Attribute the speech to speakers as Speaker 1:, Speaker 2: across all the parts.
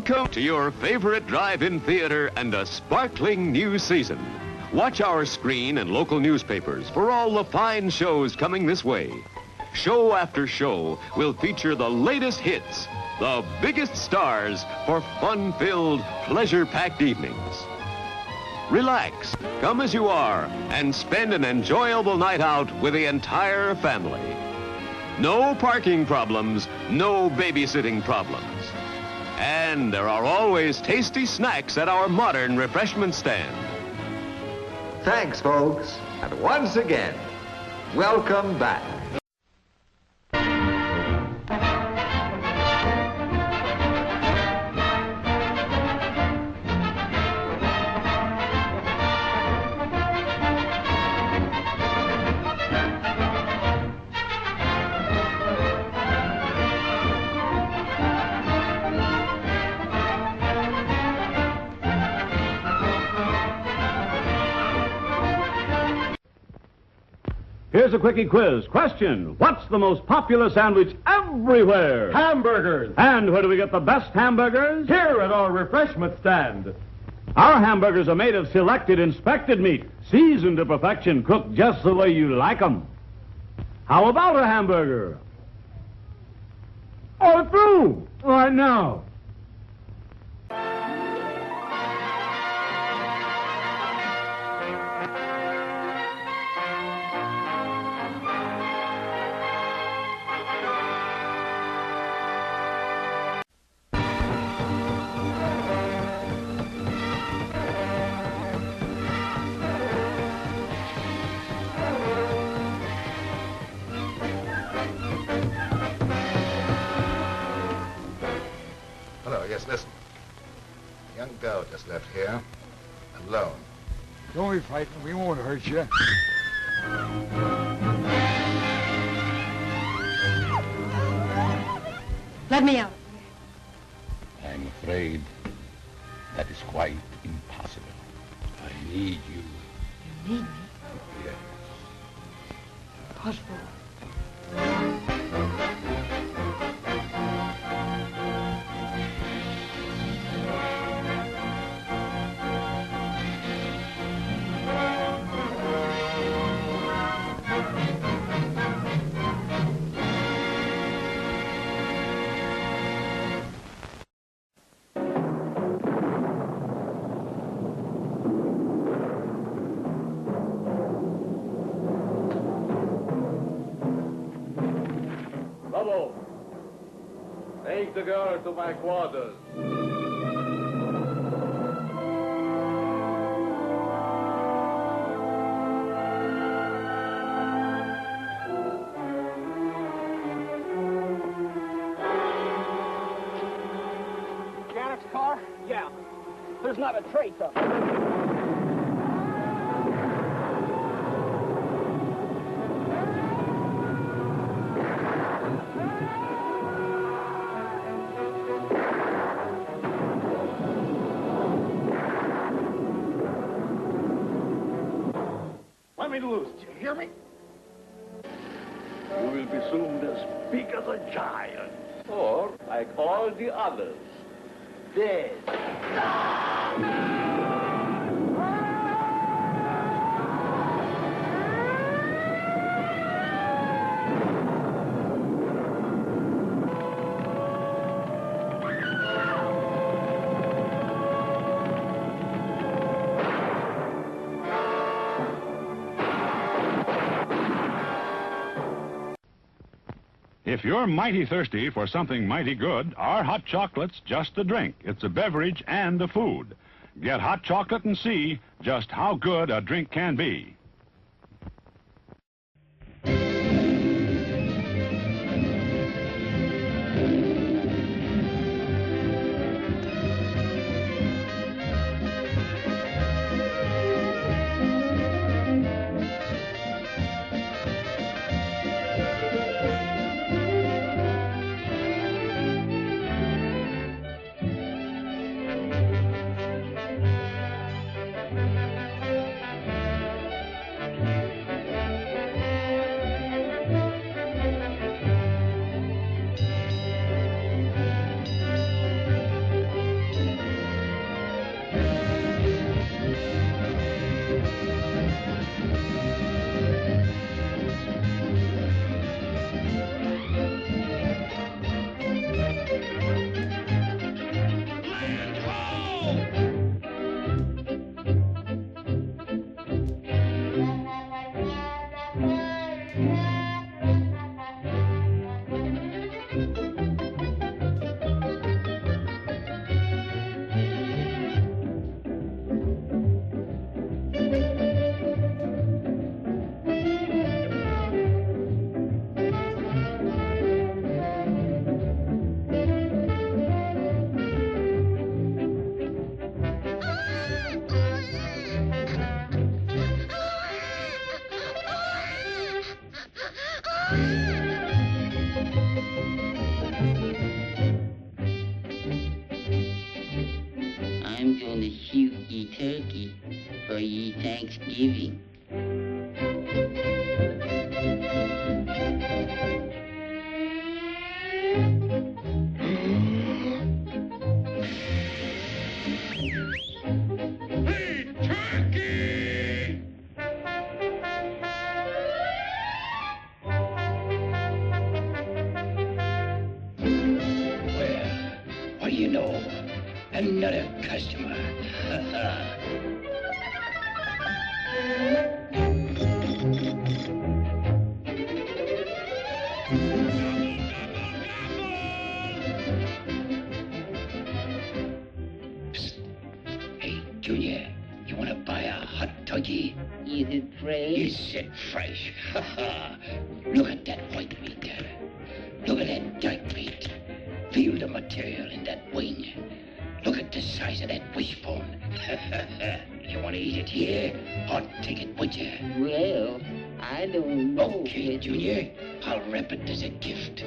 Speaker 1: Welcome to your favorite drive-in theater and a sparkling new season. Watch our screen and local newspapers for all the fine shows coming this way. Show after show will feature the latest hits, the biggest stars for fun-filled, pleasure-packed evenings. Relax, come as you are, and spend an enjoyable night out with the entire family. No parking problems, no babysitting problems. And there are always tasty snacks at our modern refreshment stand.
Speaker 2: Thanks, folks. And once again, welcome back.
Speaker 3: Here's a quickie quiz. Question: what's the most popular sandwich everywhere?
Speaker 4: Hamburgers.
Speaker 3: And where do we get the best hamburgers?
Speaker 4: Here at our refreshment stand.
Speaker 3: Our hamburgers are made of selected, inspected meat, seasoned to perfection, cooked just the way you like 'em. How about a hamburger? Oh, through! Right now.
Speaker 5: Hello, yes, listen. A young girl just left here, alone.
Speaker 4: Don't be frightened. We won't hurt you.
Speaker 6: Let me out.
Speaker 7: I'm afraid that is quite impossible. I need you.
Speaker 6: You need me?
Speaker 7: Yes.
Speaker 6: What for?
Speaker 3: Lobo, take the girl to my quarters.
Speaker 8: Janet's car? Yeah. There's not a trace of it.
Speaker 3: Let me loose. Do you hear me? You will be soon as big as a giant. Or, like all the others, dead.
Speaker 9: If you're mighty thirsty for something mighty good, our hot chocolate's just a drink. It's a beverage and a food. Get hot chocolate and see just how good a drink can be.
Speaker 10: I'm gonna shoot ye turkey for ye Thanksgiving.
Speaker 7: What do you know? Another customer. Psst. Hey, Junior, you want to buy a hot tuggy?
Speaker 10: Is it fresh?
Speaker 7: Is it fresh? Look at that white meat there. Look at that dark meat. Feel the material in that wing. Look at the size of that wishbone. You want to eat it here or take it with you?
Speaker 10: Well, I don't know.
Speaker 7: Okay, Junior. I'll wrap it as a gift.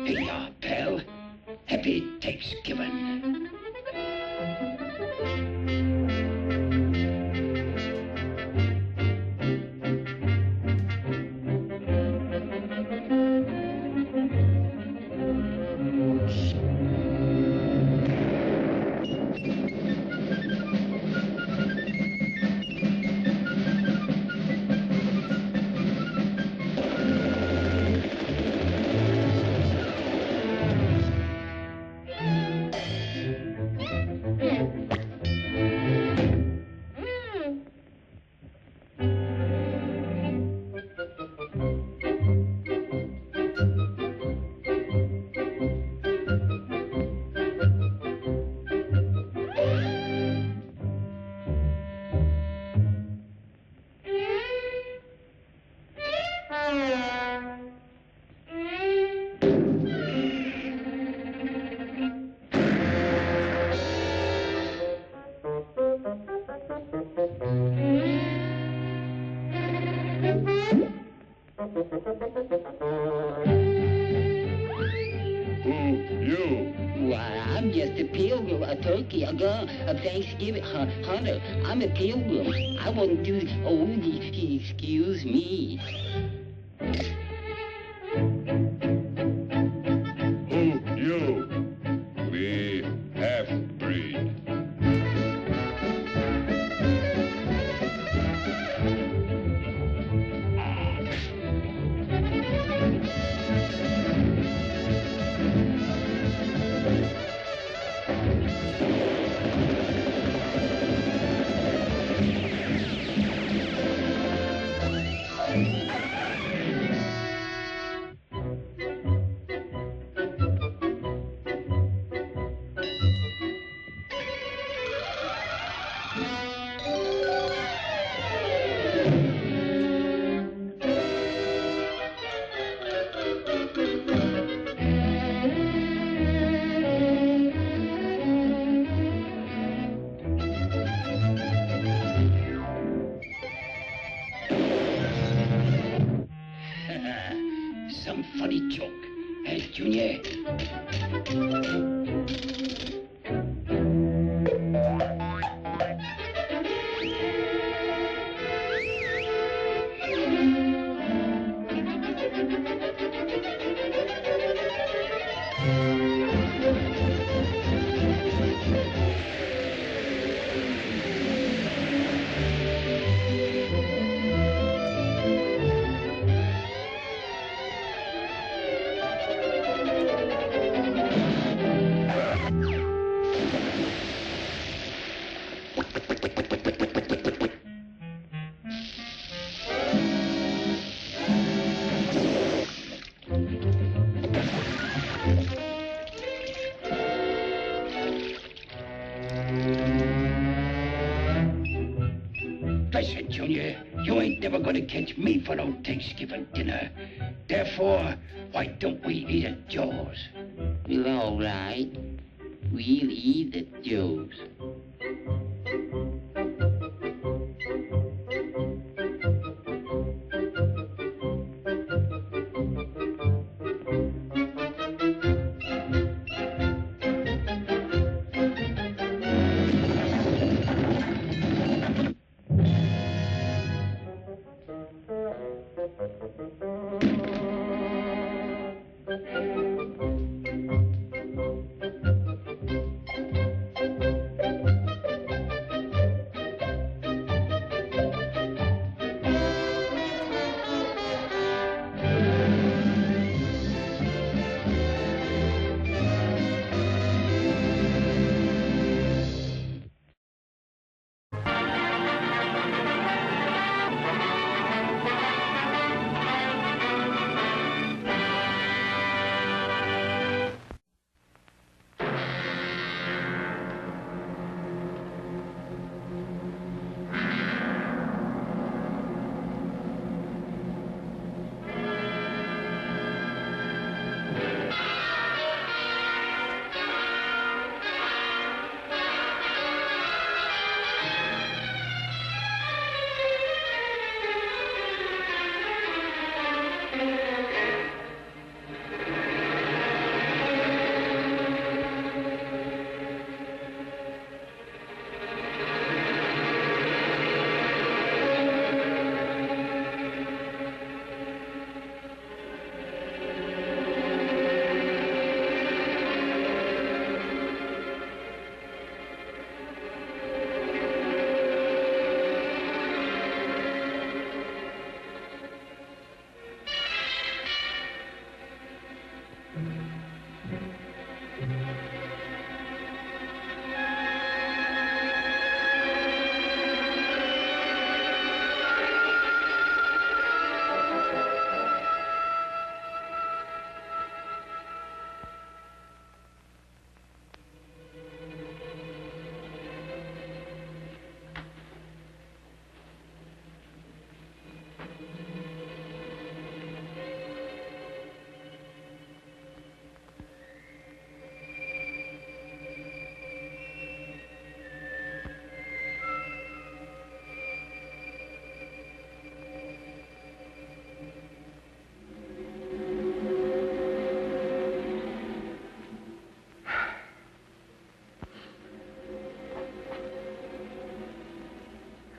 Speaker 7: Here you are, pal. Happy Thanksgiving. Why, I'm just a pilgrim, a turkey, a gun, a Thanksgiving hunter. I'm a pilgrim. I wouldn't do. Oh, excuse me. Who you? We half-breed. Some funny joke, eh, Junior? Listen, Junior, you ain't never gonna catch me for no Thanksgiving dinner. Therefore, Why don't we eat at Joe's?
Speaker 10: Well, all right. We'll eat at Joe's.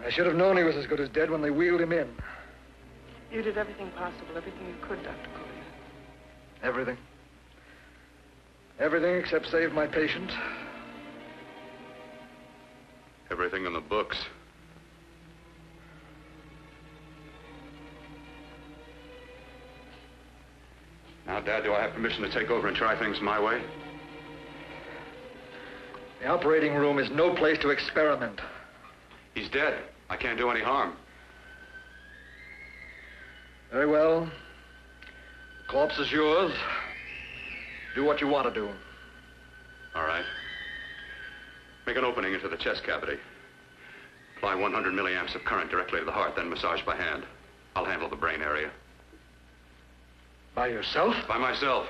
Speaker 11: I should have known he was as good as dead when they wheeled him in.
Speaker 12: You did everything possible, everything you could, Dr. Collier.
Speaker 11: Everything. Everything except save my patient.
Speaker 9: Everything in the books. Now, Dad, do I have permission to take over and try things my way?
Speaker 11: The operating room is no place to experiment.
Speaker 9: He's dead. I can't do any harm.
Speaker 11: Very well. The corpse is yours. Do what you want to do.
Speaker 9: All right. Make an opening into the chest cavity. Apply 100 milliamps of current directly to the heart, then massage by hand. I'll handle the brain area.
Speaker 11: By yourself?
Speaker 9: By myself.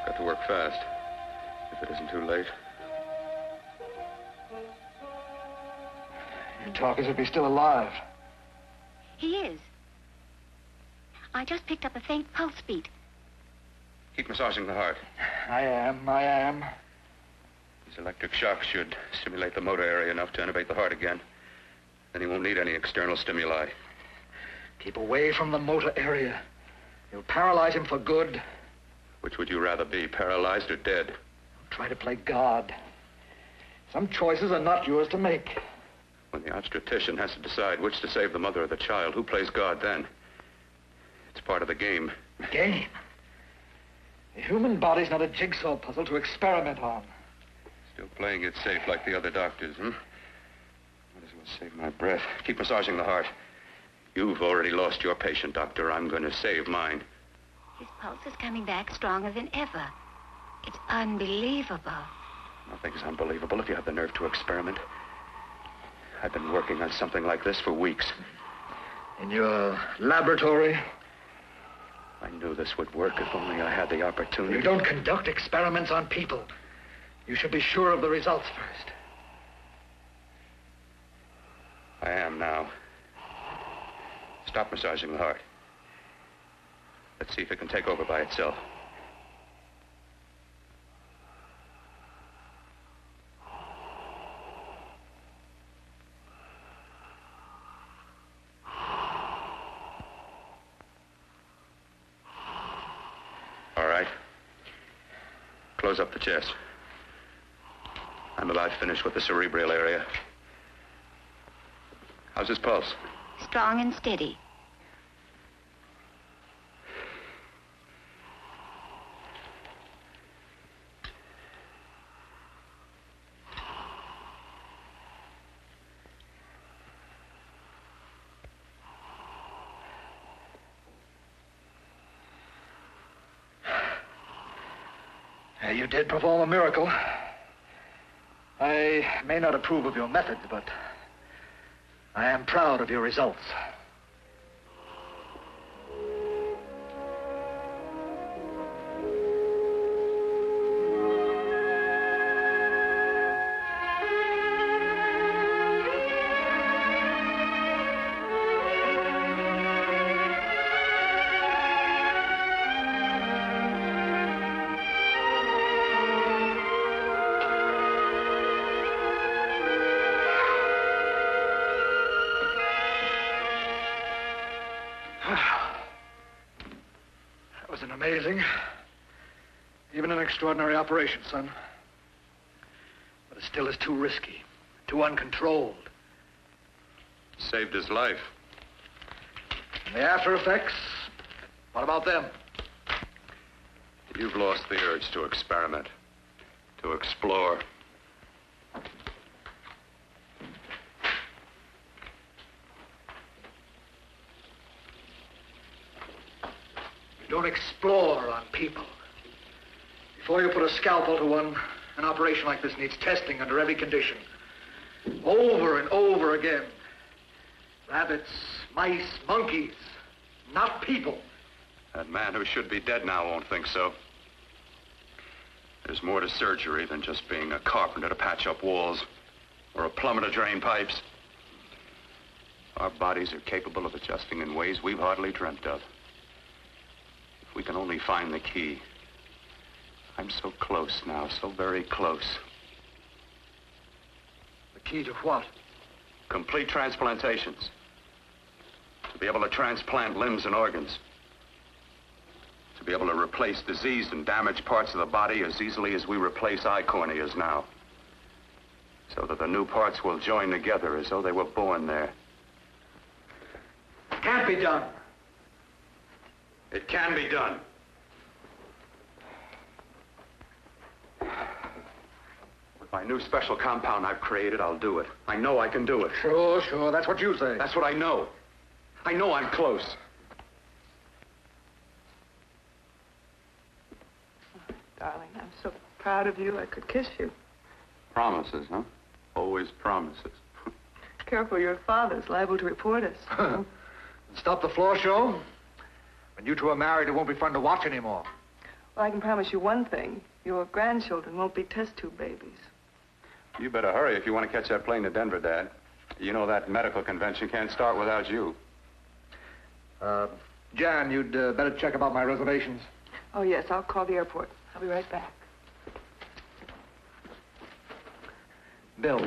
Speaker 9: Got to work fast, if it isn't too late.
Speaker 11: You talk as if he's still alive.
Speaker 13: He is. I just picked up a faint pulse beat.
Speaker 14: Keep massaging the heart.
Speaker 11: I am.
Speaker 14: These electric shocks should stimulate the motor area enough to innervate the heart again. Then he won't need any external stimuli.
Speaker 11: Keep away from the motor area. You'll paralyze him for good.
Speaker 14: Which would you rather be, paralyzed or dead?
Speaker 11: Try to play God. Some choices are not yours to make.
Speaker 14: When the obstetrician has to decide which to save the mother or the child, who plays God then? It's part of the game.
Speaker 11: Game? The human body's not a jigsaw puzzle to experiment on.
Speaker 14: Still playing it safe like the other doctors, hmm? Might as well save my breath. Keep massaging the heart. You've already lost your patient, Doctor. I'm going to save mine.
Speaker 13: His pulse is coming back stronger than ever. It's unbelievable.
Speaker 14: Nothing's unbelievable if you have the nerve to experiment. I've been working on something like this for weeks.
Speaker 11: In your laboratory?
Speaker 14: I knew this would work if only I had the opportunity.
Speaker 11: You don't conduct experiments on people. You should be sure of the results first.
Speaker 14: I am now. Stop massaging the heart. Let's see if it can take over by itself. All right. Close up the chest. I'm about finished with the cerebral area. How's his pulse?
Speaker 13: Strong and steady.
Speaker 11: You did perform a miracle. I may not approve of your methods, but I am proud of your results. That was an amazing, even an extraordinary operation, son. But it still is too risky, too uncontrolled.
Speaker 14: Saved his life.
Speaker 11: And the after effects, what about them?
Speaker 14: You've lost the urge to experiment, to explore.
Speaker 11: You don't explore on people. Before you put a scalpel to one, an operation like this needs testing under every condition. Over and over again. Rabbits, mice, monkeys, not people.
Speaker 14: That man who should be dead now won't think so. There's more to surgery than just being a carpenter to patch up walls or a plumber to drain pipes. Our bodies are capable of adjusting in ways we've hardly dreamt of. If we can only find the key. I'm so close now, so very close.
Speaker 11: The key to what?
Speaker 14: Complete transplantations. To be able to transplant limbs and organs. To be able to replace diseased and damaged parts of the body as easily as we replace eye corneas now. So that the new parts will join together as though they were born there.
Speaker 11: It can't be done.
Speaker 14: It can be done. With my new special compound I've created, I'll do it. I know I can do it.
Speaker 11: Sure. That's what you say.
Speaker 14: That's what I know. I know I'm close.
Speaker 12: Darling, I'm so proud of you, I could kiss you.
Speaker 14: Promises, huh? Always promises.
Speaker 12: Careful, your father's liable to report us.
Speaker 11: Stop the floor show. When you two are married, it won't be fun to watch anymore.
Speaker 12: Well, I can promise you one thing. Your grandchildren won't be test tube babies.
Speaker 14: You better hurry if you want to catch that plane to Denver, Dad. You know that medical convention can't start without you.
Speaker 11: Jan, you'd better check about my reservations.
Speaker 12: Oh, yes, I'll call the airport. I'll be right back.
Speaker 11: Bill,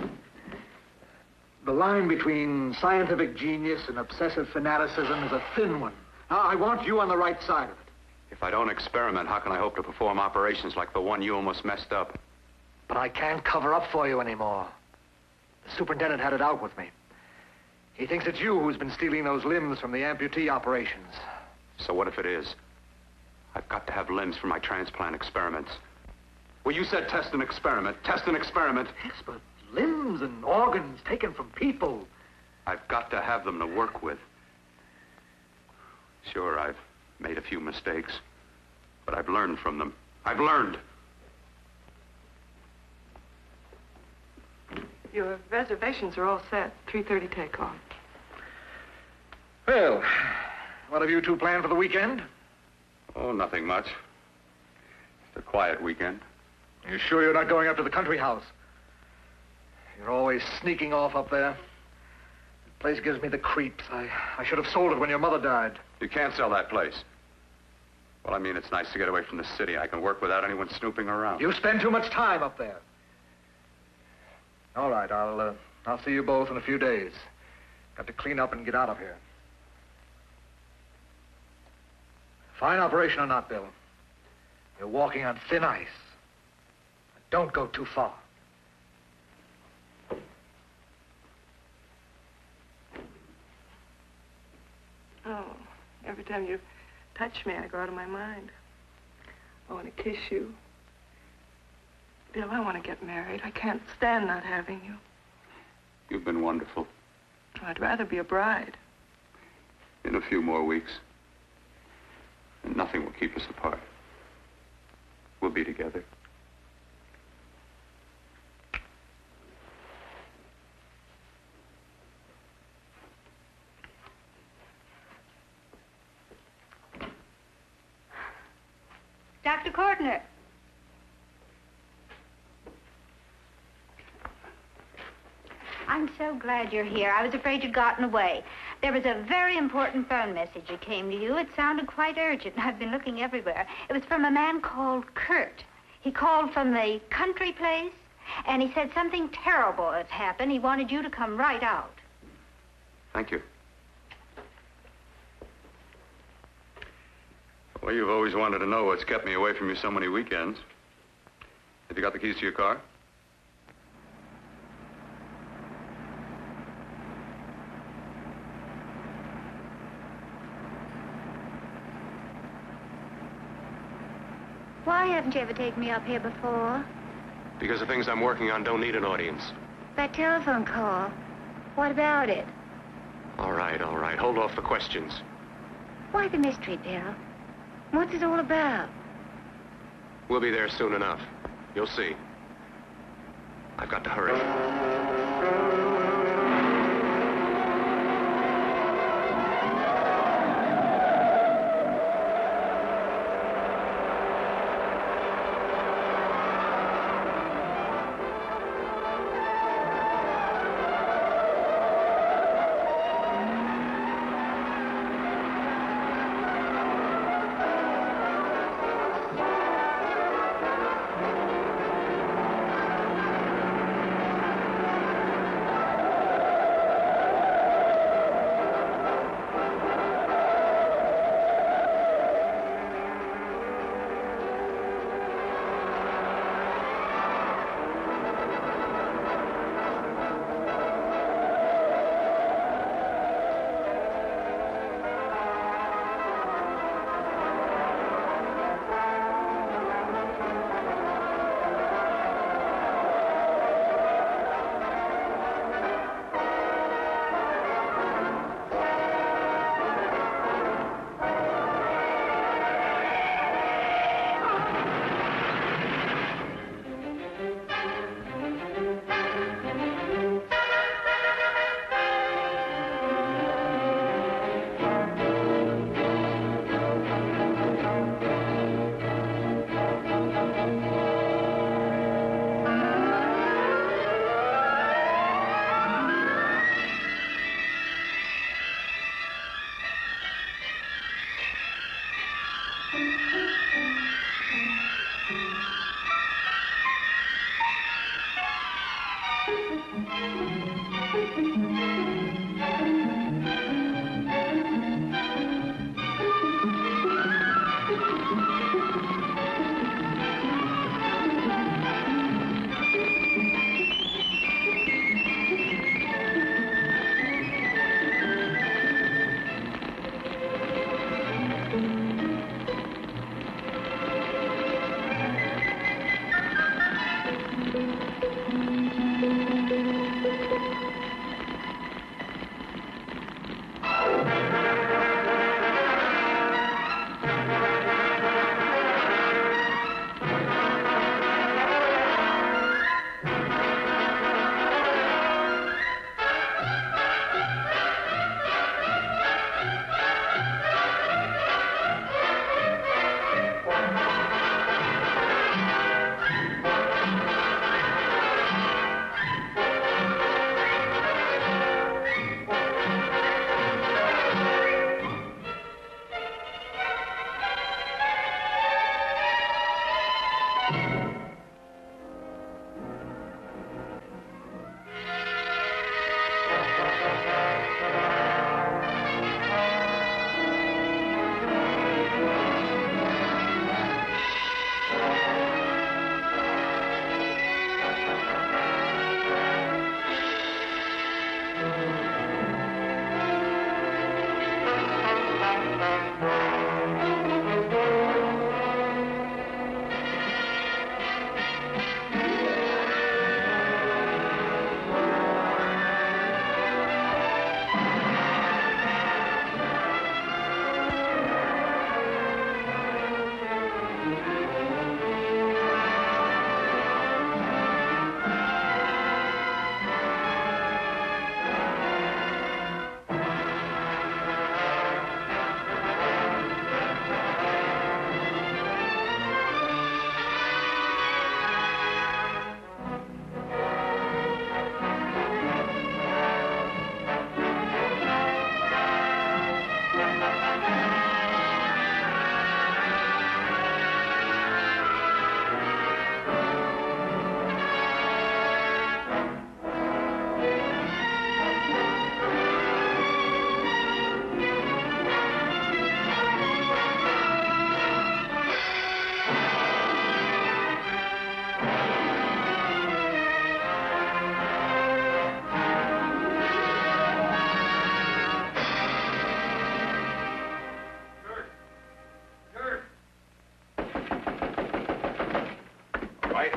Speaker 11: the line between scientific genius and obsessive fanaticism is a thin one. Now, I want you on the right side of it.
Speaker 14: If I don't experiment, how can I hope to perform operations like the one you almost messed up?
Speaker 11: But I can't cover up for you anymore. The superintendent had it out with me. He thinks it's you who's been stealing those limbs from the amputee operations.
Speaker 14: So what if it is? I've got to have limbs for my transplant experiments. Well, you said test and experiment. Test and experiment.
Speaker 11: Yes, but limbs and organs taken from people.
Speaker 14: I've got to have them to work with. Sure, I've made a few mistakes, but I've learned from them. I've learned.
Speaker 12: Your reservations are all set. 3:30 takeoff.
Speaker 11: Well, what have you two planned for the weekend?
Speaker 14: Oh, nothing much. Just a quiet weekend.
Speaker 11: You sure you're not going up to the country house? You're always sneaking off up there. The place gives me the creeps. I should have sold it when your mother died.
Speaker 14: You can't sell that place. Well, I mean, it's nice to get away from the city. I can work without anyone snooping around.
Speaker 11: You spend too much time up there. All right, I'll see you both in a few days. Got to clean up and get out of here. Fine operation or not, Bill. You're walking on thin ice. Don't go too far.
Speaker 12: Oh, every time you touch me, I go out of my mind. I want to kiss you. Bill, I want to get married. I can't stand not having you.
Speaker 14: You've been wonderful.
Speaker 12: I'd rather be a bride.
Speaker 14: In a few more weeks. And nothing will keep us apart. We'll be together.
Speaker 13: Dr. Cordner. I'm so glad you're here. I was afraid you'd gotten away. There was a very important phone message that came to you. It sounded quite urgent. I've been looking everywhere. It was from a man called Kurt. He called from the country place, and he said something terrible has happened. He wanted you to come right out.
Speaker 14: Thank you. Well, you've always wanted to know what's kept me away from you so many weekends. Have you got the keys to your car?
Speaker 13: Why haven't you ever taken me up here before?
Speaker 1: Because the things I'm working on don't need an audience.
Speaker 13: That telephone call. What about it?
Speaker 1: All right, all right. Hold off the questions.
Speaker 13: Why the mystery, Bill? What's it all about?
Speaker 1: We'll be there soon enough. You'll see. I've got to hurry.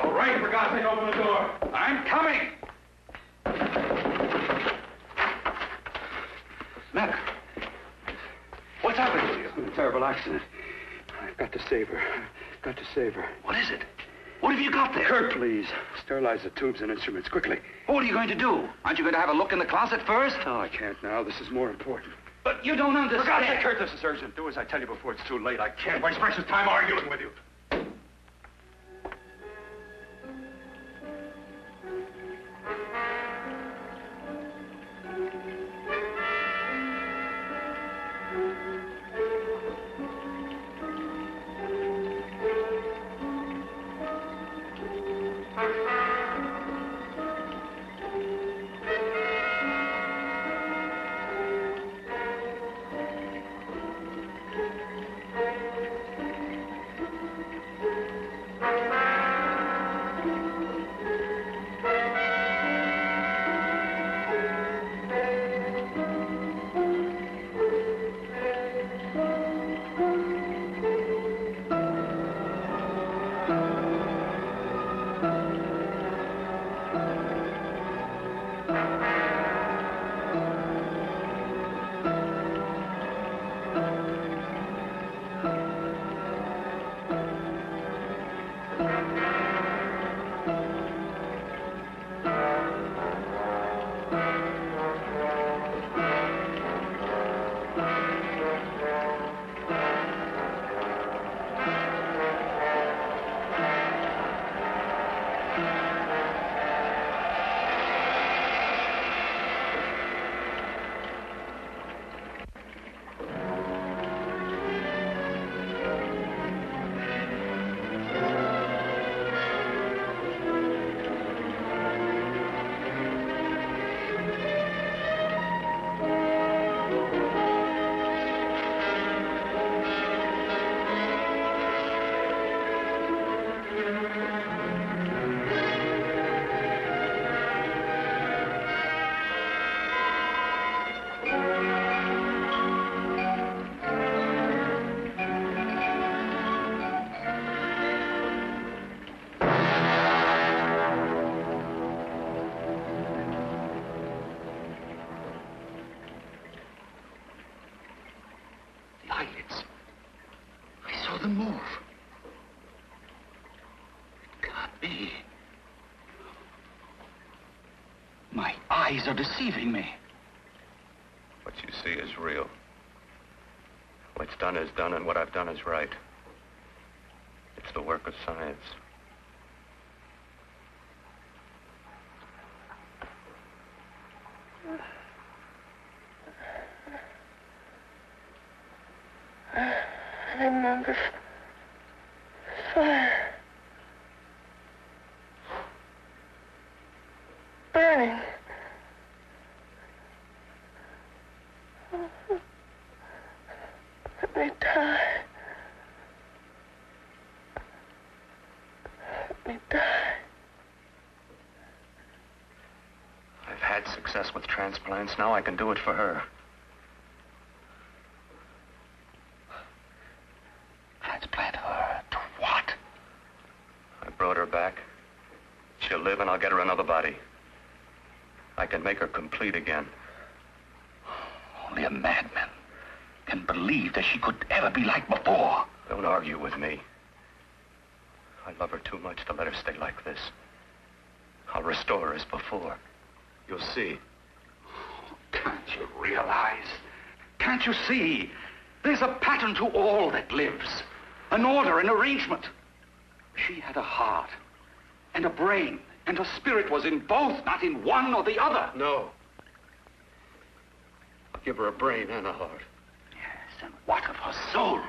Speaker 14: All right, for God's sake, open the door. I'm coming. Matter? What's happened to you?
Speaker 15: It's been a terrible accident. I've got to save her. Got to save her.
Speaker 14: What is it? What have you got there?
Speaker 15: Kurt, please. Sterilize the tubes and instruments, quickly.
Speaker 14: What are you going to do? Aren't you going to have a look in the closet first?
Speaker 15: No, I can't now. This is more important.
Speaker 14: But you don't understand.
Speaker 15: For God's sake, Kurt, this is urgent. Do as I tell you before it's too late. I can't waste precious time arguing with you.
Speaker 7: My eyes are deceiving me.
Speaker 14: What you see is real. What's done is done, and what I've done is right. It's the work of science.
Speaker 12: I remember fire. Burning. Let me die. Let me die.
Speaker 14: I've had success with transplants. Now I can do it for her.
Speaker 7: Transplant her to what?
Speaker 14: I brought her back. She'll live, and I'll get her another body. I can make her complete again.
Speaker 7: Only a madman can believe that she could ever be like before.
Speaker 14: Don't argue with me. I love her too much to let her stay like this. I'll restore her as before. You'll see.
Speaker 7: Can't you realize? Can't you see? There's a pattern to all that lives. An order, an arrangement. She had a heart and a brain, and her spirit was in both, not in one or the other.
Speaker 14: No. I'll give her a brain and a heart.
Speaker 7: Yes, and what of her soul?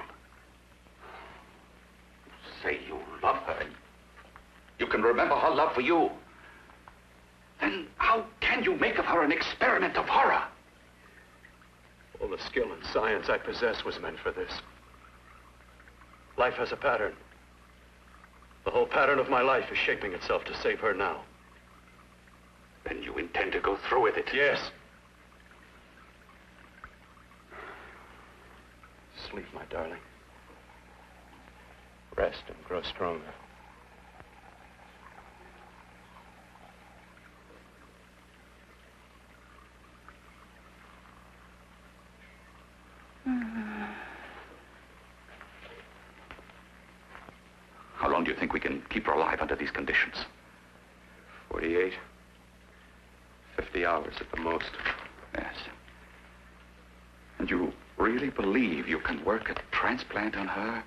Speaker 7: You say you love her. You can remember her love for you. Then how can you make of her an experiment of horror?
Speaker 14: All the skill and science I possess was meant for this. Life has a pattern. The whole pattern of my life is shaping itself to save her now.
Speaker 7: Then you intend to go through with it?
Speaker 14: Yes. Sleep, my darling. Rest and grow stronger.
Speaker 7: How long do you think we can keep her alive under these conditions?
Speaker 14: 48. 50 hours at the most.
Speaker 7: Yes. And you really believe you can work a transplant on her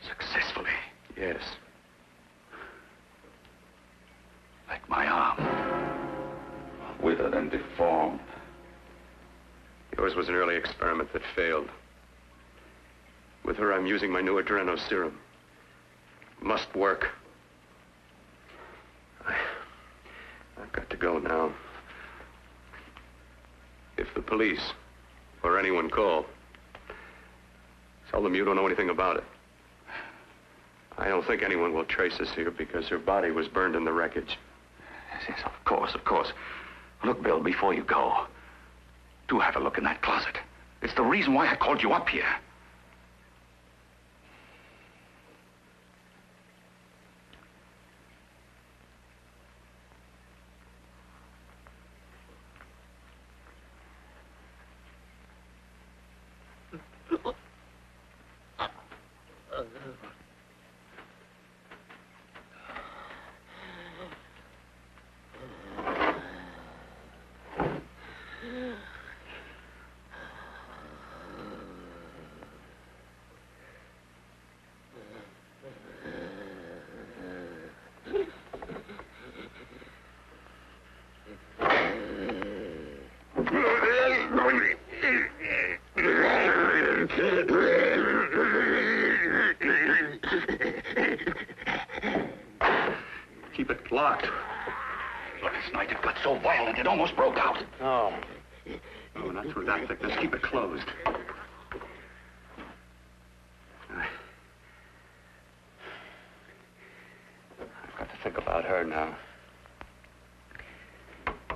Speaker 7: successfully?
Speaker 14: Yes.
Speaker 7: Like my arm. Withered and deformed.
Speaker 14: Yours was an early experiment that failed. With her, I'm using my new adreno serum. Must work. I've got to go now. If the police or anyone call, tell them you don't know anything about it. I don't think anyone will trace us here because her body was burned in the wreckage.
Speaker 7: Yes, of course, of course. Look, Bill, before you go, do have a look in that closet. It's the reason why I called you up here.
Speaker 14: Keep it locked.
Speaker 7: Last night it got so violent it almost broke out.
Speaker 14: Oh. No, not through that thickness. Keep it closed. I've got to think about her now. I've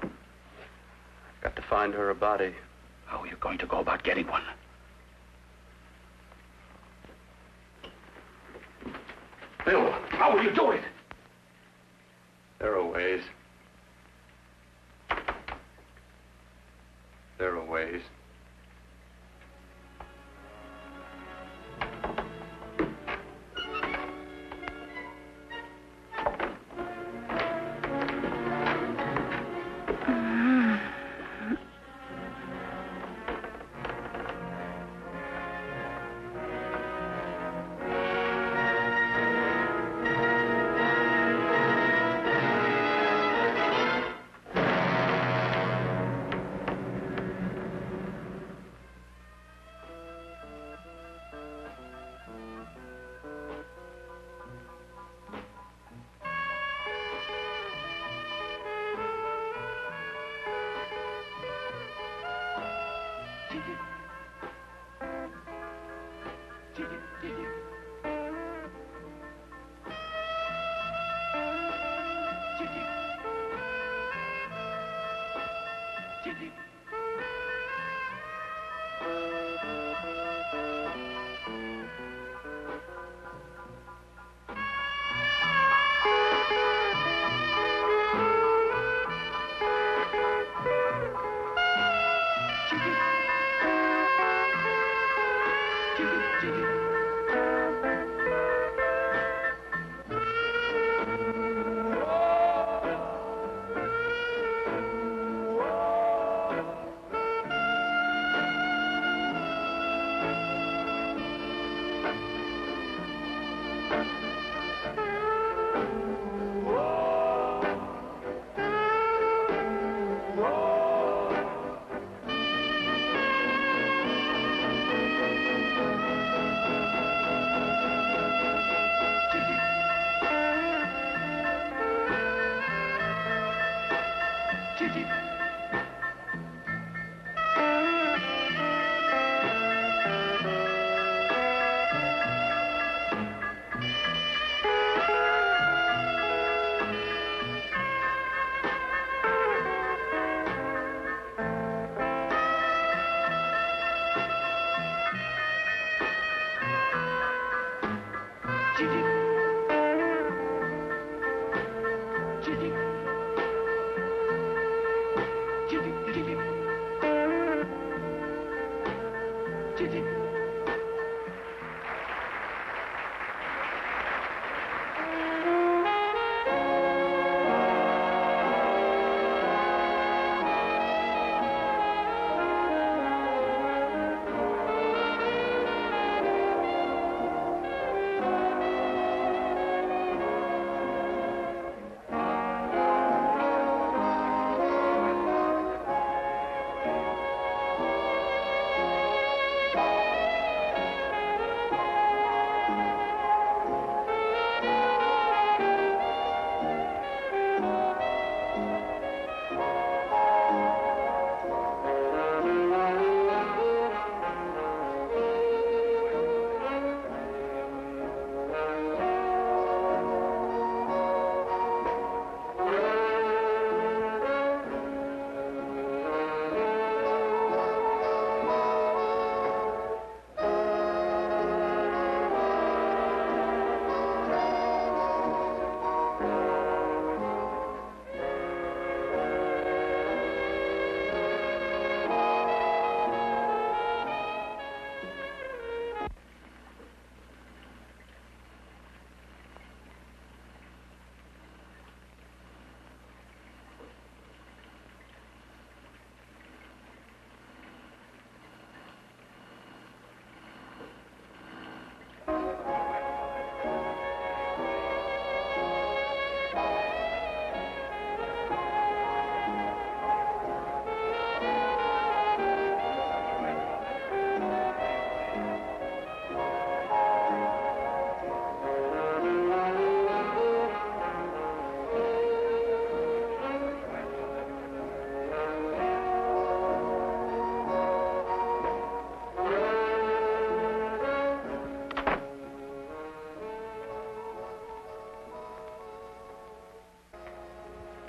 Speaker 14: got to find her a body.
Speaker 7: How are you going to go about getting one? Bill, how will you do it?
Speaker 14: There are ways. There are ways.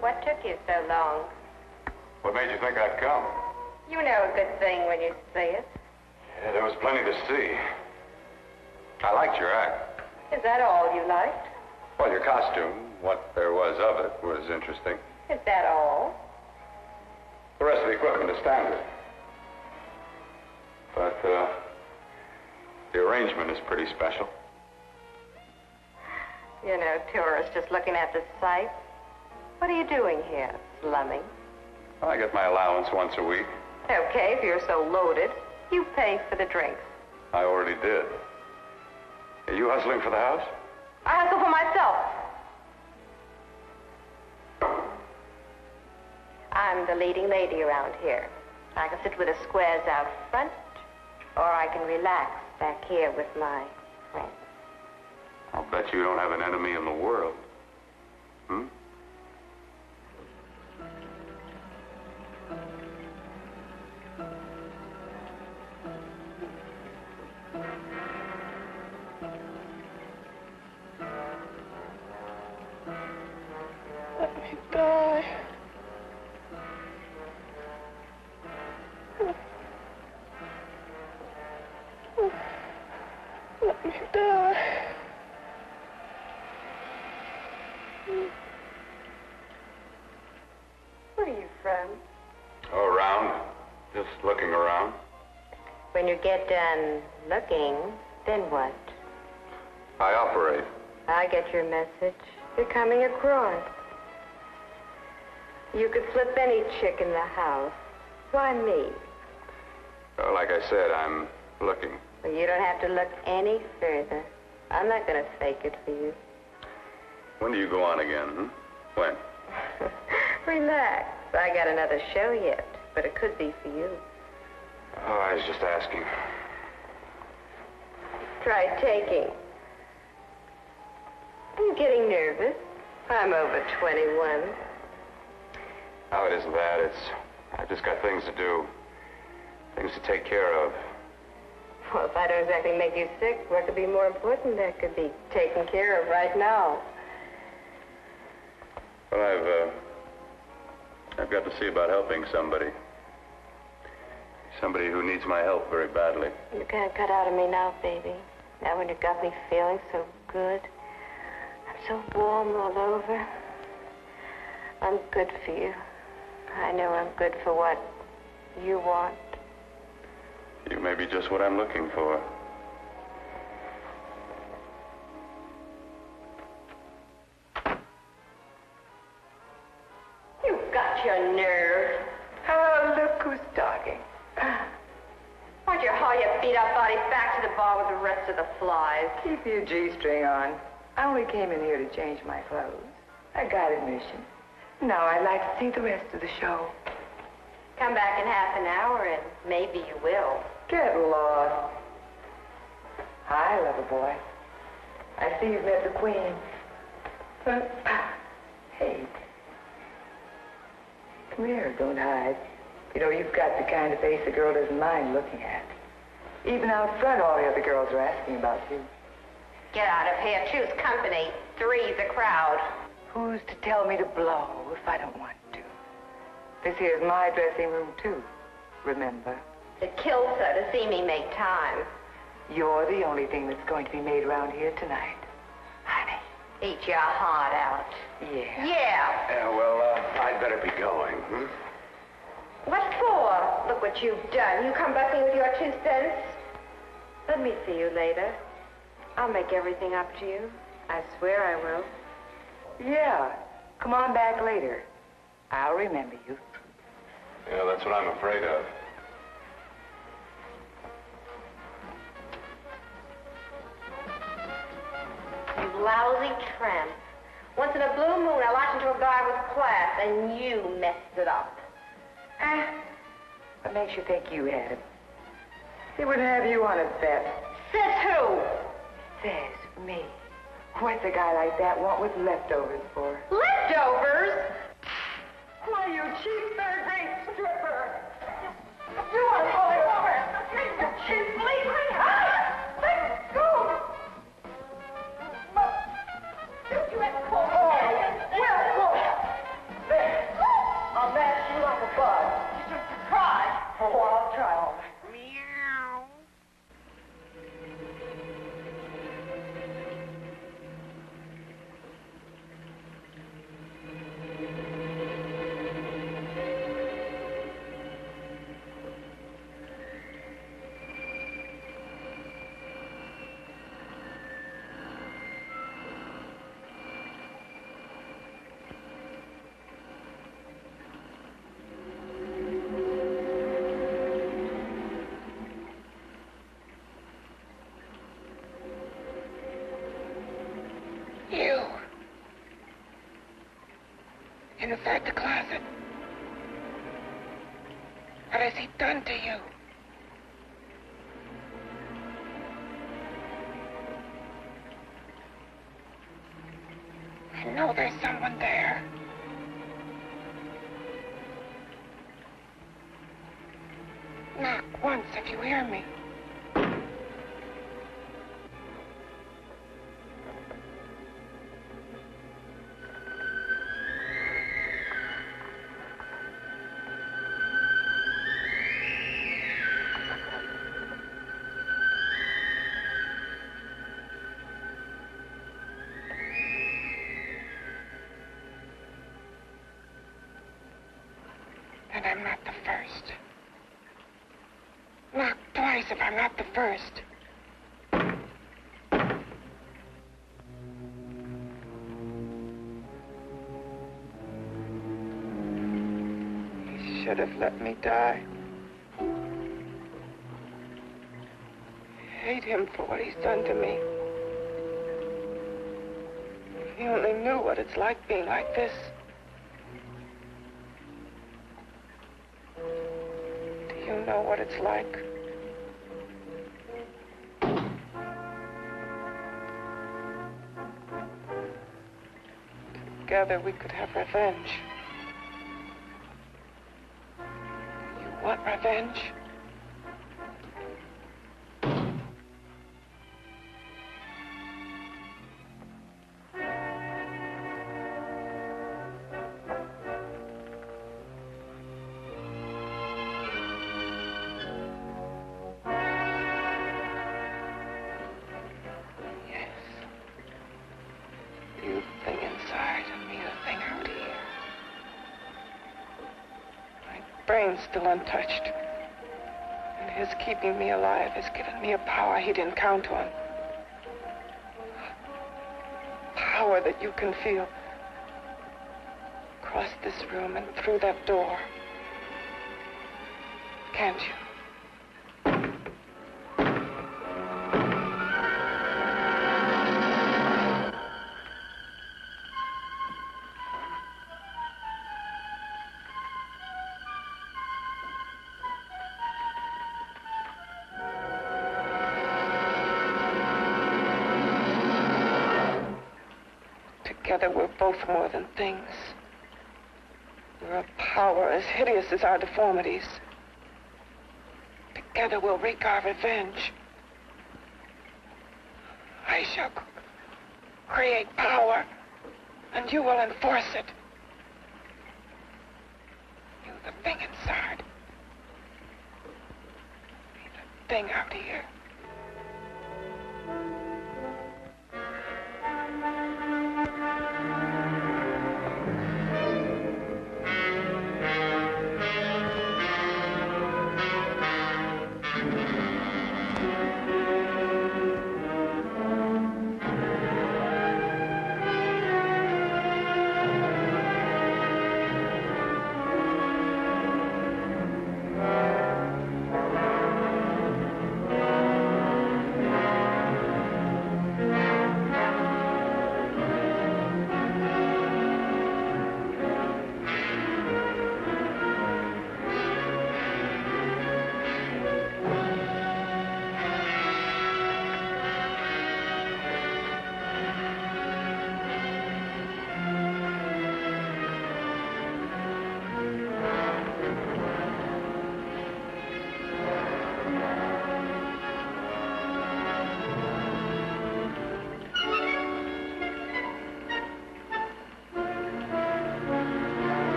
Speaker 16: What took you so long?
Speaker 14: What made you think I'd come?
Speaker 16: You know a good thing when you see it.
Speaker 14: Yeah, there was plenty to see. I liked your act.
Speaker 16: Is that all you liked?
Speaker 14: Well, your costume, what there was of it, was interesting.
Speaker 16: Is that all?
Speaker 14: The rest of the equipment is standard. But, the arrangement is pretty special.
Speaker 16: You know, tourists just looking at the sights. What are you doing here, slumming?
Speaker 14: I get my allowance once a week.
Speaker 16: Okay, if you're so loaded, you pay for the drinks.
Speaker 14: I already did. Are you hustling for the house?
Speaker 16: I hustle for myself. I'm the leading lady around here. I can sit with the squares out front, or I can relax back here with my friends.
Speaker 14: I'll bet you don't have an enemy in the world. Hmm?
Speaker 12: Let me die.
Speaker 16: from?
Speaker 14: Oh, around. Just looking around.
Speaker 16: When you get done looking, then what?
Speaker 14: I operate.
Speaker 16: I get your message. You're coming across. You could flip any chick in the house. Why me?
Speaker 14: Well, like I said, I'm looking.
Speaker 16: Well, you don't have to look any further. I'm not going to fake it for you.
Speaker 14: When do you go on again, When?
Speaker 16: Relax. I got another show yet, but it could be for you.
Speaker 14: Oh, I was just asking.
Speaker 16: Try taking. Are you getting nervous? I'm over 21.
Speaker 14: No, it isn't that. I've just got things to do. Things to take care of.
Speaker 16: Well, if I don't exactly make you sick, what could be more important that could be taken care of right now?
Speaker 14: Well, I've got to see about helping somebody. Somebody who needs my help very badly.
Speaker 16: You can't cut out of me now, baby. Now when you got me feeling so good. I'm so warm all over. I'm good for you. I know I'm good for what you want.
Speaker 14: You may be just what I'm looking for.
Speaker 16: You've got your nerve.
Speaker 12: Oh, look who's talking.
Speaker 16: Why don't you haul your beat-up body back to the bar with the rest of the flies?
Speaker 12: Keep your G-string on. I only came in here to change my clothes. I got admission. Now I'd like to see the rest of the show.
Speaker 16: Come back in half an hour and maybe you will.
Speaker 12: Get lost. Hi, lover boy. I see you've met the queen. Hey. Come here, don't hide. You know, you've got the kind of face a girl doesn't mind looking at. Even out front, all the other girls are asking about you.
Speaker 16: Get out of here. Choose company. Three's a crowd.
Speaker 12: Who's to tell me to blow if I don't want to? This here's my dressing room, too. Remember?
Speaker 16: It kills her to see me make time.
Speaker 12: You're the only thing that's going to be made around here tonight. Honey.
Speaker 16: Eat your heart out.
Speaker 12: Yeah.
Speaker 16: Yeah.
Speaker 14: Yeah, well, I'd better be going,
Speaker 16: What for? Look what you've done. You come busting with your 2 cents. Let me see you later. I'll make everything up to you. I swear I will.
Speaker 12: Yeah. Come on back later. I'll remember you.
Speaker 14: Yeah, that's what I'm afraid of.
Speaker 16: You lousy tramp. Once in a blue moon, I latched into a guy with class, and you messed it up.
Speaker 12: What makes you think you had him? He wouldn't have you on a bet.
Speaker 16: Says who?
Speaker 12: Says me. What's a guy like that want with leftovers for?
Speaker 16: Leftovers?
Speaker 12: Why, you cheap third-rate stripper! You want to pull it over! You cheap leafling! Let go! You had to pull me. Well, there. I'll mash you like a bug. You should try. Oh, I'll try all right. Meow.
Speaker 17: You. Inside the closet. What has he done to you? I know there's someone there. Knock once if you hear me. And I'm not the first. Knock twice if I'm not the first.
Speaker 12: He should have let me die. I hate him for what he's done to me. If he only knew what it's like being like this. Do you know what it's like? Together we could have revenge. You want revenge? Brain's still untouched. And his keeping me alive has given me a power he didn't count on. Power that you can feel. Across this room and through that door. Can't you? Together we're both more than things. We're a power as hideous as our deformities. Together we'll wreak our revenge. I shall create power, and you will enforce it. You, the thing inside. Me, the thing out here.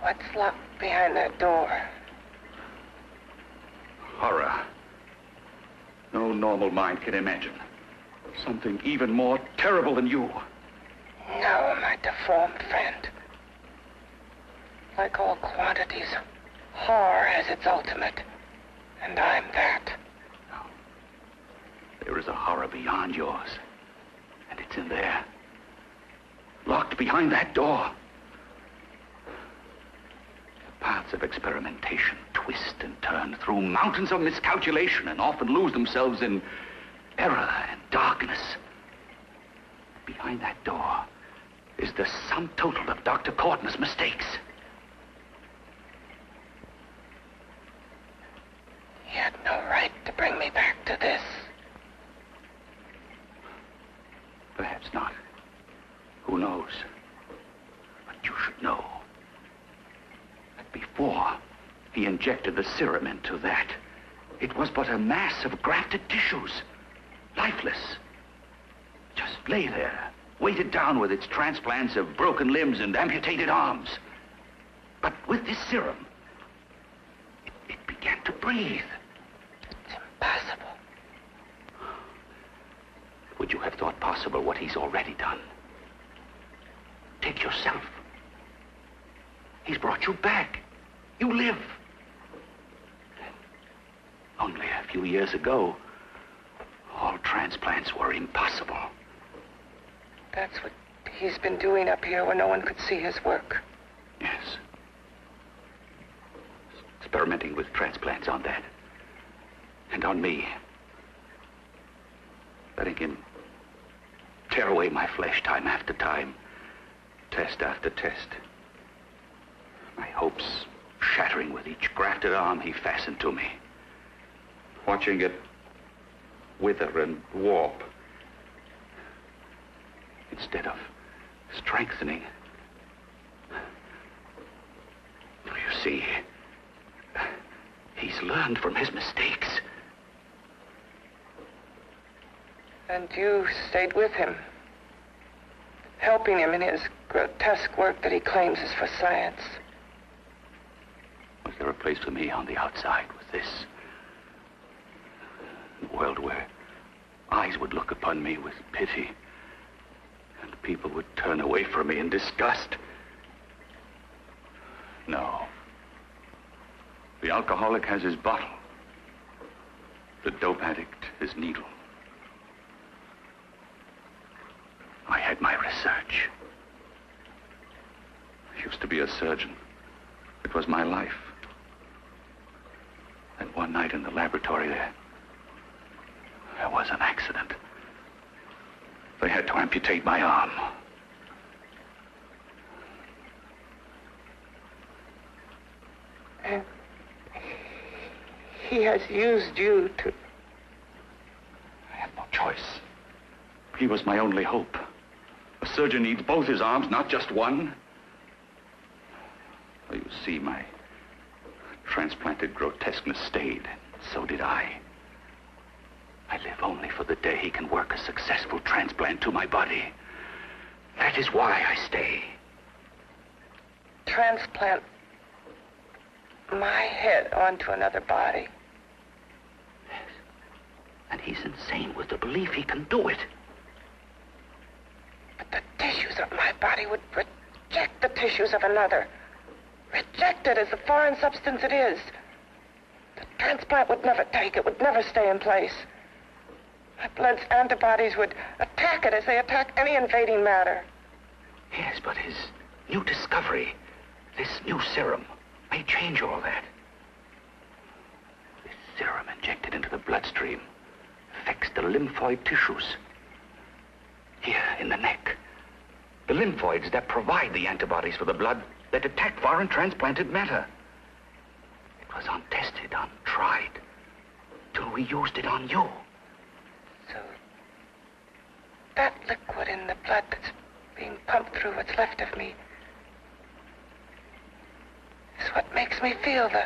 Speaker 12: What's locked behind that door?
Speaker 14: Horror. No normal mind can imagine. Something even more terrible than you.
Speaker 12: No, my deformed friend. Like all quantities, horror has its ultimate. And I'm that.
Speaker 14: There is a horror beyond yours. And it's in there. Locked behind that door. The paths of experimentation twist and turn through mountains of miscalculation and often lose themselves in error and darkness. Behind that door is the sum total of Dr. Corton's mistakes.
Speaker 12: He had no right to bring me back to this.
Speaker 14: Perhaps not. Who knows? But
Speaker 18: you should know that before he injected the serum into that, it was but a mass of grafted tissues, lifeless. Just lay there, weighted down with its transplants of broken limbs and amputated arms. But with this serum, it began to breathe.
Speaker 17: It's impossible.
Speaker 18: Would you have thought possible what he's already done? Take yourself. He's brought you back. You live. Only a few years ago, all transplants were impossible.
Speaker 17: That's what he's been doing up here where no one could see his work.
Speaker 18: Yes. Experimenting with transplants on that. And on me. Letting him tear away my flesh time after time, test after test. My hopes shattering with each grafted arm he fastened to me. Watching it wither and warp. Instead of strengthening. You see, he's learned from his mistakes.
Speaker 17: And you stayed with him, helping him in his grotesque work that he claims is for science.
Speaker 18: Was there a place for me on the outside with this? A world where eyes would look upon me with pity, and people would turn away from me in disgust. No. The alcoholic has his bottle. The dope addict his needle. I had my research. I used to be a surgeon. It was my life. And one night in the laboratory there was an accident. They had to amputate my arm.
Speaker 17: And he has used you to...
Speaker 18: I had no choice. He was my only hope. A surgeon needs both his arms, not just one. Well, you see, my transplanted grotesqueness stayed. So did I. I live only for the day he can work a successful transplant to my body. That is why I stay.
Speaker 17: Transplant my head onto another body.
Speaker 18: Yes. And he's insane with the belief he can do it.
Speaker 17: But the tissues of my body would reject the tissues of another. Reject it as the foreign substance it is. The transplant would never take it, would never stay in place. My blood's antibodies would attack it as they attack any invading matter.
Speaker 18: Yes, but his new discovery, this new serum, may change all that. This serum injected into the bloodstream affects the lymphoid tissues. Here, in the neck. The lymphoids that provide the antibodies for the blood that attack foreign transplanted matter. It was untested, untried, till we used it on you.
Speaker 17: So, that liquid in the blood that's being pumped through what's left of me is what makes me feel the...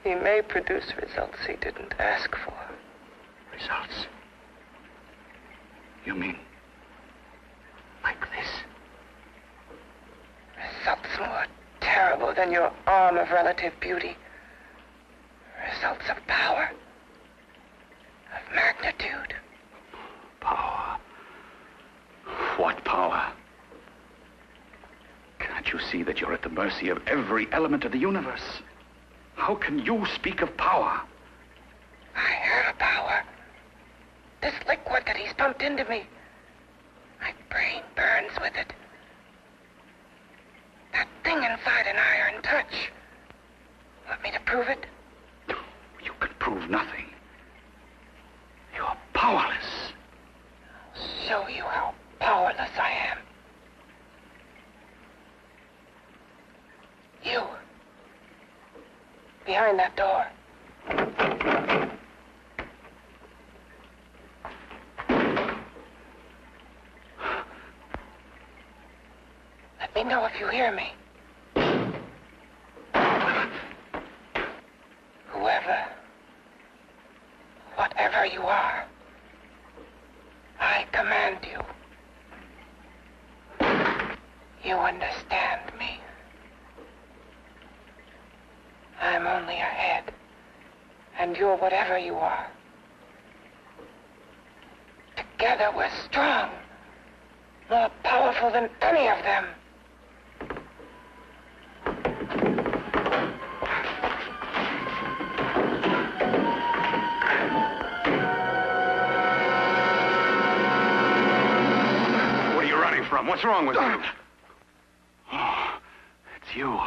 Speaker 17: He may produce results he didn't ask for.
Speaker 18: Results? You mean like this?
Speaker 17: Results more terrible than your arm of relative beauty. Results of power. Of magnitude.
Speaker 18: Power? What power? Can't you see that you're at the mercy of every element of the universe? How can you speak of power?
Speaker 17: I have power. This liquid that he's pumped into me. My brain burns with it. That thing inside an iron touch. Want me to prove it?
Speaker 18: You can prove nothing. You're powerless.
Speaker 17: I'll show you how powerless I am. You. Behind that door. Let me know if you hear me. Whoever, whatever you are, I command you. You understand me. I'm only a head, and you're whatever you are. Together we're strong, more powerful than any of them.
Speaker 14: What are you running from? What's wrong with you?
Speaker 18: Oh, it's you.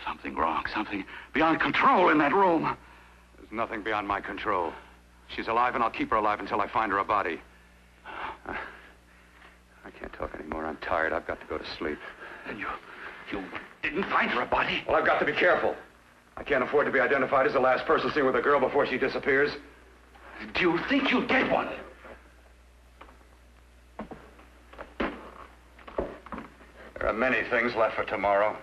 Speaker 18: Something wrong, something beyond control in that room.
Speaker 14: There's nothing beyond my control. She's alive, and I'll keep her alive until I find her a body. I can't talk anymore. I'm tired. I've got to go to sleep.
Speaker 18: And you didn't find her a body?
Speaker 14: Well, I've got to be careful. I can't afford to be identified as the last person seen with a girl before she disappears.
Speaker 18: Do you think you'll get one?
Speaker 14: There are many things left for tomorrow.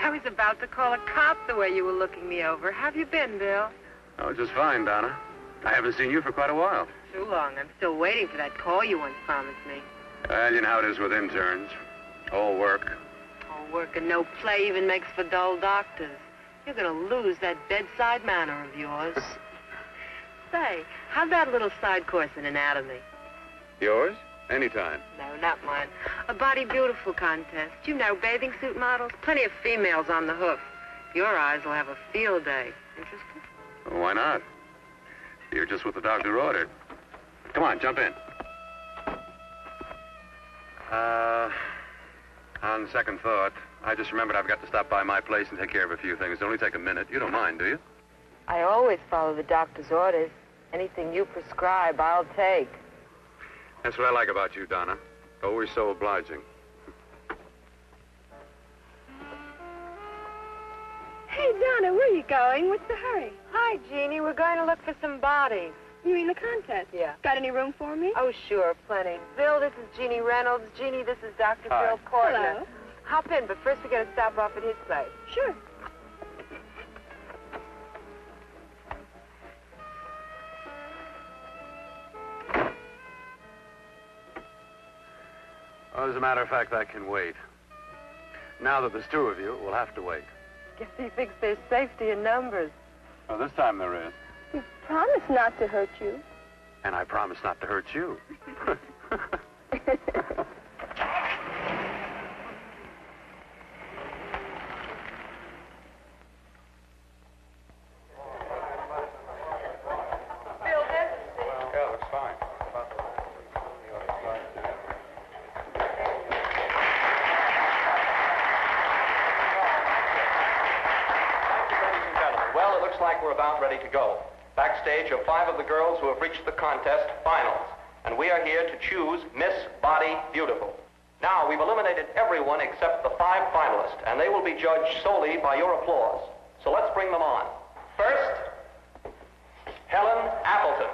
Speaker 12: I was about to call a cop the way you were looking me over. How have you been, Bill?
Speaker 14: Oh, just fine, Donna. I haven't seen you for quite a while.
Speaker 12: Too long. I'm still waiting for that call you once promised me.
Speaker 14: Well, you know how it is with interns. All work.
Speaker 12: All work and no play even makes for dull doctors. You're going to lose that bedside manner of yours. Say, how'd that little side course in anatomy?
Speaker 14: Yours? Anytime.
Speaker 12: No, not mine. A Body Beautiful contest. You know, bathing suit models. Plenty of females on the hoof. Your eyes will have a field day. Interested?
Speaker 14: Well, why not? You're just what the doctor ordered. Come on, jump in. On second thought, I just remembered I've got to stop by my place and take care of a few things. It'll only take a minute. You don't mind, do you?
Speaker 12: I always follow the doctor's orders. Anything you prescribe, I'll take.
Speaker 14: That's what I like about you, Donna. Always so obliging.
Speaker 6: Hey, Donna, where are you going? What's the hurry?
Speaker 12: Hi, Jeannie. We're going to look for some bodies.
Speaker 6: You mean the contest?
Speaker 12: Yeah.
Speaker 6: Got any room for me?
Speaker 12: Oh, sure, plenty. Bill, this is Jeannie Reynolds. Jeannie, this is Dr.
Speaker 14: Hi.
Speaker 12: Bill Portner.
Speaker 6: Hello.
Speaker 12: Hop in, but first we got to stop off at his place.
Speaker 6: Sure.
Speaker 14: Well, as a matter of fact, I can wait. Now that there's two of you, we'll have to wait.
Speaker 12: Guess he thinks there's safety in numbers.
Speaker 14: Well, this time there is.
Speaker 6: You promised not to hurt you.
Speaker 14: And I promise not to hurt you. Yeah, looks fine.
Speaker 19: Well, it looks like we're about ready to go. Backstage are 5 of the girls who have reached the contest finals, and we are here to choose Miss Body Beautiful. Now, we've eliminated everyone except the 5 finalists, and they will be judged solely by your applause. So let's bring them on. First, Helen Appleton.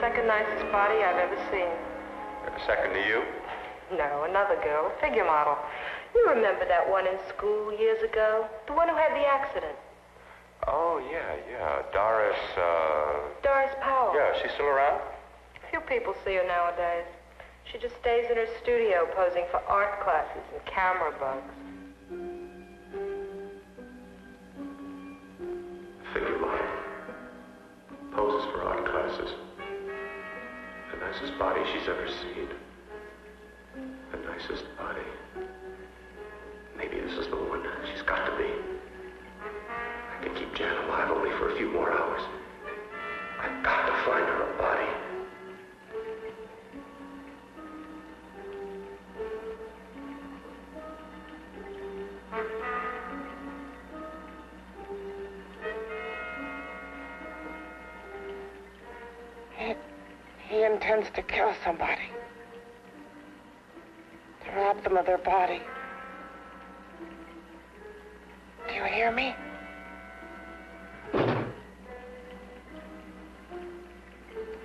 Speaker 16: second nicest body I've ever seen.
Speaker 19: Second to you?
Speaker 16: No, another girl, a figure model. You remember that one in school years ago? The one who had the accident.
Speaker 19: Oh, yeah. Doris,
Speaker 16: Doris Powell.
Speaker 19: Yeah, she's still around?
Speaker 16: Few people see her nowadays. She just stays in her studio posing for art classes and camera bugs.
Speaker 14: Figure model. Poses for art classes. The nicest body she's ever seen. The nicest body. Maybe this is the one. She's got to be. I can keep Jan alive only for a few more hours. I've got to find her a body.
Speaker 17: He intends to kill somebody. To rob them of their body. Do you hear me?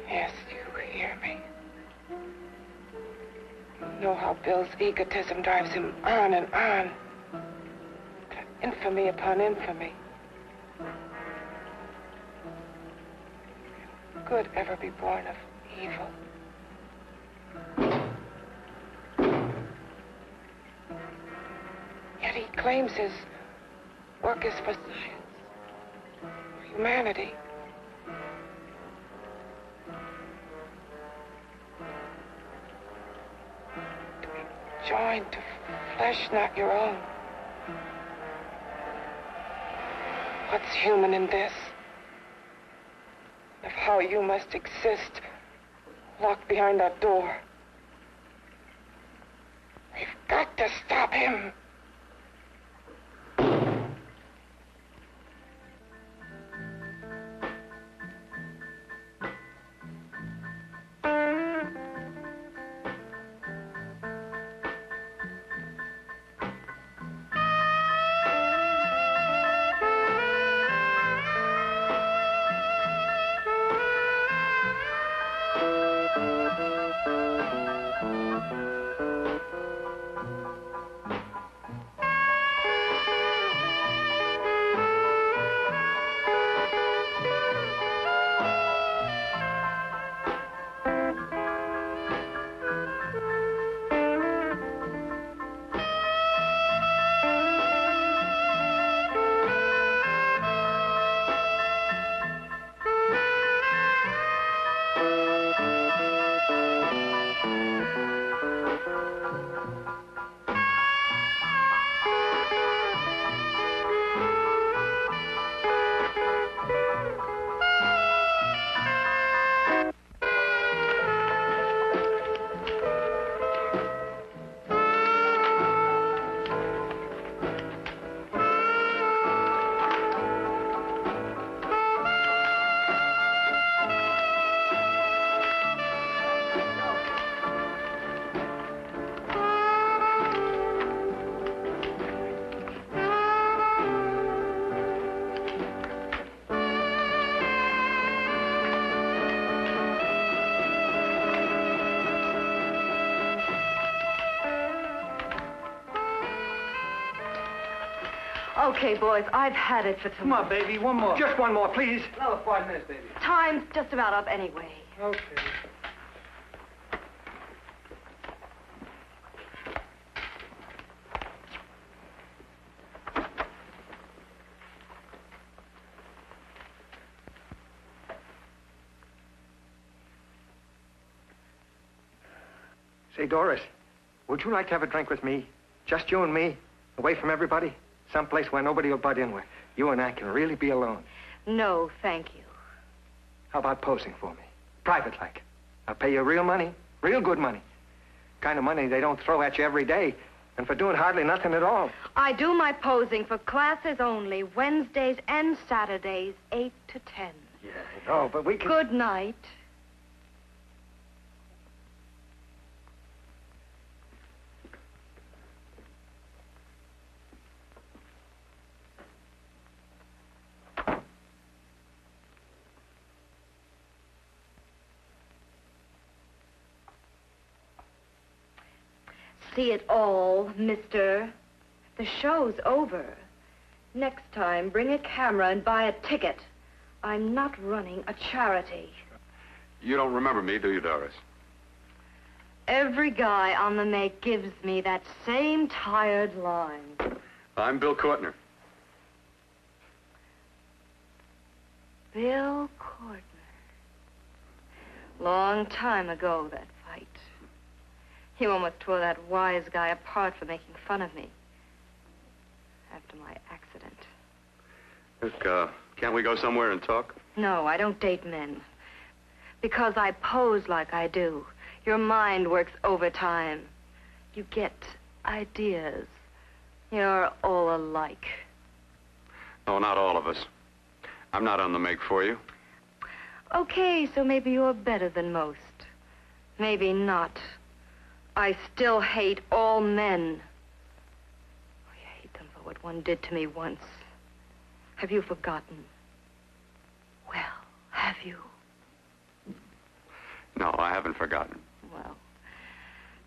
Speaker 17: Yes, you hear me. You know how Bill's egotism drives him on and on. To infamy upon infamy. Can good ever be born of evil? Yet he claims his work is for science, for humanity. To be joined to flesh not your own. What's human in this? Of how you must exist locked behind that door. We've got to stop him.
Speaker 20: Okay, boys, I've had it for tonight.
Speaker 11: Come on, baby, one more. Just one more, please. Another 5 minutes, baby.
Speaker 20: Time's just about up anyway.
Speaker 11: Okay. Say, Doris, would you like to have a drink with me? Just you and me, away from everybody? Someplace where nobody will butt in, where you and I can really be alone.
Speaker 20: No, thank you.
Speaker 11: How about posing for me? Private like. I'll pay you real money, real good money. Kind of money they don't throw at you every day, and for doing hardly nothing at all.
Speaker 20: I do my posing for classes only, Wednesdays and Saturdays, 8 to 10.
Speaker 11: Yeah, I know, but we can...
Speaker 20: Good night. see it all, mister. The show's over. Next time, bring a camera and buy a ticket. I'm not running a charity.
Speaker 14: You don't remember me, do you, Doris?
Speaker 20: Every guy on the make gives me that same tired line.
Speaker 14: I'm Bill Courtner.
Speaker 20: Bill Courtner. Long time ago, that fight. You almost tore that wise guy apart for making fun of me. After my accident.
Speaker 14: Look, can't we go somewhere and talk?
Speaker 20: No, I don't date men. Because I pose like I do. Your mind works overtime. You get ideas. You're all alike.
Speaker 14: Oh, not all of us. I'm not on the make for you.
Speaker 20: Okay, so maybe you're better than most. Maybe not. I still hate all men. I hate them for what one did to me once. Have you forgotten? Well, have you?
Speaker 14: No, I haven't forgotten.
Speaker 20: Well,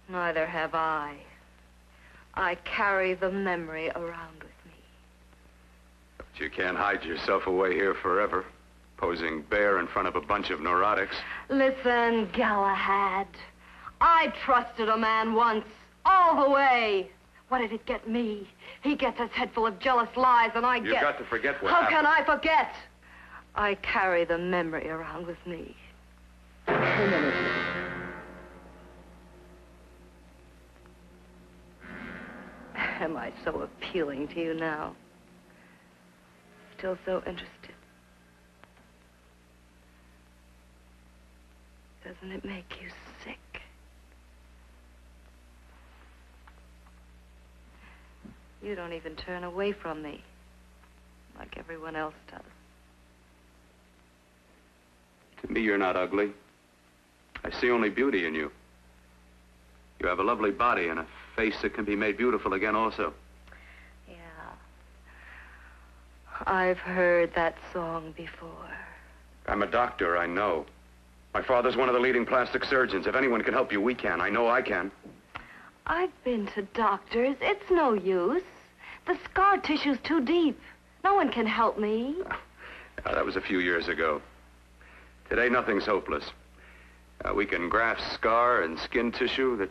Speaker 20: neither have I. I carry the memory around with me.
Speaker 14: But you can't hide yourself away here forever, posing bare in front of a bunch of neurotics.
Speaker 20: Listen, Galahad. I trusted a man once, all the way. What did it get me? He gets his head full of jealous lies, and I get...
Speaker 14: You've got to forget what
Speaker 20: How
Speaker 14: happened.
Speaker 20: can I forget? I carry the memory around with me. Am I so appealing to you now? Still so interested? Doesn't it make you sick? You don't even turn away from me, like everyone else does.
Speaker 14: To me, you're not ugly. I see only beauty in you. You have a lovely body and a face that can be made beautiful again also.
Speaker 20: Yeah. I've heard that song before.
Speaker 14: I'm a doctor, I know. My father's one of the leading plastic surgeons. If anyone can help you, we can. I know I can.
Speaker 20: I've been to doctors. It's no use. The scar tissue's too deep. No one can help me.
Speaker 14: That was a few years ago. Today, nothing's hopeless. We can graft scar and skin tissue.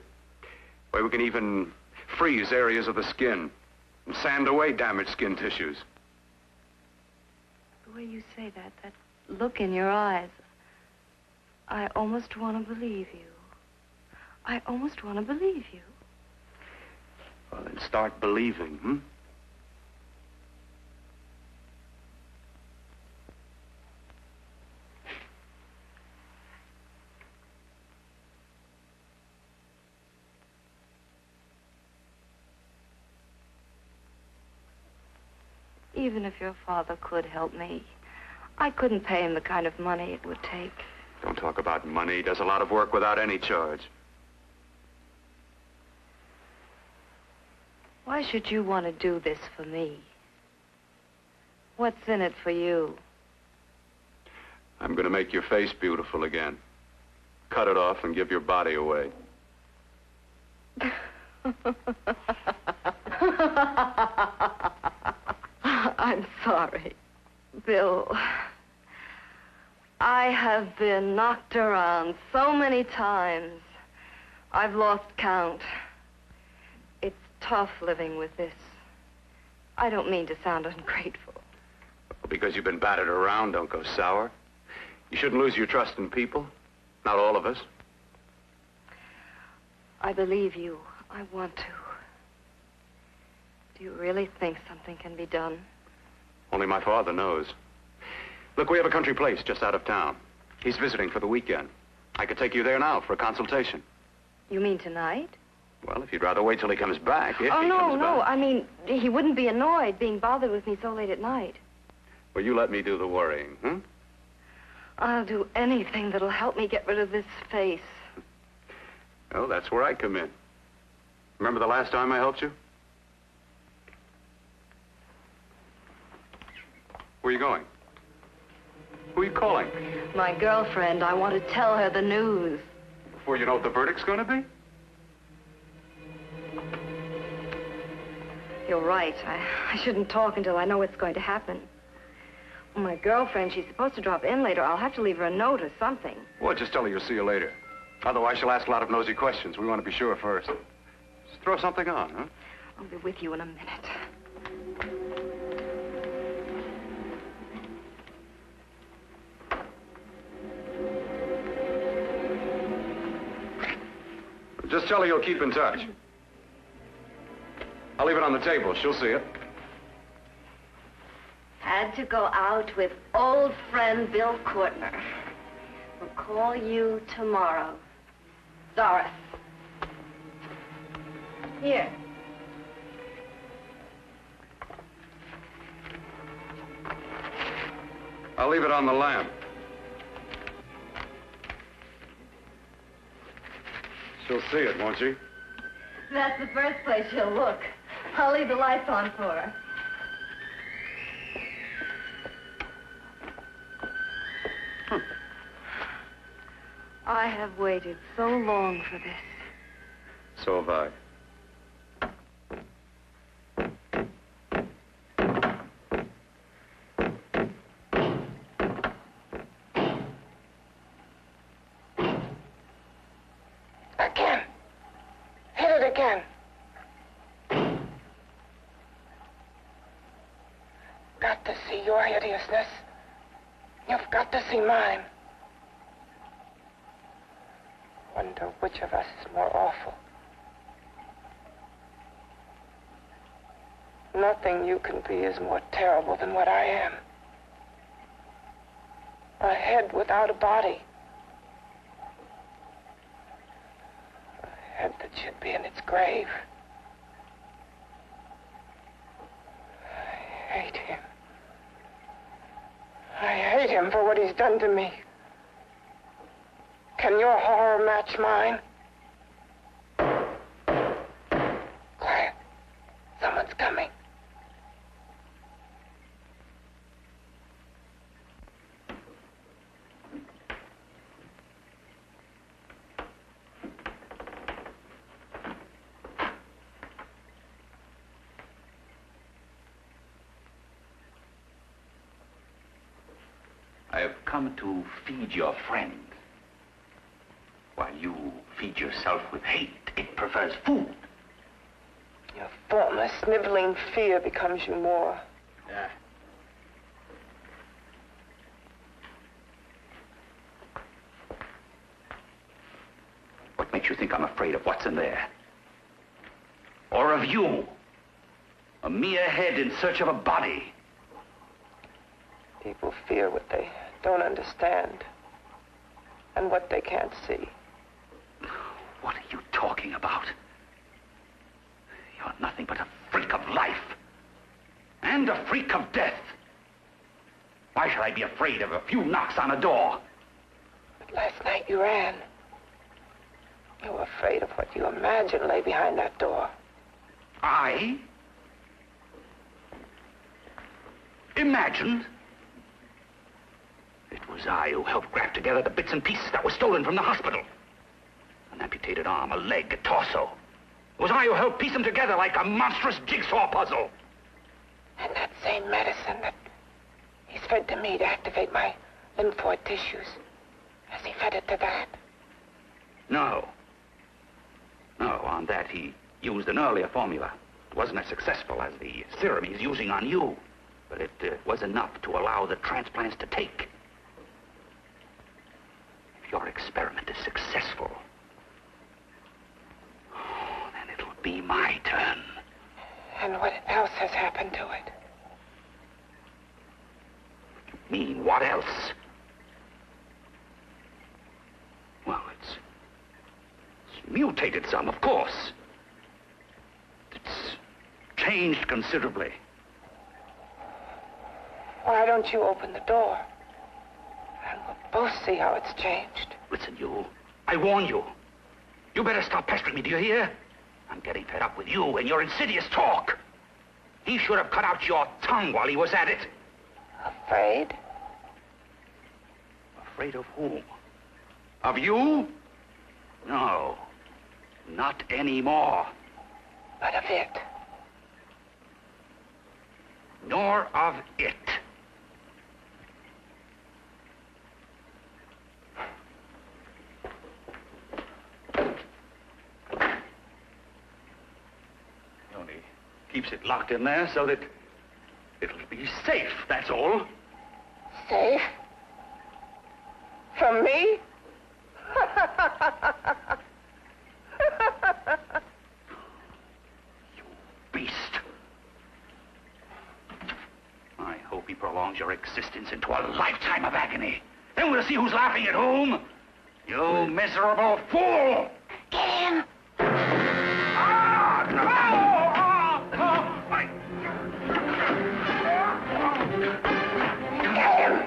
Speaker 14: Well, we can even freeze areas of the skin and sand away damaged skin tissues.
Speaker 20: The way you say that look in your eyes, I almost want to believe you. I almost want to believe you.
Speaker 14: Well, then start believing, hmm?
Speaker 20: Even if your father could help me, I couldn't pay him the kind of money it would take.
Speaker 14: Don't talk about money. He does a lot of work without any charge.
Speaker 20: Why should you want to do this for me? What's in it for you?
Speaker 14: I'm going to make your face beautiful again. Cut it off and give your body away.
Speaker 20: I'm sorry, Bill. I have been knocked around so many times. I've lost count. It's tough living with this. I don't mean to sound ungrateful.
Speaker 14: Because you've been battered around, don't go sour. You shouldn't lose your trust in people. Not all of us.
Speaker 20: I believe you. I want to. Do you really think something can be done?
Speaker 14: Only my father knows. Look, we have a country place just out of town. He's visiting for the weekend. I could take you there now for a consultation.
Speaker 20: You mean tonight?
Speaker 14: Well, if you'd rather wait till he comes back, if
Speaker 20: Oh,
Speaker 14: he
Speaker 20: no,
Speaker 14: comes
Speaker 20: no.
Speaker 14: back.
Speaker 20: I mean, he wouldn't be annoyed being bothered with me so late at night.
Speaker 14: Well, you let me do the worrying, hmm?
Speaker 20: I'll do anything that'll help me get rid of this face.
Speaker 14: Oh, that's where I come in. Remember the last time I helped you? Where are you going? Who are you calling?
Speaker 20: My girlfriend. I want to tell her the news.
Speaker 14: Before you know what the verdict's going to be?
Speaker 20: You're right. I shouldn't talk until I know what's going to happen. Well, my girlfriend, she's supposed to drop in later. I'll have to leave her a note or something.
Speaker 14: Well, just tell her you'll see you later. Otherwise, she'll ask a lot of nosy questions. We want to be sure first. Just throw something on, huh?
Speaker 20: I'll be with you in a minute.
Speaker 14: Just tell her you'll keep in touch. I'll leave it on the table. She'll see it.
Speaker 13: Had to go out with old friend Bill Courtner. We'll call you tomorrow. Doris. Here.
Speaker 14: I'll leave it on the lamp. She'll see it, won't she?
Speaker 13: That's the first place she'll look. I'll leave the lights on for her.
Speaker 20: I have waited so long for this.
Speaker 14: So have I.
Speaker 17: Again. Hit it again. Got to see your hideousness. You've got to see mine. Wonder which of us is more awful. Nothing you can be is more terrible than what I am. A head without a body. A head that should be in its grave. I hate him. I hate him for what he's done to me. Can your horror match mine? Quiet. Someone's coming.
Speaker 18: I have come to feed your friend. While you feed yourself with hate, it prefers food.
Speaker 17: Your former sniveling fear becomes you more.
Speaker 18: Yeah. What makes you think I'm afraid of what's in there? Or of you? A mere head in search of a body.
Speaker 17: People fear what they don't understand and what they can't see.
Speaker 18: What are you talking about? You're nothing but a freak of life. And a freak of death. Why should I be afraid of a few knocks on a door?
Speaker 17: But last night you ran. You were afraid of what you imagined lay behind that door.
Speaker 18: I? Imagined? It was I who helped grab together the bits and pieces that were stolen from the hospital. An amputated arm, a leg, a torso. It was I who helped piece them together like a monstrous jigsaw puzzle.
Speaker 17: And that same medicine that he's fed to me to activate my lymphoid tissues. Has he fed it to that?
Speaker 18: No. No, on that he used an earlier formula. It wasn't as successful as the serum he's using on you. But it was enough to allow the transplants to take. If your experiment is successful, then it'll be my turn.
Speaker 17: And what else has happened to it?
Speaker 18: You mean, what else? Well, it's mutated some, of course. It's changed considerably.
Speaker 17: Why don't you open the door? And we'll both see how it's changed.
Speaker 18: Listen, you. I warn you. You better stop pestering me, do you hear? I'm getting fed up with you and your insidious talk. He should have cut out your tongue while he was at it.
Speaker 17: Afraid?
Speaker 18: Afraid of whom? Of you? No. Not anymore.
Speaker 17: But of it.
Speaker 18: nor of it. He only keeps it locked in there so that it'll be safe, that's all.
Speaker 17: Safe? From me?
Speaker 18: Beast. I hope he prolongs your existence into a lifetime of agony. Then we'll see who's laughing at whom. You miserable fool!
Speaker 17: Get him! Get him!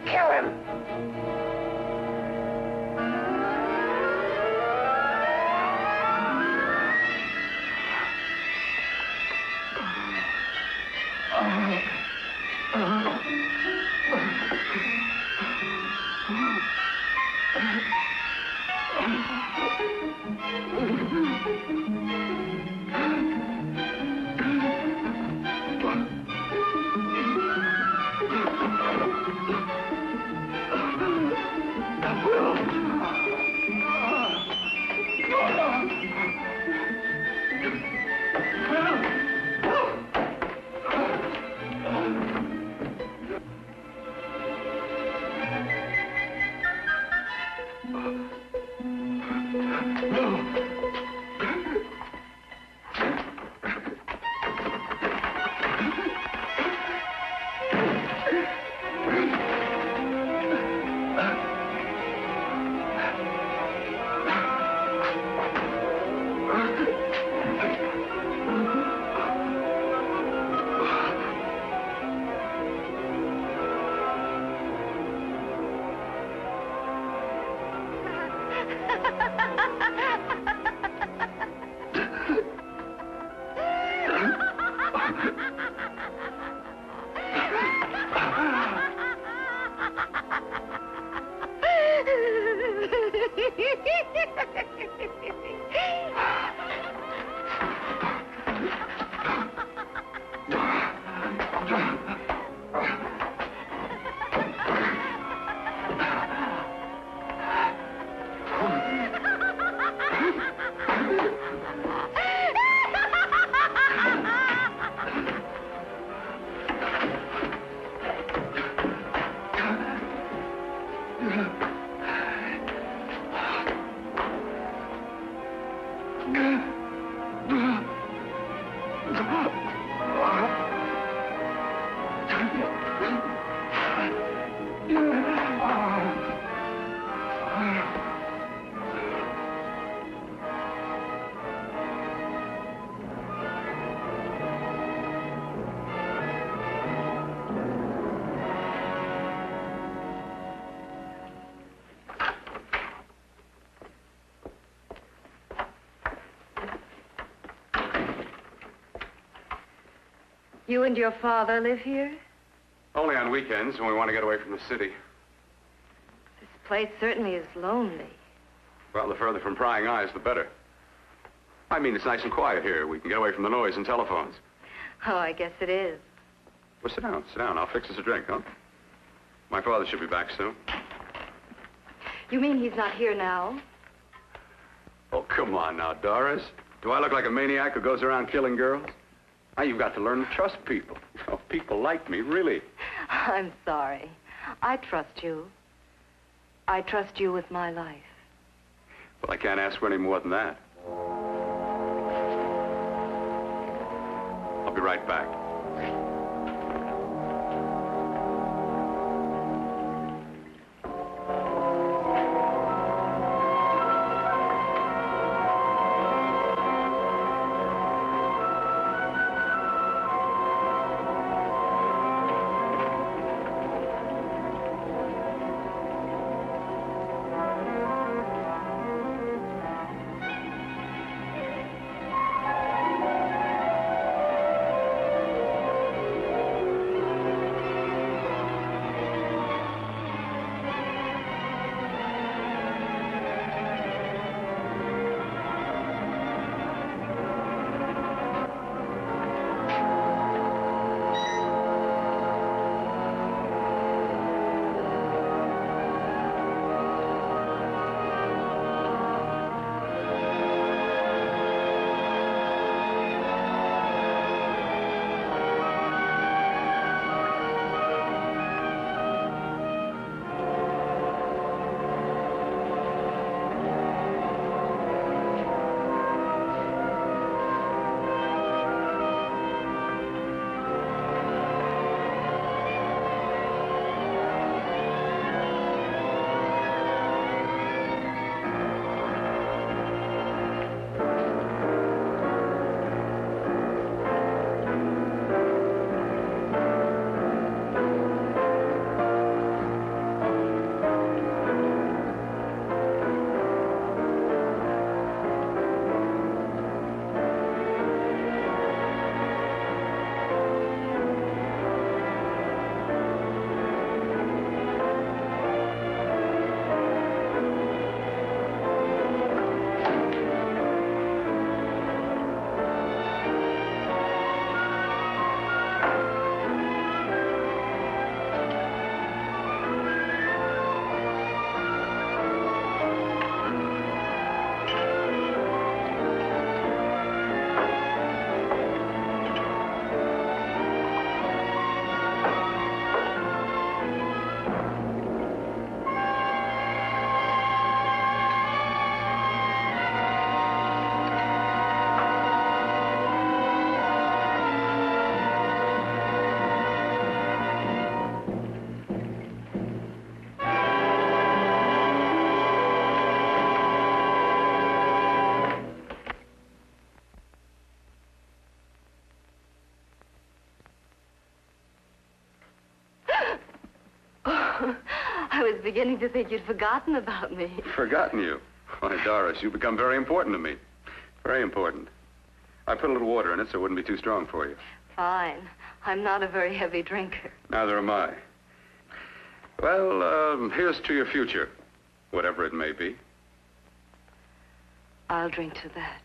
Speaker 17: Kill him!
Speaker 20: You and your father live here?
Speaker 14: Only on weekends when we want to get away from the city.
Speaker 20: This place certainly is lonely.
Speaker 14: Well, the further from prying eyes, the better. I mean, it's nice and quiet here. We can get away from the noise and telephones.
Speaker 20: Oh, I guess it is.
Speaker 14: Well, sit down, sit down. I'll fix us a drink, huh? My father should be back soon.
Speaker 20: You mean he's not here now?
Speaker 14: Oh, come on now, Doris. Do I look like a maniac who goes around killing girls? Now, you've got to learn to trust people. Oh, people like me, really.
Speaker 20: I'm sorry. I trust you. I trust you with my life.
Speaker 14: Well, I can't ask for any more than that. I'll be right back.
Speaker 20: beginning to think you'd forgotten about me.
Speaker 14: Forgotten you? Why, Doris, you've become very important to me. Very important. I put a little water in it so it wouldn't be too strong for you.
Speaker 20: Fine. I'm not a very heavy drinker.
Speaker 14: Neither am I. Well, here's to your future, whatever it may be.
Speaker 20: I'll drink to that.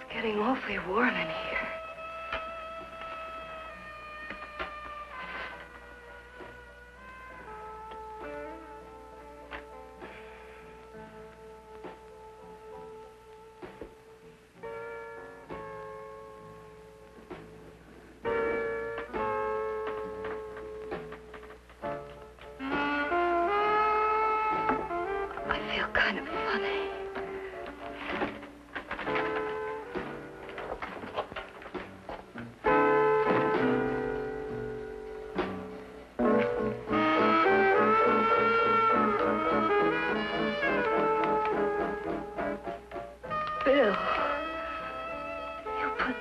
Speaker 20: It's getting awfully warm in here. I feel kind of funny. Bill, you put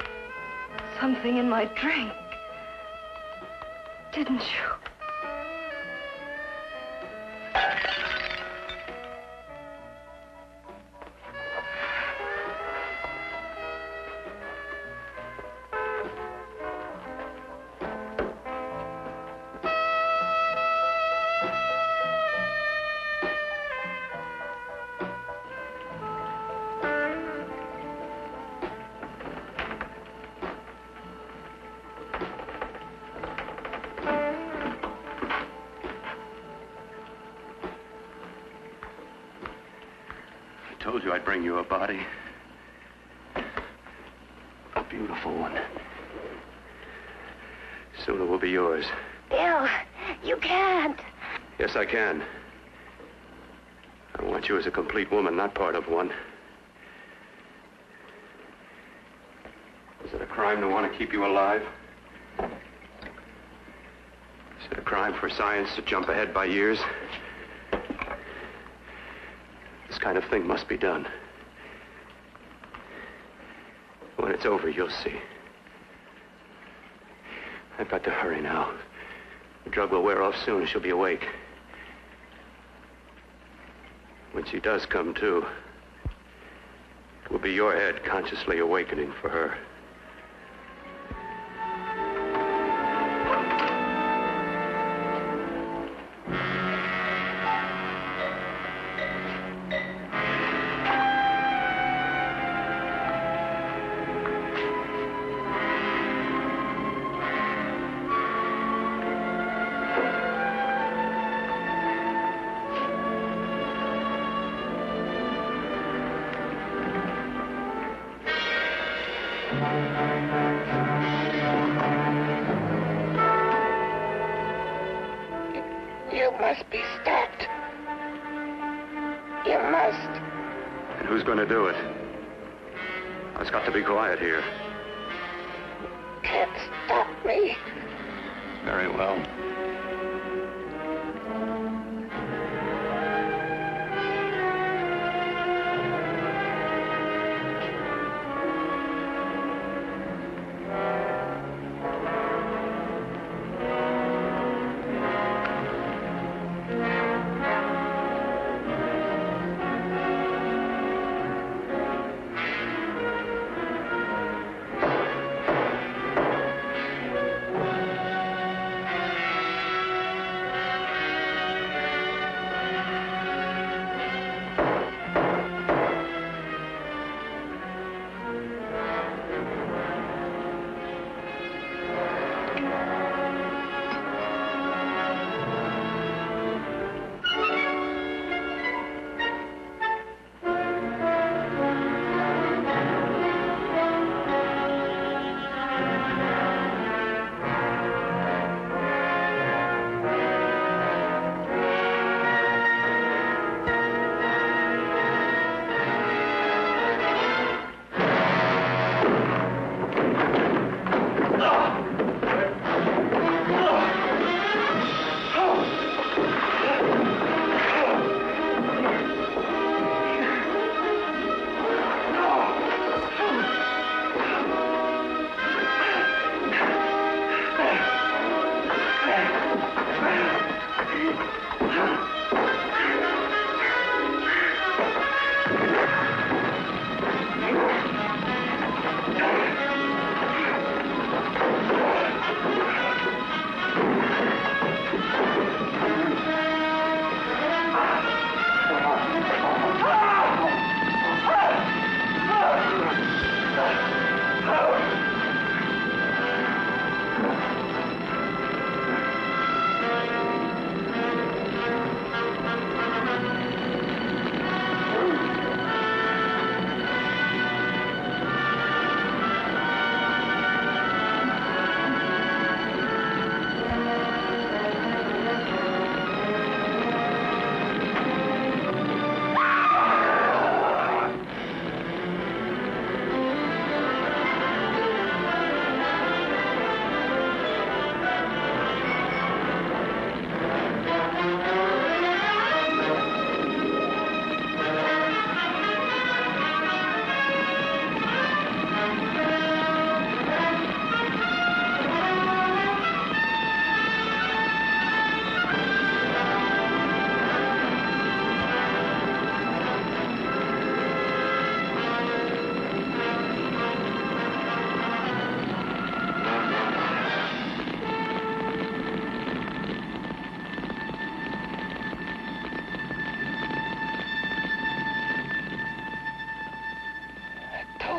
Speaker 20: something in my drink, didn't you?
Speaker 14: I told you I'd bring you a body. A beautiful one. Soon it will be yours.
Speaker 16: Bill, you can't.
Speaker 14: Yes, I can. I want you as a complete woman, not part of one. Is it a crime to want to keep you alive? Is it a crime for science to jump ahead by years? This kind of thing must be done. When it's over, you'll see. I've got to hurry now. The drug will wear off soon and she'll be awake. When she does come to, it will be your head consciously awakening for her.
Speaker 17: You must be stopped. You must.
Speaker 14: And who's going to do it? It's got to be quiet here.
Speaker 17: Can't stop me.
Speaker 14: Very well.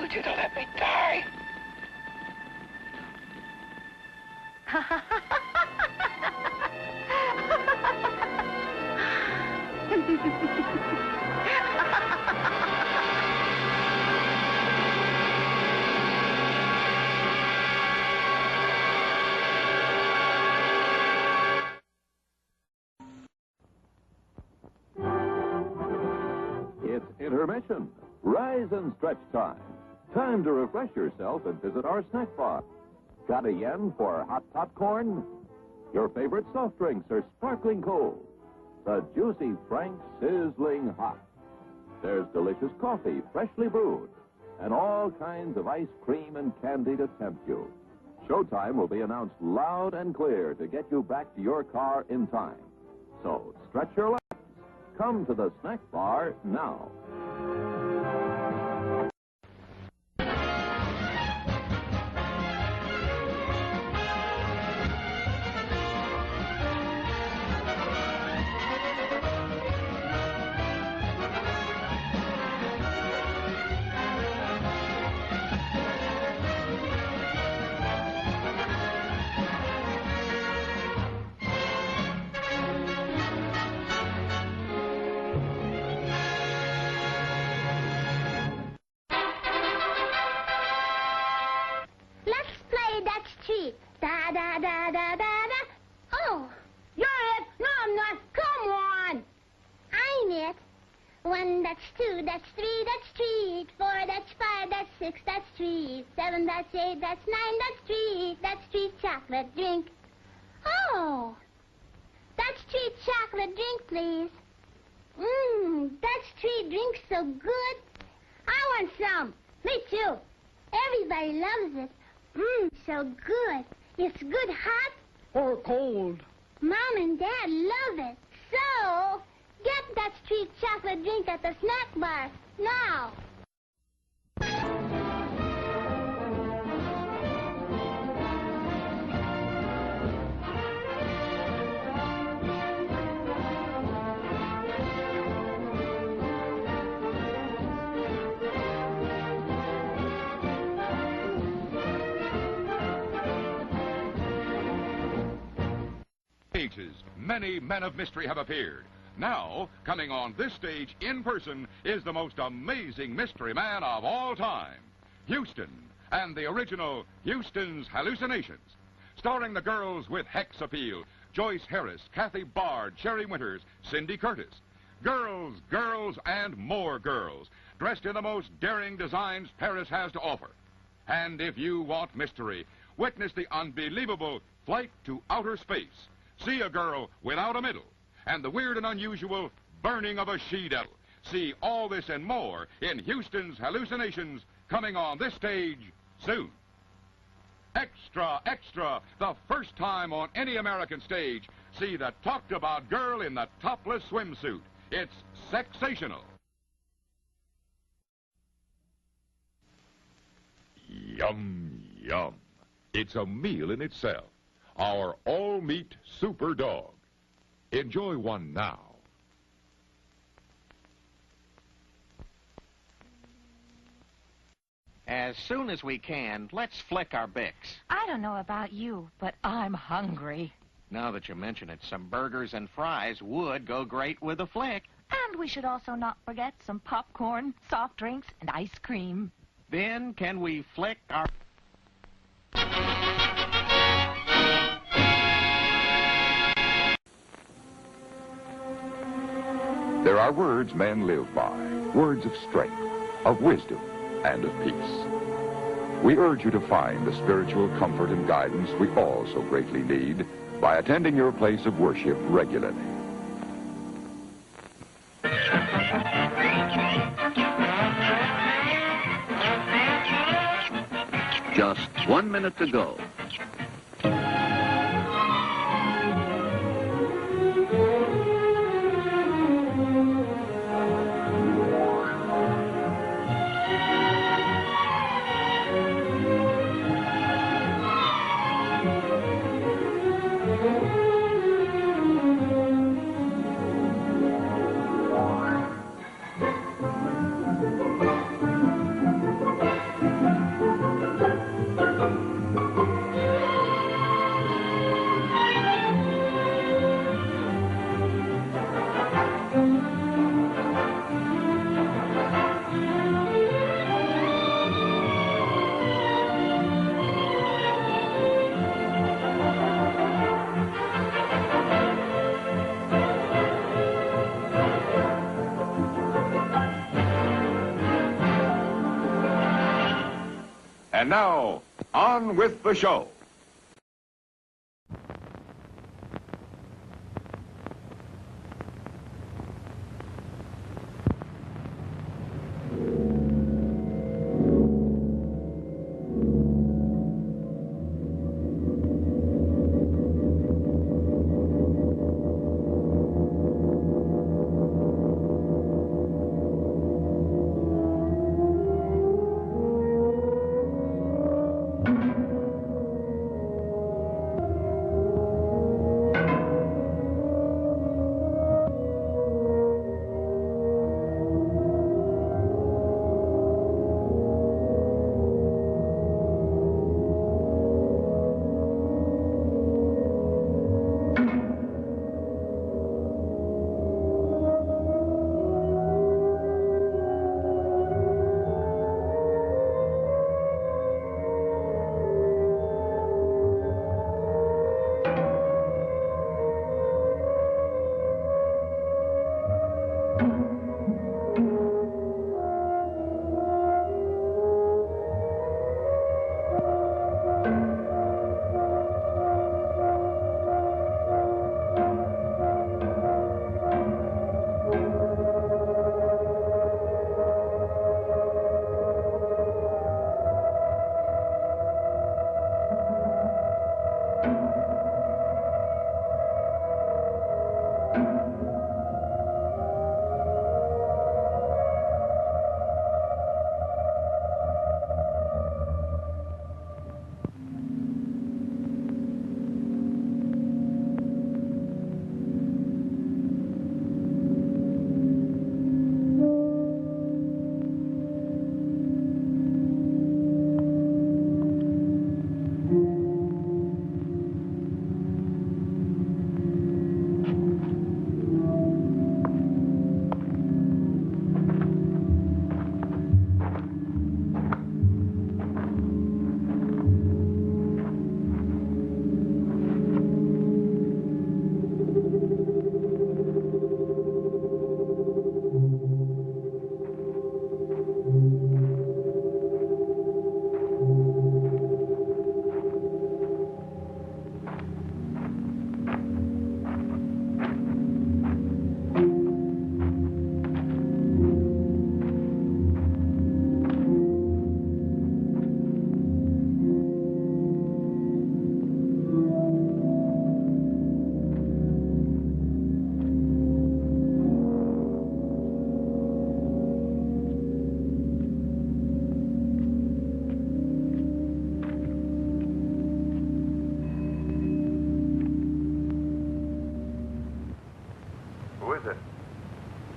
Speaker 17: told you to let me die.
Speaker 21: It's intermission. Rise and stretch time. Time to refresh yourself and visit our snack bar. Got a yen for hot popcorn? Your favorite soft drinks are sparkling cold. The juicy Frank's sizzling hot. There's delicious coffee, freshly brewed, and all kinds of ice cream and candy to tempt you. Showtime will be announced loud and clear to get you back to your car in time. So stretch your legs. Come to the snack bar now.
Speaker 22: Da da da da da da. Oh, you're it. No, I'm not. Come on. I'm it. 1, that's 2, that's 3, that's treat. 4, that's 5, that's 6, that's treat. 7, that's 8, that's 9, that's treat. That's treat chocolate drink. Oh, that's treat chocolate drink, please. That's treat drink so good. I want some. Me too. Everybody loves it. So good. It's good hot
Speaker 4: or cold.
Speaker 22: Mom and Dad love it. So, get that treat chocolate drink at the snack bar now.
Speaker 23: Ages, many men of mystery have appeared. Now, coming on this stage in person is the most amazing mystery man of all time, Houston, and the original Houston's Hallucinations, starring the girls with Hex Appeal, Joyce Harris, Kathy Bard, Sherry Winters, Cindy Curtis. Girls, girls, and more girls, dressed in the most daring designs Paris has to offer. And if you want mystery, witness the unbelievable Flight to Outer Space. See a girl without a middle, and the weird and unusual burning of a she-devil. See all this and more in Houston's Hallucinations, coming on this stage soon. Extra, extra, the first time on any American stage, see the talked-about girl in the topless swimsuit. It's sexational.
Speaker 24: Yum, yum. It's a meal in itself. Our all-meat super dog. Enjoy one now.
Speaker 25: As soon as we can, let's flick our Bix.
Speaker 26: I don't know about you, but I'm hungry.
Speaker 25: Now that you mention it, some burgers and fries would go great with a flick.
Speaker 26: And we should also not forget some popcorn, soft drinks, and ice cream.
Speaker 25: Then can we flick our...
Speaker 24: There are words men live by, words of strength, of wisdom, and of peace. We urge you to find the spiritual comfort and guidance we all so greatly need by attending your place of worship regularly.
Speaker 2: Just 1 minute to go.
Speaker 23: And now, on with the show.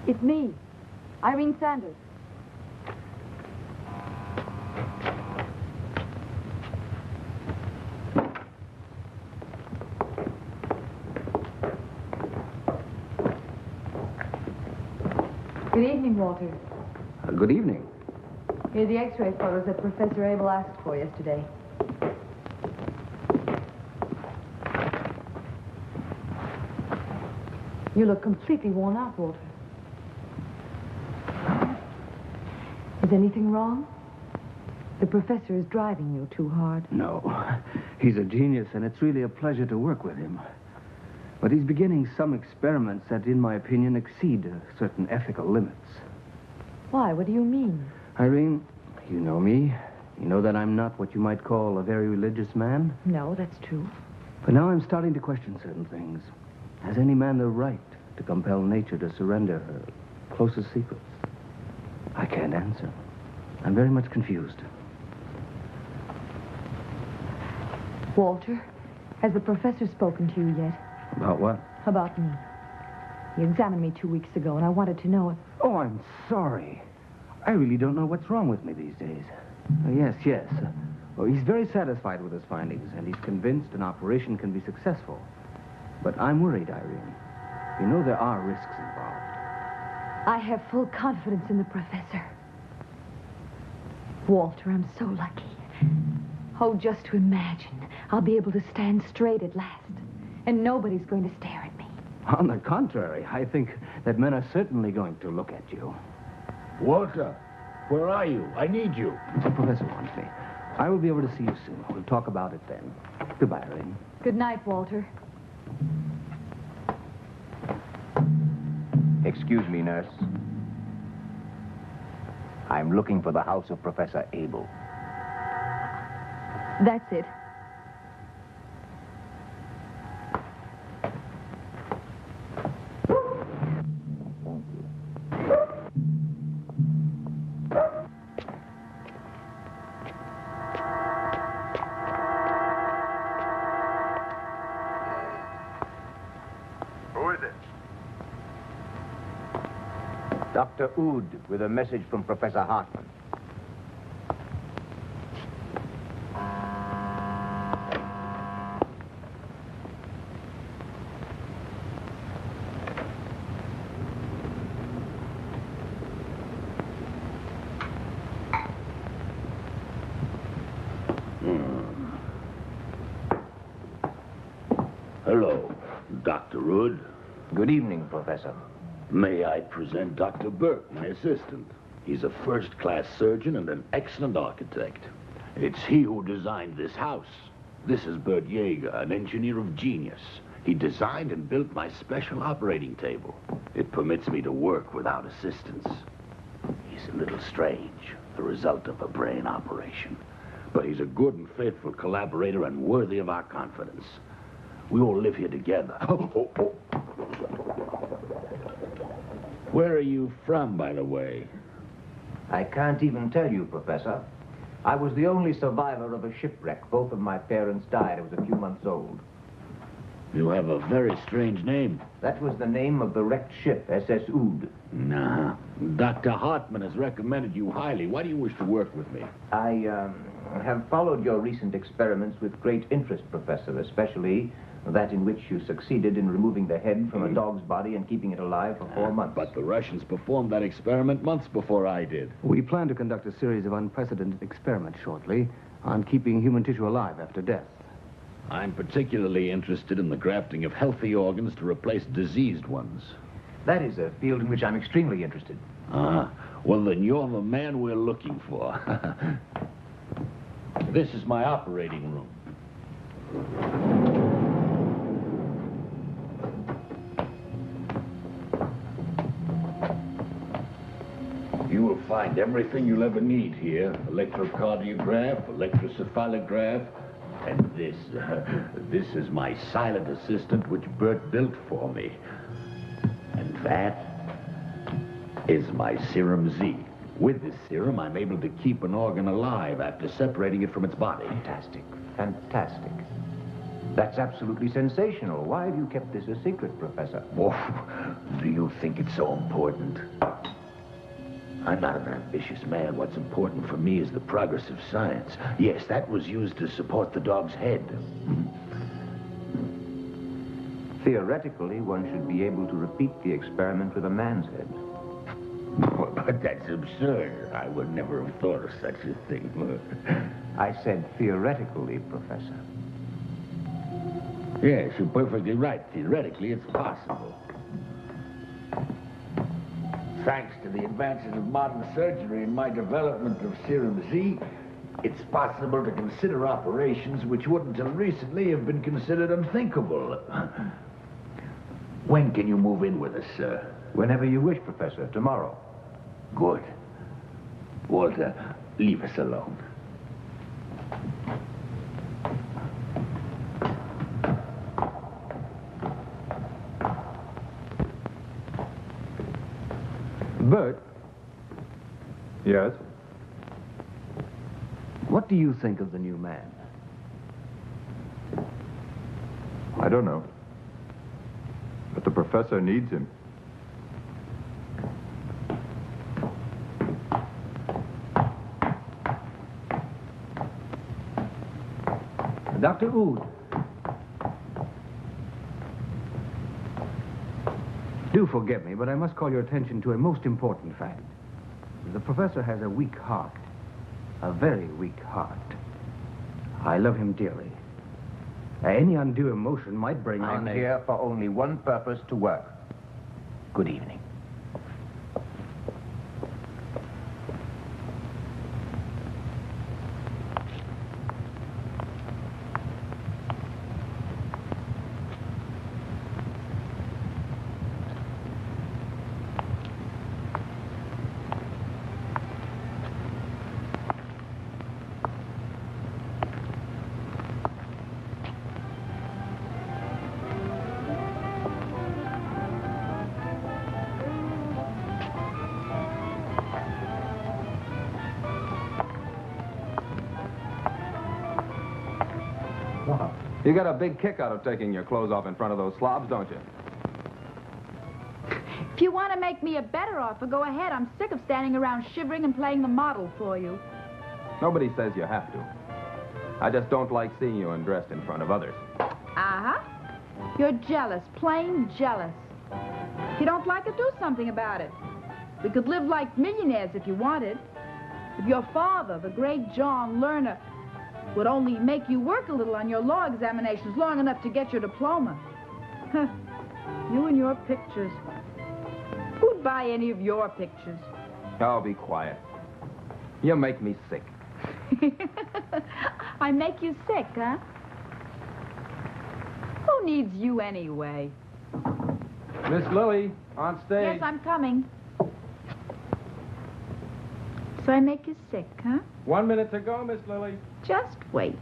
Speaker 1: It's me, Irene Sanders. Good evening, Walter.
Speaker 3: Good evening.
Speaker 1: Here are the X-ray photos that Professor Abel asked for yesterday. You look completely worn out, Walter. Is anything wrong? The professor is driving you too hard.
Speaker 3: No. He's a genius, and it's really a pleasure to work with him. But he's beginning some experiments that, in my opinion, exceed certain ethical limits.
Speaker 1: Why? What do you mean?
Speaker 3: Irene, you know me. You know that I'm not what you might call a very religious man.
Speaker 1: No, that's true.
Speaker 3: But now I'm starting to question certain things. Has any man the right to compel nature to surrender her closest secrets? I can't answer. I'm very much confused.
Speaker 1: Walter, has the professor spoken to you yet?
Speaker 3: About what?
Speaker 1: About me. He examined me 2 weeks ago, and I wanted to know if...
Speaker 3: Oh, I'm sorry. I really don't know what's wrong with me these days. Yes. Well, he's very satisfied with his findings, and he's convinced an operation can be successful. But I'm worried, Irene. You know there are risks involved.
Speaker 1: I have full confidence in the professor. Walter, I'm so lucky. Oh, just to imagine, I'll be able to stand straight at last, and nobody's going to stare at me.
Speaker 3: On the contrary, I think that men are certainly going to look at you.
Speaker 5: Walter, where are you? I need you.
Speaker 3: The professor wants me. I will be able to see you soon. We'll talk about it then. Goodbye, Irene.
Speaker 1: Good night, Walter.
Speaker 5: Excuse me, nurse. I'm looking for the house of Professor Abel.
Speaker 1: That's it.
Speaker 5: Who is it? Dr. Oud with a message from Professor Hartman.
Speaker 7: Hello, Dr. Oud.
Speaker 5: Good evening, Professor.
Speaker 7: May I present Dr. Burke, my assistant? He's a first-class surgeon and an excellent architect. It's he who designed this house. This is Bert Yeager, an engineer of genius. He designed and built my special operating table. It permits me to work without assistance. He's a little strange, the result of a brain operation. But he's a good and faithful collaborator and worthy of our confidence. We all live here together. Where are you from, by the way?
Speaker 5: I can't even tell you, Professor. I was the only survivor of a shipwreck. Both of my parents died. I was a few months old.
Speaker 7: You have a very strange name.
Speaker 5: That was the name of the wrecked ship, SS Oud.
Speaker 7: Nah. Dr. Hartman has recommended you highly. Why do you wish to work with me?
Speaker 5: I have followed your recent experiments with great interest, Professor, especially that in which you succeeded in removing the head from a dog's body and keeping it alive for 4 months.
Speaker 7: But the Russians performed that experiment months before I did.
Speaker 3: We plan to conduct a series of unprecedented experiments shortly on keeping human tissue alive after death.
Speaker 7: I'm particularly interested in the grafting of healthy organs to replace diseased ones.
Speaker 5: That is a field in which I'm extremely interested.
Speaker 7: Well, then you're the man we're looking for. This is my operating room. You will find everything you'll ever need here. Electrocardiograph, electrocephalograph, and this is my silent assistant, which Bert built for me. And that is my Serum Z. With this serum, I'm able to keep an organ alive after separating it from its body.
Speaker 5: Fantastic, fantastic. That's absolutely sensational. Why have you kept this a secret, Professor?
Speaker 7: Oh, do you think it's so important? I'm not an ambitious man. What's important for me is the progress of science. Yes, that was used to support the dog's head.
Speaker 5: Theoretically, one should be able to repeat the experiment with a man's head.
Speaker 7: But that's absurd. I would never have thought of such a thing.
Speaker 5: I said theoretically, Professor.
Speaker 7: Yes, you're perfectly right. Theoretically, it's possible. Thanks to the advances of modern surgery and my development of Serum Z, it's possible to consider operations which would until recently have been considered unthinkable. When can you move in with us, sir?
Speaker 5: Whenever you wish, Professor. Tomorrow.
Speaker 7: Good. Walter, leave us alone.
Speaker 3: Bert?
Speaker 4: Yes?
Speaker 3: What do you think of the new man?
Speaker 4: I don't know. But the professor needs him.
Speaker 3: Dr. Oud. Do forgive me, but I must call your attention to a most important fact. The professor has a weak heart. A very weak heart. I love him dearly. Any undue emotion might bring on
Speaker 5: I'm here for only one purpose, to work. Good evening.
Speaker 3: You get a big kick out of taking your clothes off in front of those slobs, don't you?
Speaker 1: If you want to make me a better offer, go ahead. I'm sick of standing around shivering and playing the model for you.
Speaker 3: Nobody says you have to. I just don't like seeing you undressed in front of others.
Speaker 1: Uh-huh. You're jealous, plain jealous. If you don't like it, do something about it. We could live like millionaires if you wanted. If your father, the great John Lerner, would only make you work a little on your law examinations long enough to get your diploma. Huh. You and your pictures. Who'd buy any of your pictures?
Speaker 3: Oh, be quiet. You make me sick.
Speaker 1: I make you sick, huh? Who needs you anyway?
Speaker 3: Miss Lily, on stage.
Speaker 1: Yes, I'm coming. So I make you sick, huh?
Speaker 3: 1 minute to go, Miss Lily.
Speaker 1: Just wait.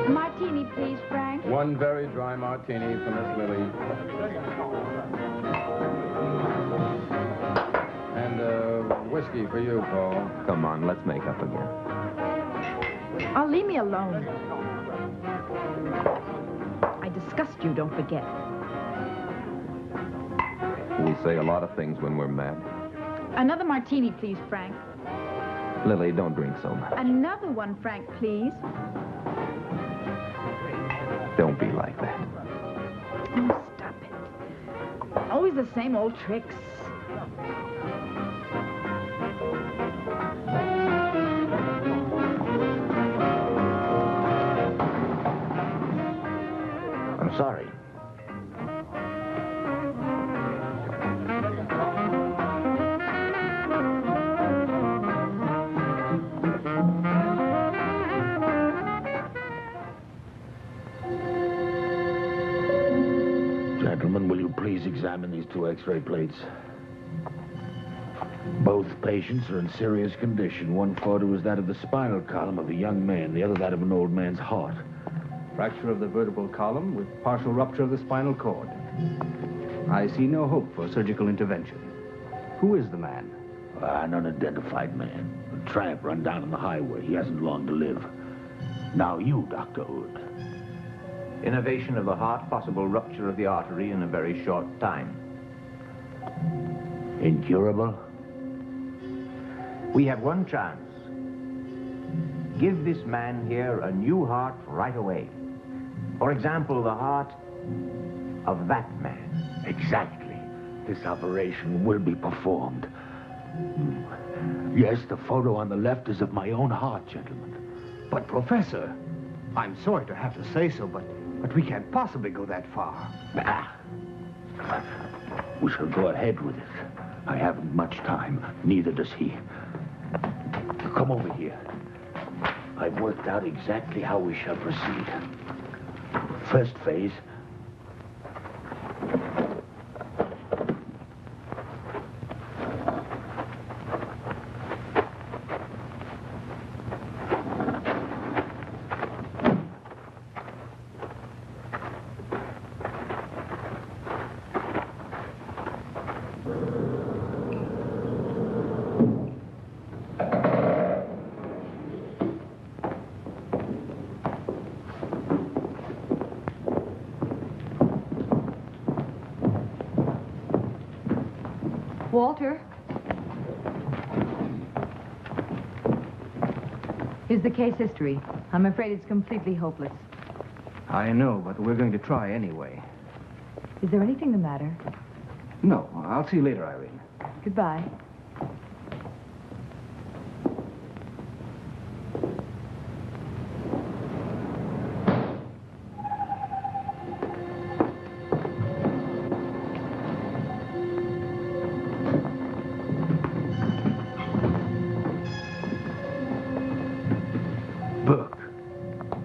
Speaker 1: Martini, please, Frank.
Speaker 3: One very dry martini for Miss Lily. And whiskey for you, Paul. Come on, let's make up again.
Speaker 1: Oh, leave me alone. I disgust you, don't forget.
Speaker 3: We say a lot of things when we're mad.
Speaker 1: Another martini, please, Frank.
Speaker 3: Lily, don't drink so much.
Speaker 1: Another one, Frank, please.
Speaker 3: Don't be like that.
Speaker 1: Oh, stop it. Always the same old tricks.
Speaker 5: I'm sorry.
Speaker 7: Gentlemen, will you please examine these two X-ray plates? Both patients are in serious condition. One photo is that of the spinal column of a young man, the other that of an old man's heart.
Speaker 3: Fracture of the vertebral column with partial rupture of the spinal cord. I see no hope for surgical intervention. Who is the man?
Speaker 7: An unidentified man. A tramp run down on the highway. He hasn't long to live. Now you, Dr. Hood.
Speaker 5: Innervation of the heart, possible rupture of the artery in a very short time.
Speaker 7: Incurable?
Speaker 5: We have one chance. Give this man here a new heart right away. For example, the heart of that man.
Speaker 7: Exactly. This operation will be performed. Yes, the photo on the left is of my own heart, gentlemen.
Speaker 3: But, Professor, I'm sorry to have to say so, but we can't possibly go that far.
Speaker 7: We shall go ahead with it. I haven't much time. Neither does he. Come over here. I've worked out exactly how we shall proceed. First phase.
Speaker 1: Walter. Here's the case history. I'm afraid it's completely hopeless.
Speaker 3: I know, but we're going to try anyway.
Speaker 1: Is there anything the matter?
Speaker 3: No, I'll see you later, Irene.
Speaker 1: Goodbye.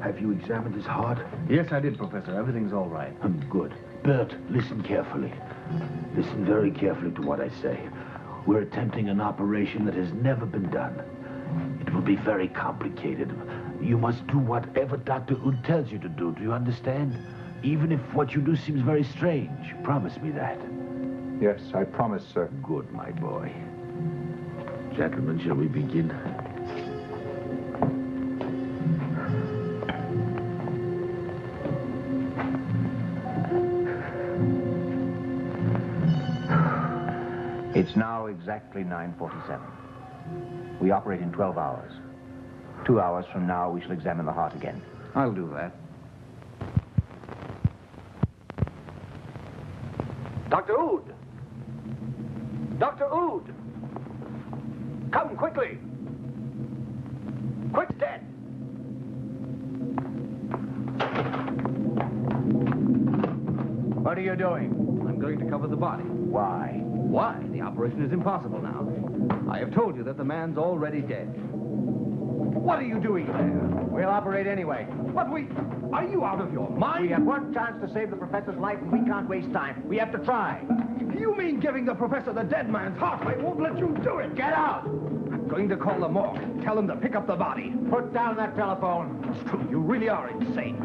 Speaker 7: Have you examined his heart?
Speaker 3: Yes, I did, Professor. Everything's all right.
Speaker 7: Good. Bert, listen carefully. Listen very carefully to what I say. We're attempting an operation that has never been done. It will be very complicated. You must do whatever Dr. Ud tells you to do. Do you understand? Even if what you do seems very strange. Promise me that.
Speaker 4: Yes, I promise, sir.
Speaker 7: Good, my boy. Gentlemen, shall we begin?
Speaker 5: It's now exactly 9:47. We operate in 12 hours. 2 hours from now, we shall examine the heart again.
Speaker 3: I'll do that.
Speaker 6: Dr. Oud! Dr. Oud! Come quickly! Quick's dead!
Speaker 5: What are you doing?
Speaker 3: I'm going to cover the body.
Speaker 5: Why?
Speaker 3: Why? The operation is impossible now. I have told you that the man's already dead. What are you doing there?
Speaker 5: We'll operate anyway.
Speaker 3: Are you out of your mind?
Speaker 5: We have one chance to save the professor's life, and we can't waste time. We have to try.
Speaker 3: You mean giving the professor the dead man's heart? I won't let you do it.
Speaker 5: Get out!
Speaker 3: I'm going to call the morgue. Tell them to pick up the body.
Speaker 5: Put down that telephone.
Speaker 3: It's true. You really are insane.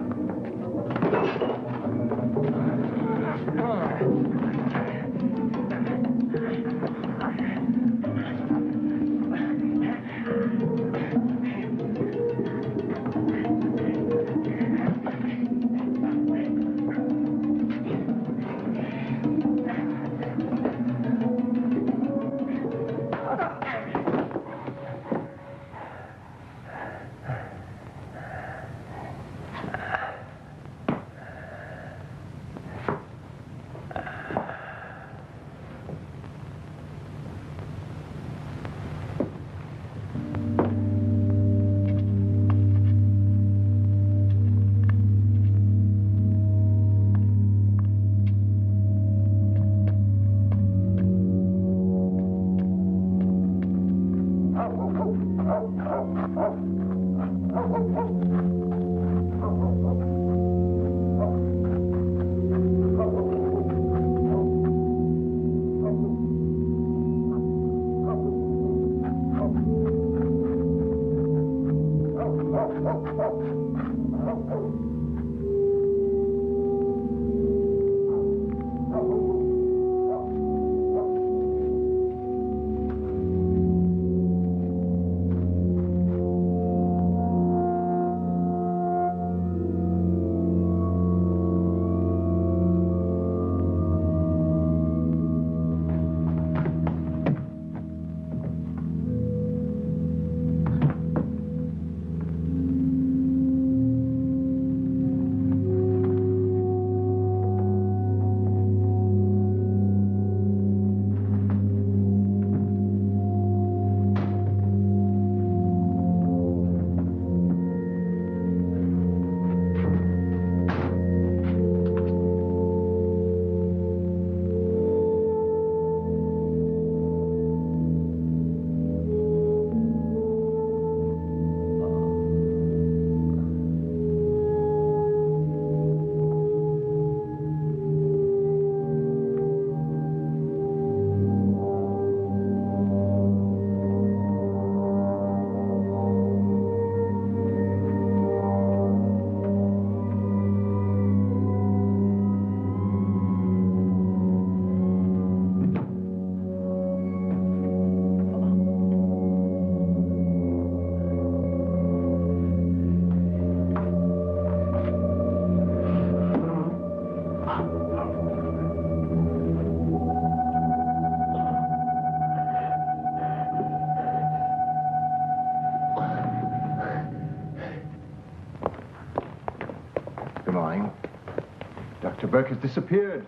Speaker 4: Burke has disappeared.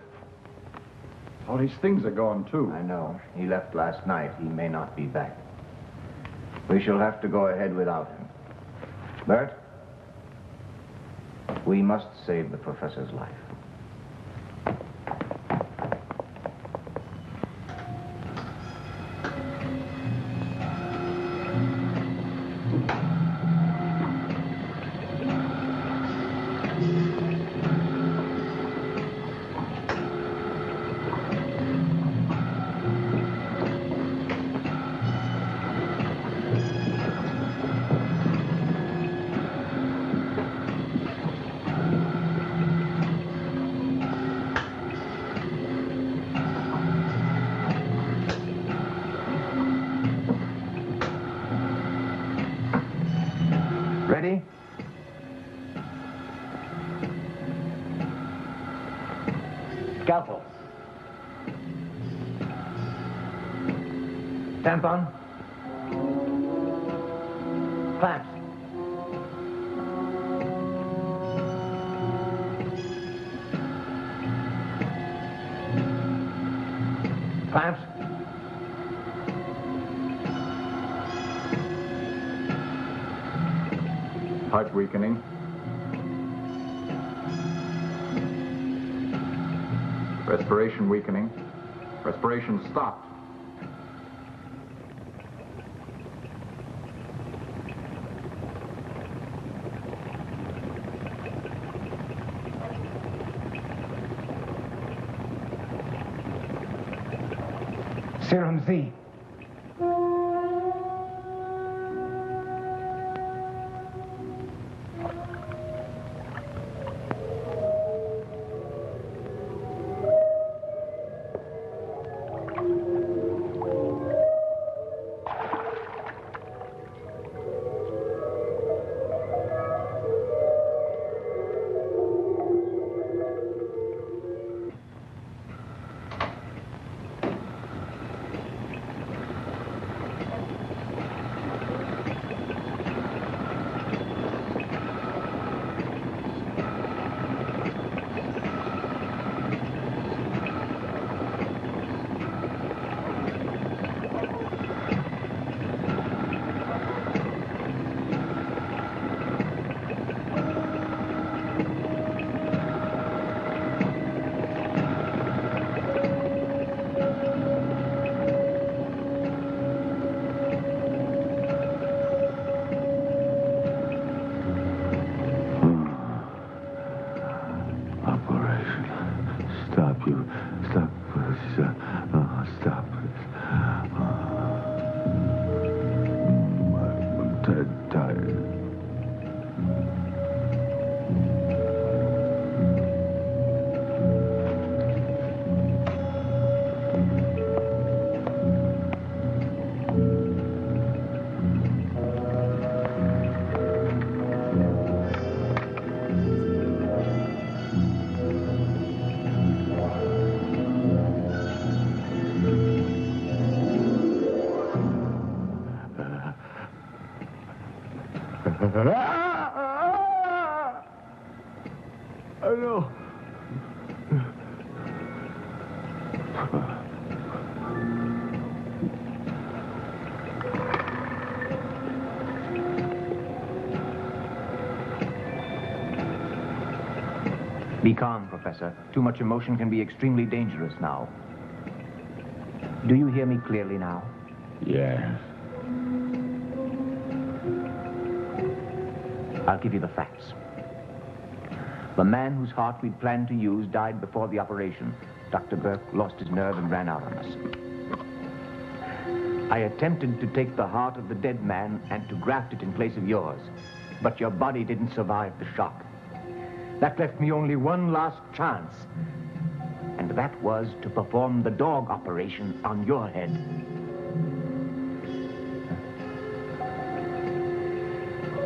Speaker 4: All his things are gone, too.
Speaker 5: I know. He left last night. He may not be back. We shall have to go ahead without him. Bert, we must save the professor's life. Ready? Scalpel. Tampon. Clamps. Clamps.
Speaker 4: Heart weakening. Respiration weakening. Respiration stopped.
Speaker 5: Serum Z.
Speaker 8: No.
Speaker 5: Be calm, Professor. Too much emotion can be extremely dangerous now. Do you hear me clearly now?
Speaker 7: Yes.
Speaker 5: I'll give you the facts. The man whose heart we'd planned to use died before the operation. Dr. Burke lost his nerve and ran out on us. I attempted to take the heart of the dead man and to graft it in place of yours, but your body didn't survive the shock. That left me only one last chance, and that was to perform the dog operation on your head.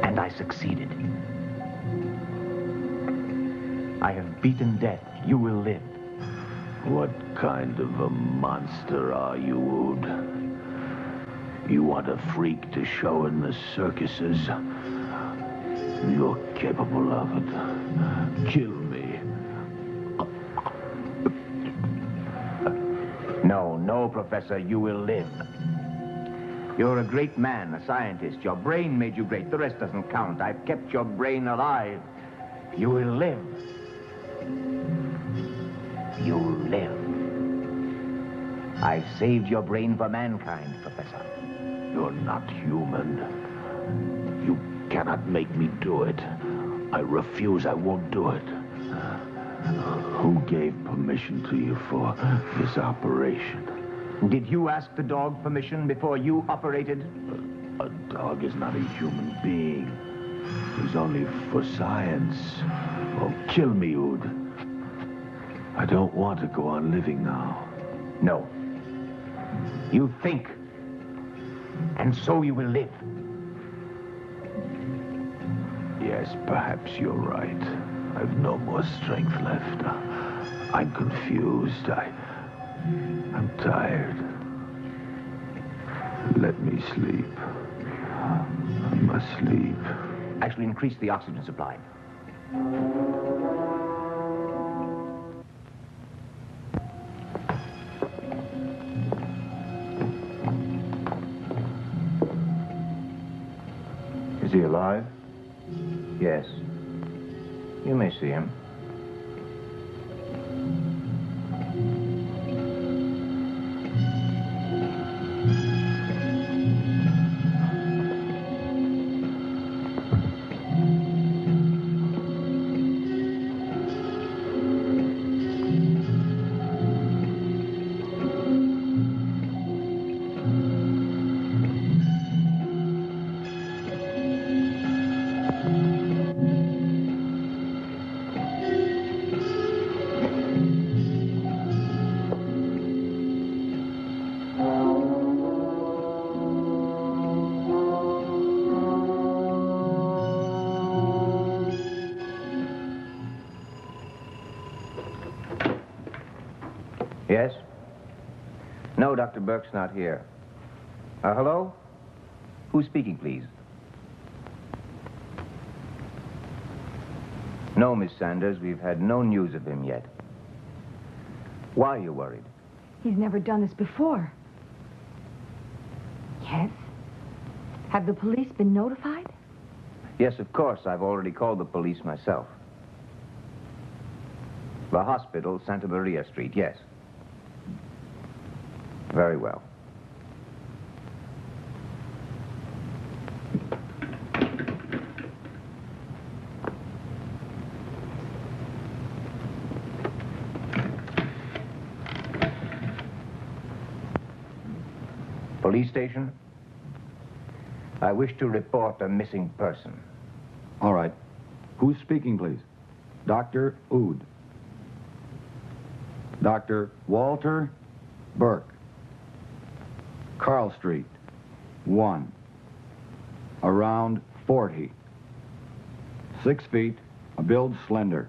Speaker 5: And I succeeded. I have beaten death. You will live.
Speaker 7: What kind of a monster are you, Ood? You want a freak to show in the circuses? You're capable of it. Kill me.
Speaker 5: no, Professor, you will live. You're a great man, a scientist. Your brain made you great. The rest doesn't count. I've kept your brain alive. You will live. You'll live. I've saved your brain for mankind, Professor.
Speaker 7: You're not human. You cannot make me do it. I refuse. I won't do it. Who gave permission to you for this operation?
Speaker 5: Did you ask the dog permission before you operated?
Speaker 7: A dog is not a human being. He's only for science. Oh, kill me, Ood. I don't want to go on living now.
Speaker 5: No. You think, and so you will live.
Speaker 7: Yes, perhaps you're right. I've no more strength left. I'm confused. I'm tired. Let me sleep. I must sleep.
Speaker 5: Actually, increase the oxygen supply.
Speaker 4: Is he alive?
Speaker 5: Yes. You may see him. Yes? No, Dr. Burke's not here. Hello? Who's speaking, please? No, Miss Sanders, we've had no news of him yet. Why are you worried?
Speaker 1: He's never done this before. Yes? Have the police been notified?
Speaker 5: Yes, of course. I've already called the police myself. The hospital, Santa Maria Street, yes. Very well. Police station? I wish to report a missing person.
Speaker 4: All right. Who's speaking, please? Dr. Ood. Dr. Walter Burke. Carl Street, 1. Around 40. 6 feet, a build slender.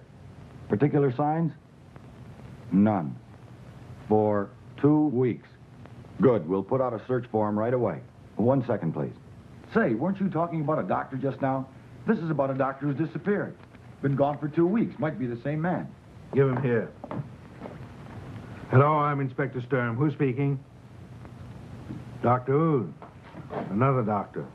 Speaker 4: Particular signs? None. For 2 weeks. Good, we'll put out a search for him right away. 1 second, please. Say, weren't you talking about a doctor just now? This is about a doctor who's disappeared. Been gone for 2 weeks. Might be the same man.
Speaker 8: Give him here. Hello, I'm Inspector Sturm. Who's speaking? Dr. Ood. Another doctor.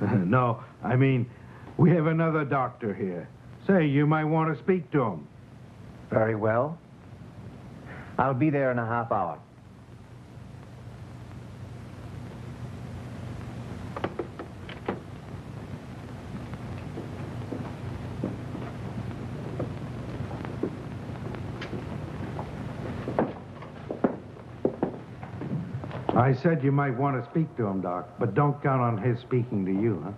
Speaker 8: No, I mean, we have another doctor here. Say, you might want to speak to him.
Speaker 5: Very well. I'll be there in a half hour.
Speaker 8: I said you might want to speak to him, Doc, but don't count on his speaking to you, huh?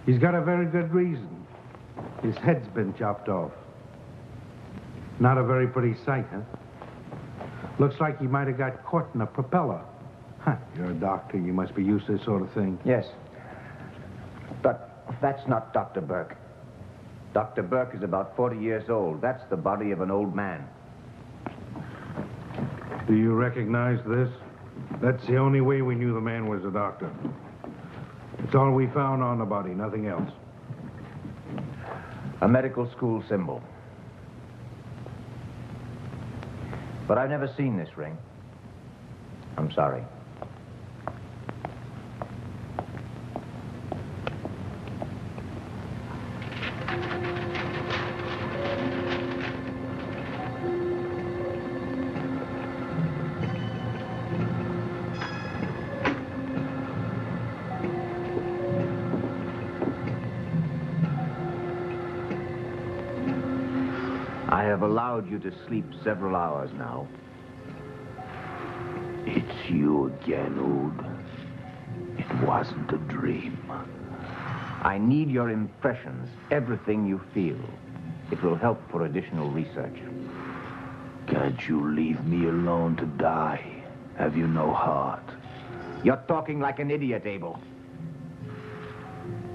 Speaker 8: He's got a very good reason. His head's been chopped off. Not a very pretty sight, huh? Looks like he might have got caught in a propeller. Huh, you're a doctor. You must be used to this sort of thing.
Speaker 5: Yes. But that's not Dr. Burke. Dr. Burke is about 40 years old. That's the body of an old man.
Speaker 8: Do you recognize this? That's the only way we knew the man was a doctor. It's all we found on the body, nothing else.
Speaker 5: A medical school symbol. But I've never seen this ring. I'm sorry. I have allowed you to sleep several hours now.
Speaker 7: It's you again, Ood. It wasn't a dream.
Speaker 5: I need your impressions, everything you feel. It will help for additional research.
Speaker 7: Can't you leave me alone to die? Have you no heart?
Speaker 5: You're talking like an idiot, Abel.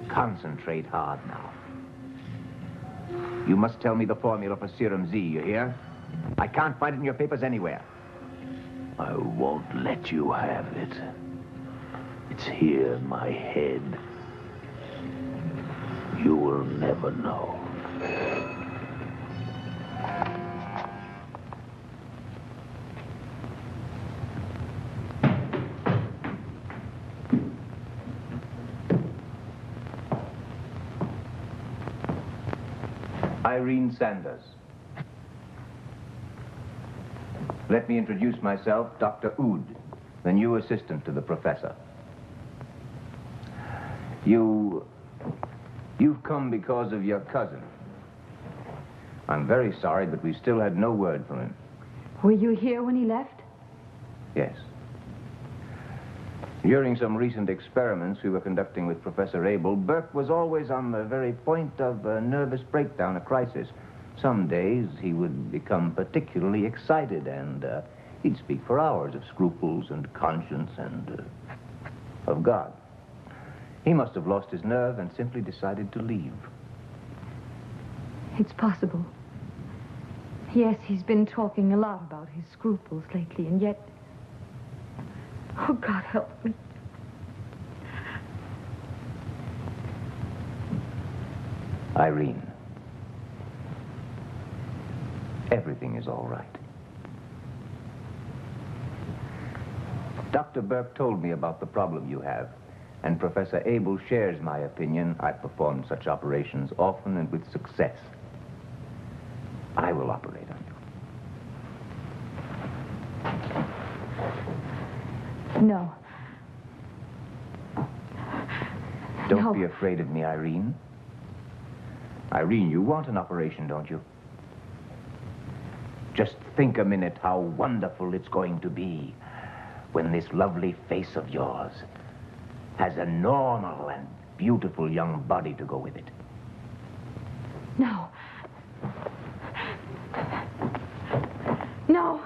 Speaker 5: Concentrate hard now. You must tell me the formula for Serum Z, you hear? I can't find it in your papers anywhere.
Speaker 7: I won't let you have it. It's here in my head. You will never know.
Speaker 5: Irene Sanders. Let me introduce myself, Dr. Ood, the new assistant to the professor. You've come because of your cousin. I'm very sorry, but we still had no word from him.
Speaker 1: Were you here when he left?
Speaker 5: Yes. During some recent experiments we were conducting with Professor Abel, Burke was always on the very point of a nervous breakdown, a crisis. Some days he would become particularly excited and he'd speak for hours of scruples and conscience and of God. He must have lost his nerve and simply decided to leave.
Speaker 9: It's possible. Yes, he's been talking a lot about his scruples lately, and yet... Oh, God help me.
Speaker 5: Irene, everything is all right. Dr. Burke told me about the problem you have, and Professor Abel shares my opinion. I've performed such operations often and with success. I will operate on you.
Speaker 9: No.
Speaker 5: Don't be afraid of me, Irene. Irene, you want an operation, don't you? Just think a minute how wonderful it's going to be when this lovely face of yours has a normal and beautiful young body to go with it.
Speaker 9: No. No.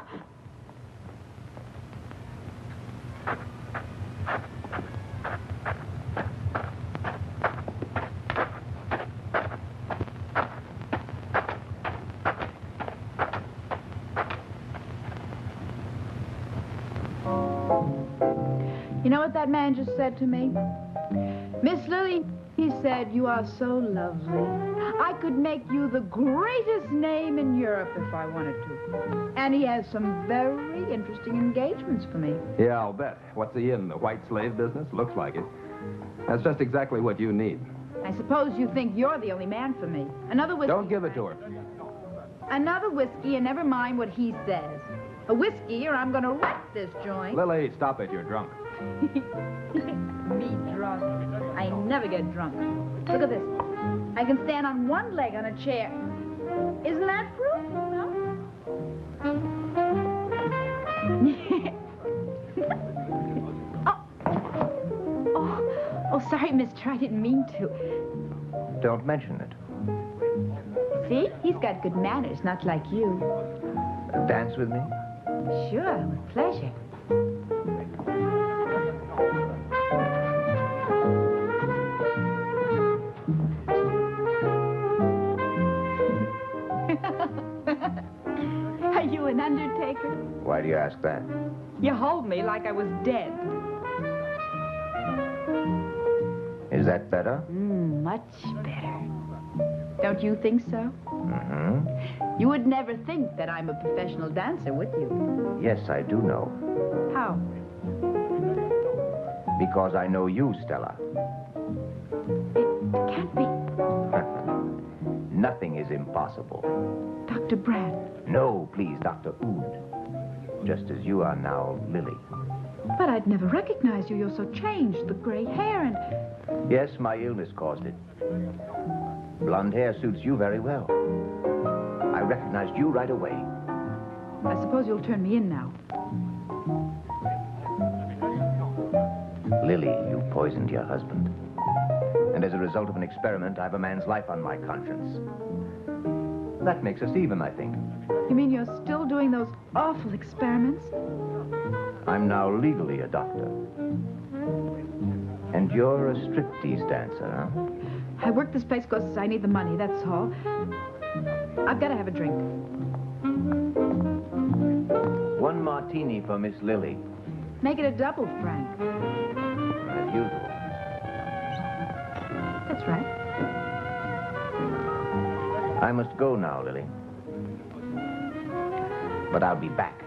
Speaker 1: You know what that man just said to me? Miss Lily, he said, you are so lovely. I could make you the greatest name in Europe if I wanted to. And he has some very interesting engagements for me.
Speaker 3: Yeah, I'll bet. What's he in, the white slave business? Looks like it. That's just exactly what you need.
Speaker 1: I suppose you think you're the only man for me. Another whiskey.
Speaker 3: Don't give it to her.
Speaker 1: Another whiskey, and never mind what he says. A whiskey, or I'm going to wreck this joint.
Speaker 3: Lily, stop it. You're drunk.
Speaker 1: Me drunk. I never get drunk. Look at this. I can stand on one leg on a chair. Isn't that proof? No? Oh, sorry, mister. I didn't mean to.
Speaker 5: Don't mention it.
Speaker 1: See? He's got good manners, not like you.
Speaker 5: Dance with me?
Speaker 1: Sure, with pleasure. Are you an undertaker?
Speaker 5: Why do you ask that?
Speaker 1: You hold me like I was dead.
Speaker 5: Is that better?
Speaker 1: Much better. Don't you think so?
Speaker 5: Mm-hmm.
Speaker 1: You would never think that I'm a professional dancer, would you?
Speaker 5: Yes, I do know.
Speaker 1: How?
Speaker 5: Because I know you, Stella.
Speaker 1: It can't be.
Speaker 5: Nothing is impossible.
Speaker 1: Dr. Brand.
Speaker 5: No, please, Dr. Ood. Just as you are now, Lily.
Speaker 1: But I'd never recognized you. You're so changed. The gray hair and...
Speaker 5: Yes, my illness caused it. Blonde hair suits you very well. I recognized you right away.
Speaker 1: I suppose you'll turn me in now.
Speaker 5: Lily, you poisoned your husband. And as a result of an experiment, I have a man's life on my conscience. That makes us even, I think.
Speaker 1: You mean you're still doing those awful experiments?
Speaker 5: I'm now legally a doctor. And you're a striptease dancer, huh?
Speaker 1: I work this place because I need the money, that's all. I've got to have a drink.
Speaker 5: One martini for Miss Lily.
Speaker 1: Make it a double, Frank.
Speaker 5: As usual.
Speaker 1: That's right.
Speaker 5: I must go now, Lily. But I'll be back.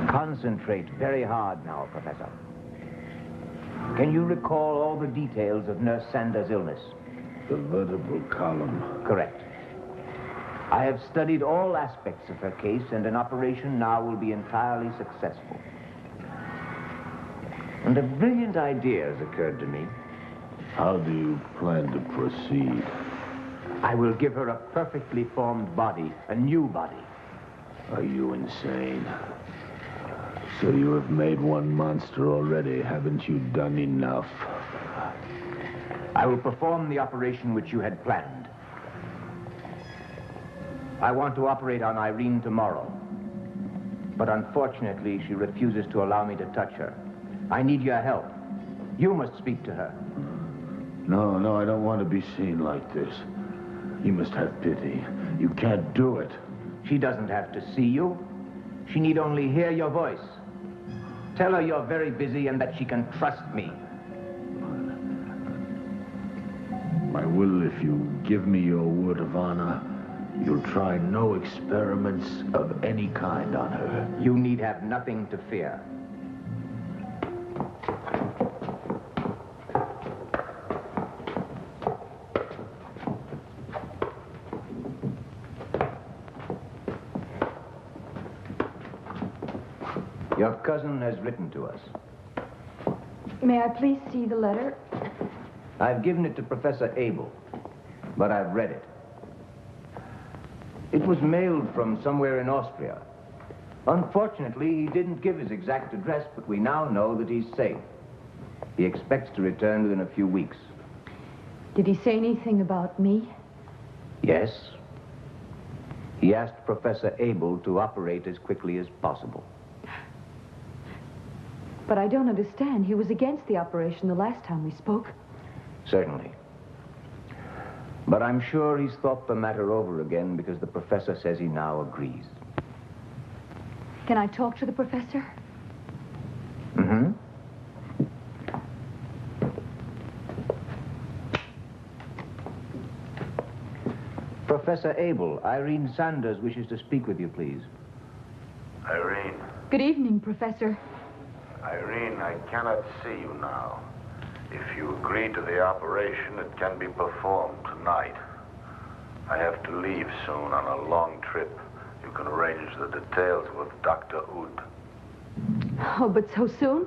Speaker 5: Concentrate very hard now, Professor. Can you recall all the details of Nurse Sander's illness?
Speaker 7: The vertebral column.
Speaker 5: Correct. I have studied all aspects of her case, and an operation now will be entirely successful. And a brilliant idea has occurred to me.
Speaker 7: How do you plan to proceed?
Speaker 5: I will give her a perfectly formed body, a new body.
Speaker 7: Are you insane? So you have made one monster already. Haven't you done enough?
Speaker 5: I will perform the operation which you had planned. I want to operate on Irene tomorrow. But unfortunately, she refuses to allow me to touch her. I need your help. You must speak to her.
Speaker 7: No, I don't want to be seen like this. You must have pity. You can't do it.
Speaker 5: She doesn't have to see you. She need only hear your voice. Tell her you're very busy and that she can trust me.
Speaker 7: I will if you give me your word of honor. You'll try no experiments of any kind on her.
Speaker 5: You need have nothing to fear. Your cousin has written to us.
Speaker 9: May I please see the letter?
Speaker 5: I've given it to Professor Abel, but I've read it. It was mailed from somewhere in Austria. Unfortunately, he didn't give his exact address, but we now know that he's safe. He expects to return within a few weeks.
Speaker 9: Did he say anything about me?
Speaker 5: Yes. He asked Professor Abel to operate as quickly as possible.
Speaker 9: But I don't understand. He was against the operation the last time we spoke.
Speaker 5: Certainly. But I'm sure he's thought the matter over again because the professor says he now agrees.
Speaker 9: Can I talk to the professor?
Speaker 5: Mm-hmm. Professor Abel, Irene Sanders wishes to speak with you, please.
Speaker 7: Irene.
Speaker 9: Good evening, Professor.
Speaker 10: Irene, I cannot see you now. If you agree to the operation, it can be performed tonight. I have to leave soon on a long trip. You can arrange the details with Dr. Oud.
Speaker 9: Oh, but so soon?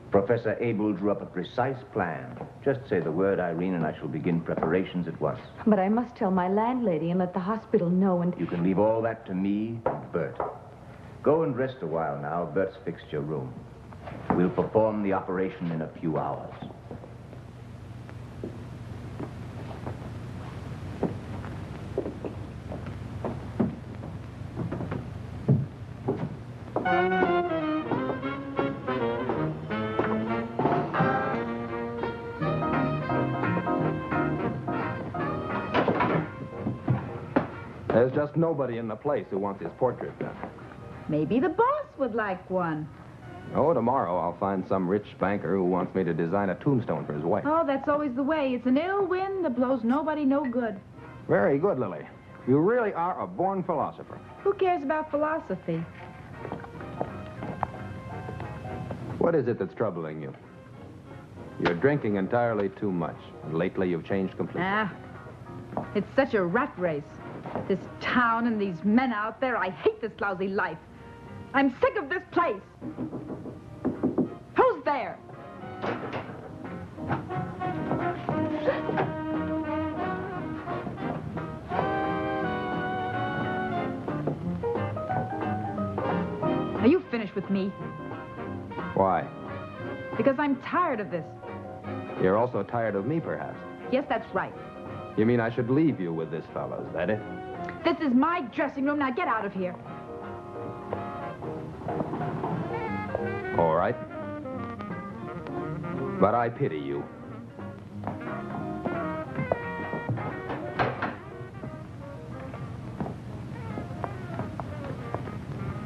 Speaker 5: Professor Abel drew up a precise plan. Just say the word, Irene, and I shall begin preparations at once.
Speaker 9: But I must tell my landlady and let the hospital know and...
Speaker 5: You can leave all that to me and Bert. Go and rest a while now. Bert's fixed your room. We'll perform the operation in a few hours.
Speaker 3: There's just nobody in the place who wants his portrait done.
Speaker 1: Maybe the boss would like one.
Speaker 3: Oh, tomorrow I'll find some rich banker who wants me to design a tombstone for his wife.
Speaker 1: Oh, that's always the way. It's an ill wind that blows nobody no good.
Speaker 11: Very good, Lily. You really are a born philosopher.
Speaker 1: Who cares about philosophy?
Speaker 3: What is it that's troubling you? You're drinking entirely too much, and lately you've changed completely.
Speaker 1: It's such a rat race. This town and these men out there. I hate this lousy life. I'm sick of this place. Who's there? Are you finished with me?
Speaker 3: Why?
Speaker 1: Because I'm tired of this.
Speaker 3: You're also tired of me, perhaps.
Speaker 1: Yes, that's right.
Speaker 3: You mean I should leave you with this fellow, is that it?
Speaker 1: This is my dressing room. Now get out of here.
Speaker 3: All right. But I pity you.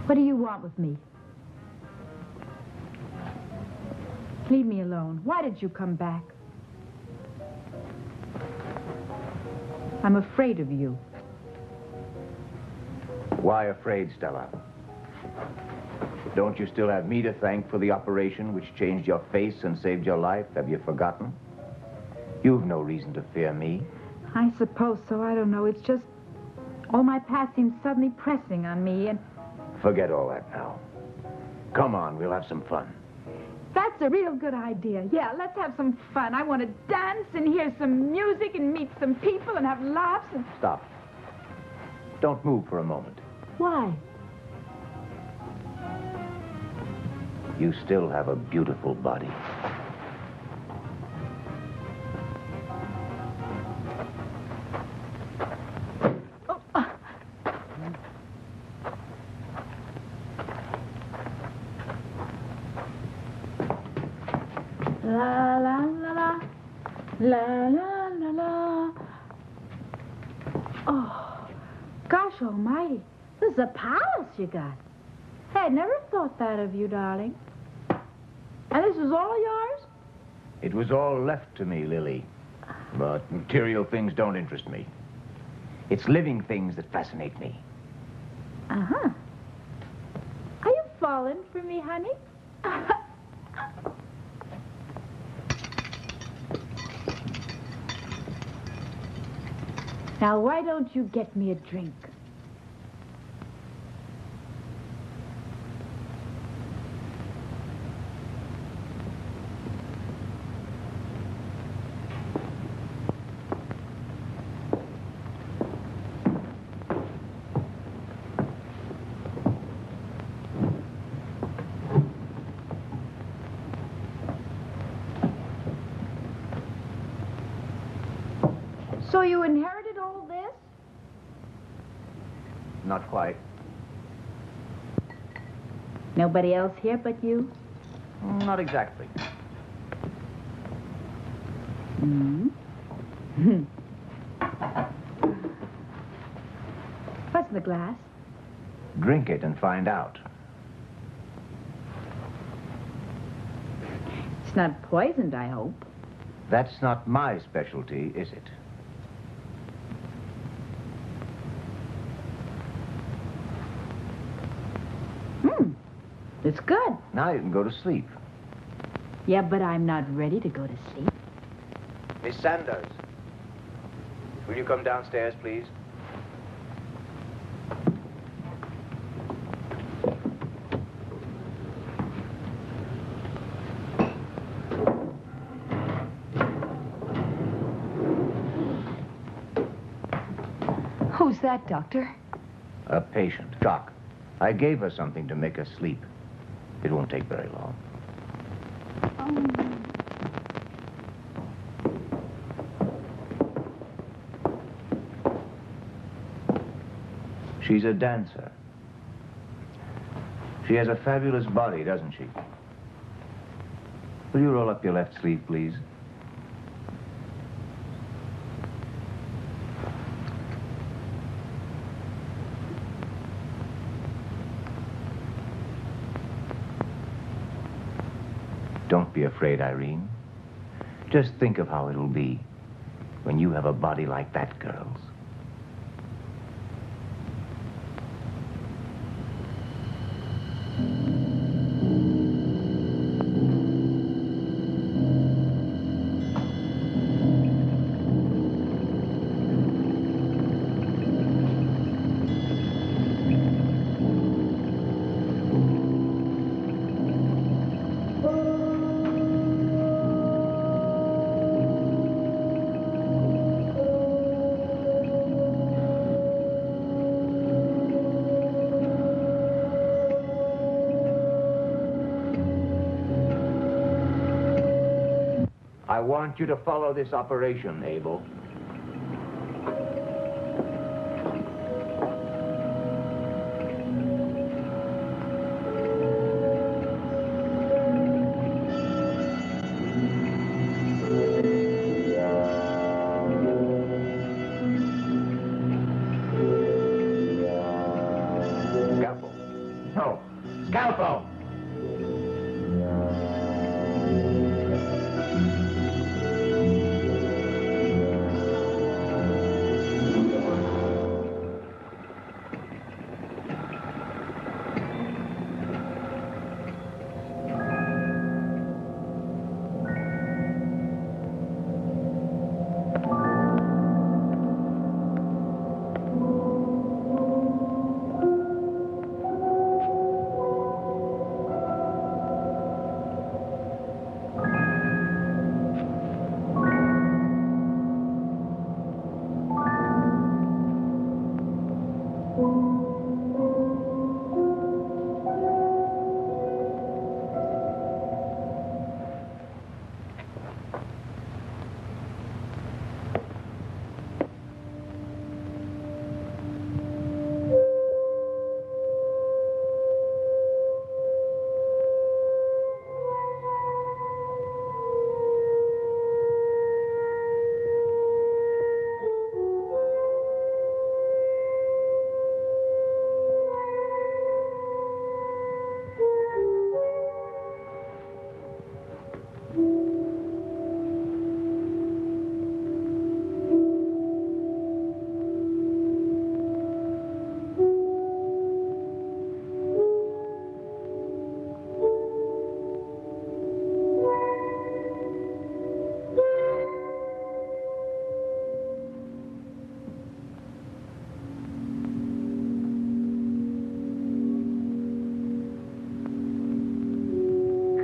Speaker 1: What do you want with me? Leave me alone. Why did you come back? I'm afraid of you.
Speaker 5: Why afraid, Stella? Don't you still have me to thank for the operation which changed your face and saved your life? Have you forgotten? You've no reason to fear me.
Speaker 1: I suppose so. I don't know. It's just all my past seems suddenly pressing on me, and
Speaker 5: Forget all that now. Come on, we'll have some fun.
Speaker 1: that's a real good idea. Yeah, let's have some fun. I want to dance and hear some music and meet some people and have laughs and...
Speaker 5: Stop. Don't move for a moment.
Speaker 1: Why?
Speaker 5: You still have a beautiful body.
Speaker 1: La la la la, la la la la. Oh, gosh almighty. This is a palace you got. Hey, I never thought that of you, darling. And this is all yours?
Speaker 5: It was all left to me, Lily. But material things don't interest me. It's living things that fascinate me.
Speaker 1: Uh-huh. Are you falling for me, honey? Now, why don't you get me a drink? So you inherited all this?
Speaker 5: Not quite.
Speaker 1: Nobody else here but you?
Speaker 5: Not exactly.
Speaker 1: Hmm? What's in the glass?
Speaker 5: Drink it and find out.
Speaker 1: It's not poisoned, I hope.
Speaker 5: That's not my specialty, is it?
Speaker 1: It's good.
Speaker 5: Now you can go to sleep.
Speaker 1: Yeah, but I'm not ready to go to sleep.
Speaker 5: Miss Sanders, will you come downstairs, please?
Speaker 9: Who's that, Doctor?
Speaker 5: A patient. Doc, I gave her something to make her sleep. It won't take very long. She's a dancer. She has a fabulous body, doesn't she? Will you roll up your left sleeve, please? Don't be afraid, Irene. Just think of how it'll be when you have a body like that girl's. I want you to follow this operation, Abel. Scalpel. No. Scalpel!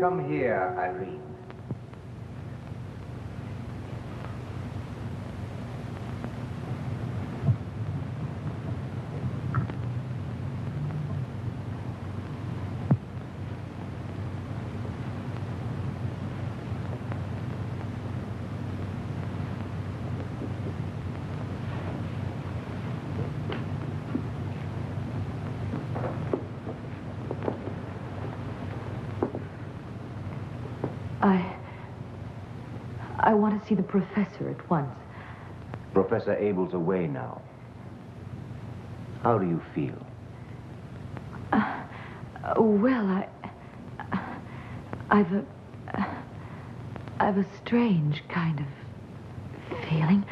Speaker 5: Come here, Irene.
Speaker 9: I want to see the professor at once.
Speaker 5: Professor Abel's away now. How do you feel?
Speaker 9: Well, I've a strange kind of feeling.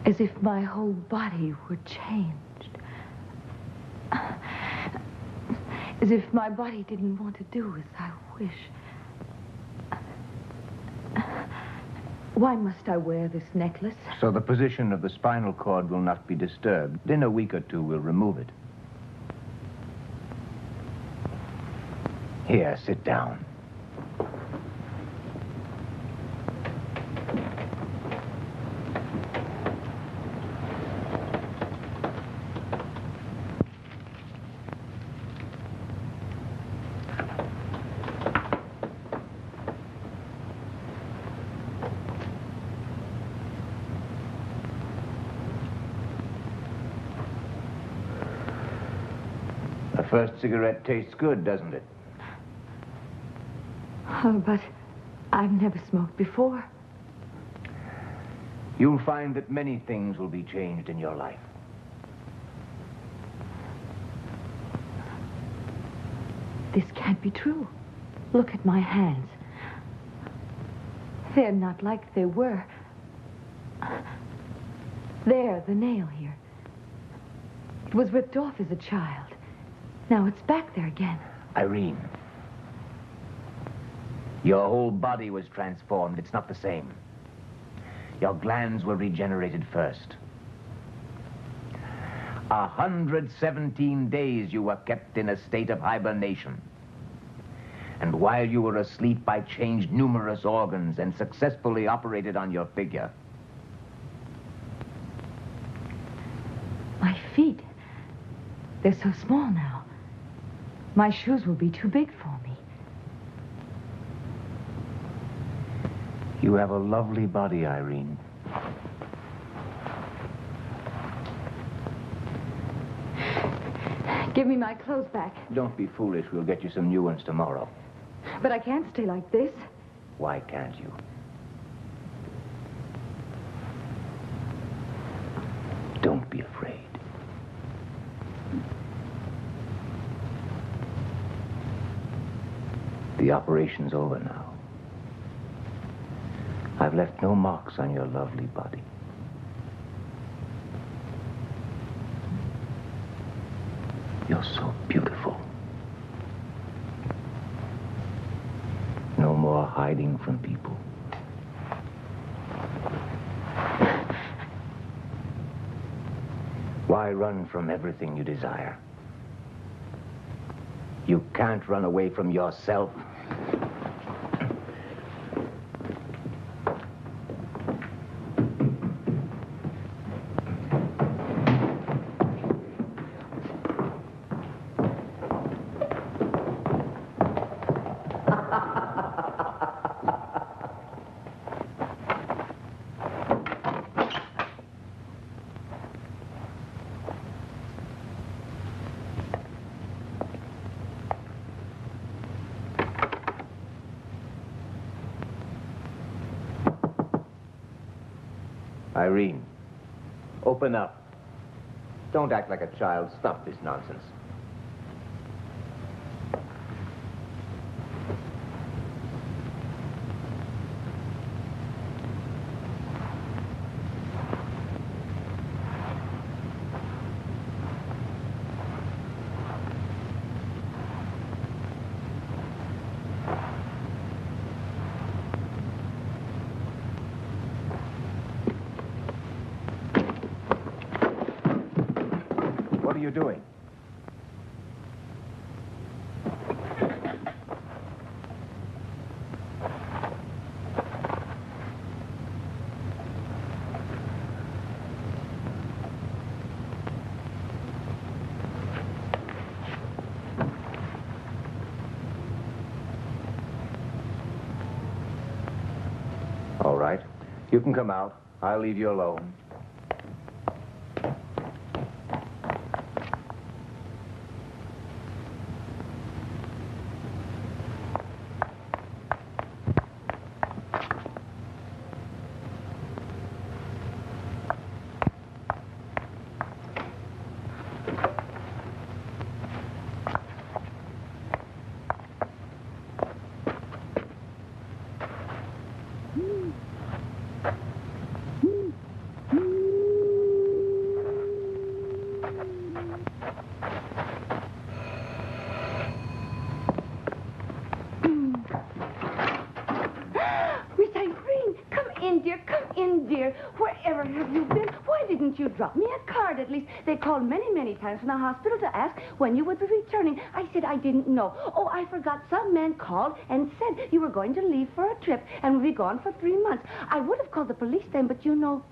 Speaker 9: As if my whole body were changed. As if my body didn't want to do as I wish. Why must I wear this necklace?
Speaker 5: So the position of the spinal cord will not be disturbed. In a week or two, we'll remove it. Here, sit down. The first cigarette tastes good, doesn't it?
Speaker 9: Oh, but I've never smoked before.
Speaker 5: You'll find that many things will be changed in your life.
Speaker 9: This can't be true. Look at my hands. They're not like they were. There, the nail here. It was ripped off as a child. Now it's back there again.
Speaker 5: Irene, your whole body was transformed. It's not the same. Your glands were regenerated first. 117 days you were kept in a state of hibernation. And while you were asleep, I changed numerous organs and successfully operated on your figure.
Speaker 9: My feet. They're so small now. My shoes will be too big for me.
Speaker 5: You have a lovely body, Irene.
Speaker 9: Give me my clothes back.
Speaker 5: Don't be foolish. We'll get you some new ones tomorrow.
Speaker 9: But I can't stay like this.
Speaker 5: Why can't you? Don't be afraid. The operation's over now. I've left no marks on your lovely body. You're so beautiful. No more hiding from people. Why run from everything you desire? You can't run away from yourself. Irene, open up. Don't act like a child. Stop this nonsense. What are you doing? All right. You can come out. I'll leave you alone.
Speaker 12: Wherever have you been? Why didn't you drop me a card at least? They called many, many times from the hospital to ask when you would be returning. I said I didn't know. Oh, I forgot. Some man called and said you were going to leave for a trip and would be gone for 3 months. I would have called the police then, but you know...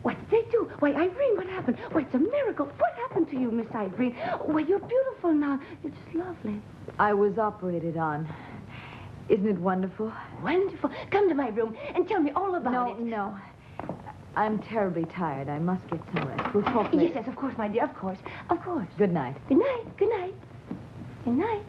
Speaker 12: What did they do? Why, Irene, what happened? Why, it's a miracle. What happened to you, Miss Irene? Why, you're beautiful now. You're just lovely.
Speaker 9: I was operated on. Isn't it wonderful?
Speaker 12: Wonderful. Come to my room and tell me all about it.
Speaker 9: No. I'm terribly tired. I must get some rest. We'll talk later.
Speaker 12: Yes, of course, my dear. Of course. Of course.
Speaker 9: Good night.
Speaker 12: Good night. Good night. Good night.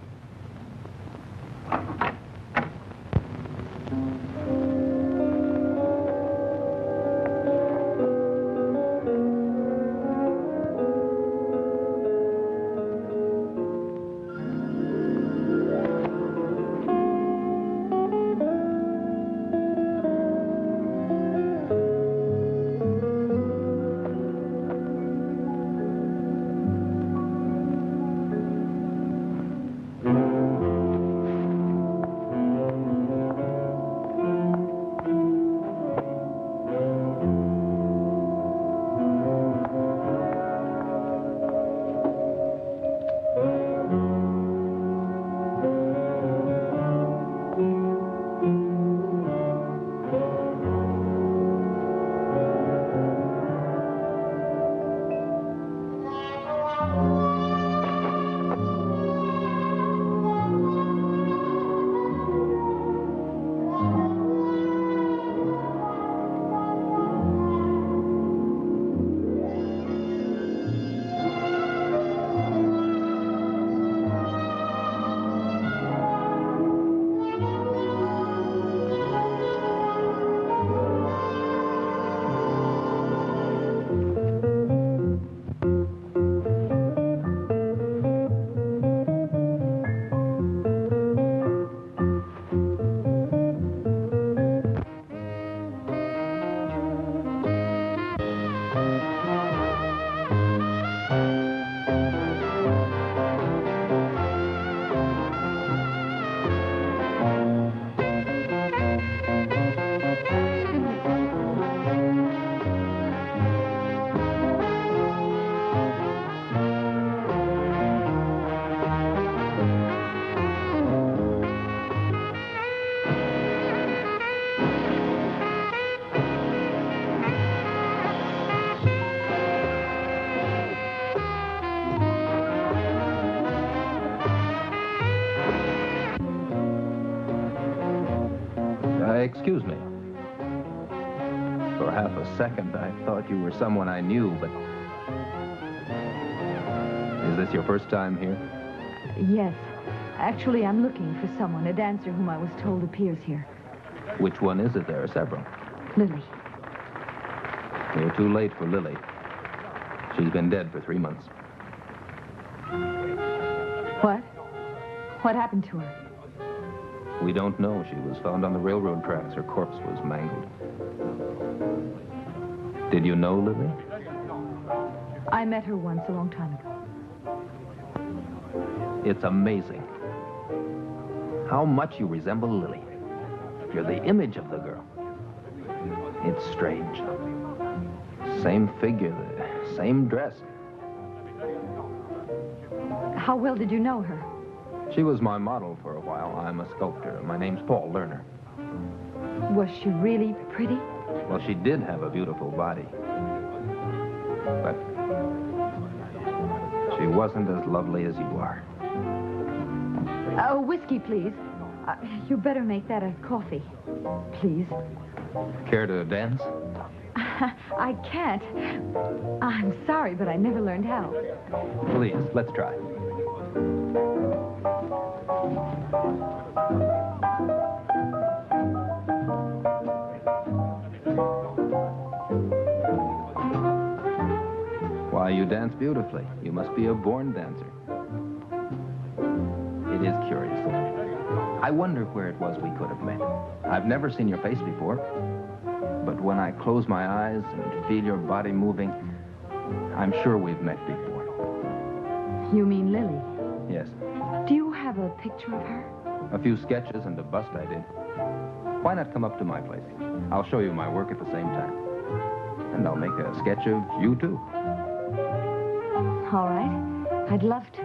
Speaker 13: Excuse me. For half a second, I thought you were someone I knew, but... Is this your first time here?
Speaker 9: Yes. Actually, I'm looking for someone, a dancer whom I was told appears here.
Speaker 13: Which one is it? There are several.
Speaker 9: Lily.
Speaker 13: You're too late for Lily. She's been dead for 3 months.
Speaker 9: What? What happened to her?
Speaker 13: We don't know. She was found on the railroad tracks. Her corpse was mangled. Did you know Lily?
Speaker 9: I met her once a long time ago.
Speaker 13: It's amazing how much you resemble Lily. You're the image of the girl. It's strange. Same figure, the same dress.
Speaker 9: How well did you know her?
Speaker 13: She was my model for a while. I'm a sculptor. My name's Paul Lerner.
Speaker 9: Was she really pretty?
Speaker 13: Well, she did have a beautiful body. But she wasn't as lovely as you are.
Speaker 9: Oh, whiskey, please. You better make that a coffee. Please.
Speaker 13: Care to dance?
Speaker 9: I can't. I'm sorry, but I never learned how.
Speaker 13: Please, let's try. Why, you dance beautifully. You must be a born dancer. It is curious. I wonder where it was we could have met. I've never seen your face before. But when I close my eyes and feel your body moving, I'm sure we've met before.
Speaker 9: You mean Lily?
Speaker 13: Yes.
Speaker 9: Do you have a picture of her?
Speaker 13: A few sketches and a bust I did. Why not come up to my place? I'll show you my work at the same time. And I'll make a sketch of you, too.
Speaker 9: All right. I'd love to.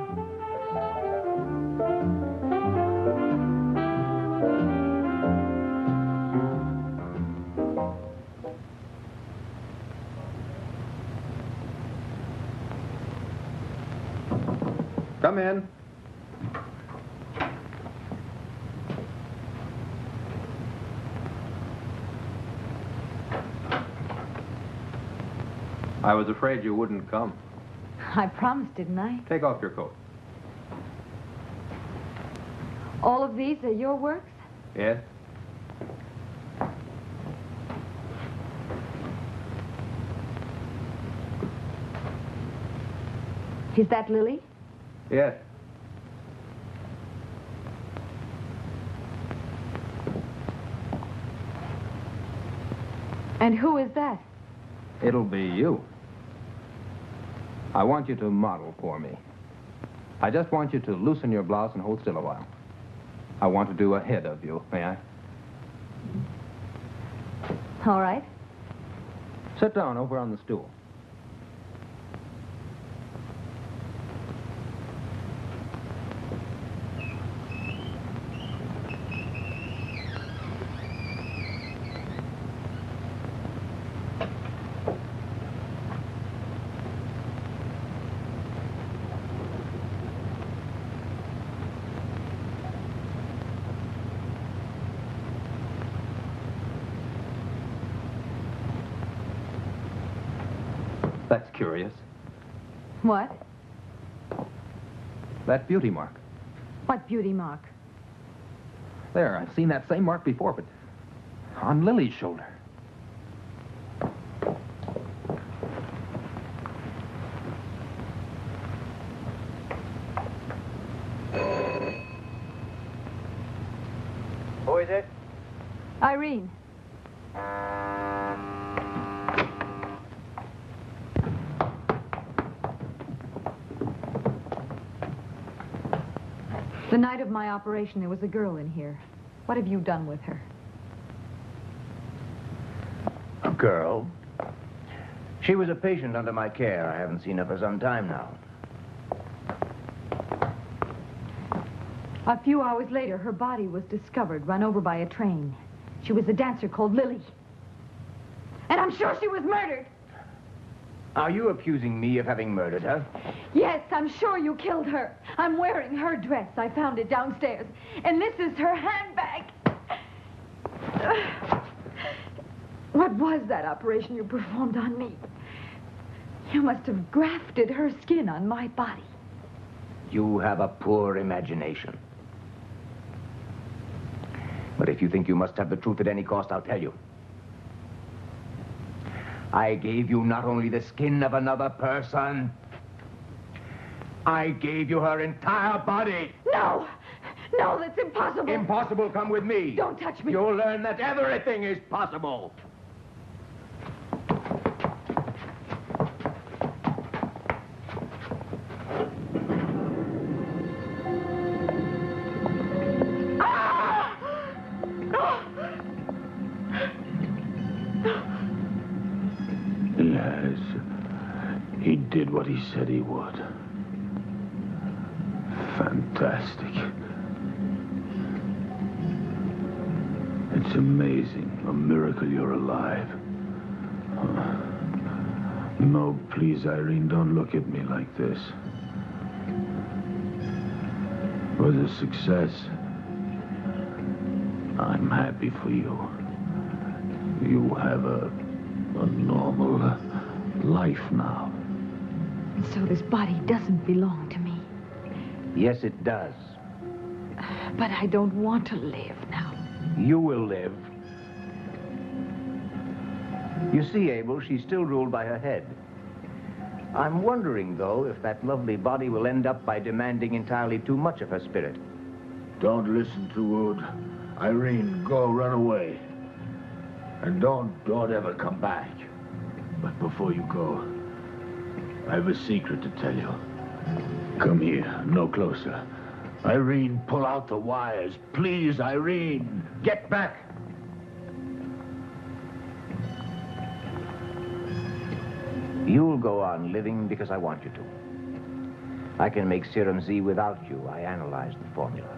Speaker 13: Come in. I was afraid you wouldn't come.
Speaker 9: I promised, didn't I?
Speaker 13: Take off your coat.
Speaker 9: All of these are your works?
Speaker 13: Yes?
Speaker 9: Is that Lily?
Speaker 13: Yes.
Speaker 9: And who is that?
Speaker 13: It'll be you. I want you to model for me. I just want you to loosen your blouse and hold still a while. I want to do a head of you, may I?
Speaker 9: All right.
Speaker 13: Sit down over on the stool. That's curious.
Speaker 9: What?
Speaker 13: That beauty mark.
Speaker 9: What beauty mark?
Speaker 13: There, I've seen that same mark before, but on Lily's shoulder.
Speaker 6: Who is it?
Speaker 9: Irene. The night of my operation, there was a girl in here. What have you done with her?
Speaker 5: A girl? She was a patient under my care. I haven't seen her for some time now.
Speaker 9: A few hours later, her body was discovered, run over by a train. She was a dancer called Lily. And I'm sure she was murdered.
Speaker 5: Are you accusing me of having murdered her?
Speaker 9: Yes, I'm sure you killed her. I'm wearing her dress. I found it downstairs. And this is her handbag. What was that operation you performed on me? You must have grafted her skin on my body.
Speaker 5: You have a poor imagination. But if you think you must have the truth at any cost, I'll tell you. I gave you not only the skin of another person, I gave you her entire body.
Speaker 9: No! No, that's impossible.
Speaker 5: Impossible, come with me.
Speaker 9: Don't touch me.
Speaker 5: You'll learn that everything is possible.
Speaker 7: Yes. He did what he said he would. Fantastic. It's amazing. A miracle you're alive. No, please, Irene, don't look at me like this. It was a success. I'm happy for you. You have a normal life now.
Speaker 9: So this body doesn't belong to me.
Speaker 5: Yes, it does.
Speaker 9: But I don't want to live now.
Speaker 5: You will live. You see, Abel, she's still ruled by her head. I'm wondering, though, if that lovely body will end up by demanding entirely too much of her spirit.
Speaker 7: Don't listen to Wood. Irene, go, run away. And don't ever come back. But before you go, I have a secret to tell you. Come here, no closer. Irene, pull out the wires. Please, Irene.
Speaker 5: Get back. You'll go on living because I want you to. I can make Serum Z without you. I analyzed the formula.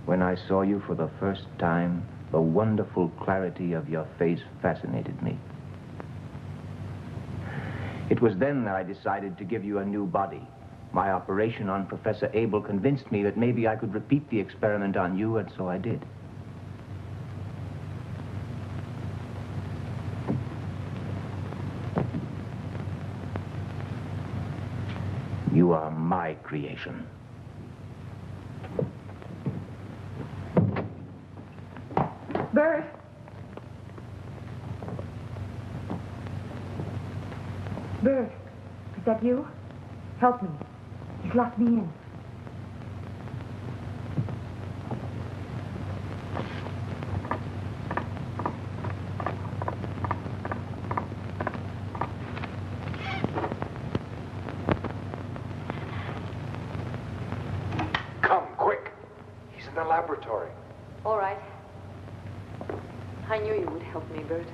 Speaker 5: When I saw you for the first time, the wonderful clarity of your face fascinated me. It was then that I decided to give you a new body. My operation on Professor Abel convinced me that maybe I could repeat the experiment on you, and so I did. You are my creation.
Speaker 9: Bert! Bert, is that you? Help me. He's locked me in.
Speaker 6: Come, quick. He's in the laboratory.
Speaker 9: All right. I knew you would help me, Bert.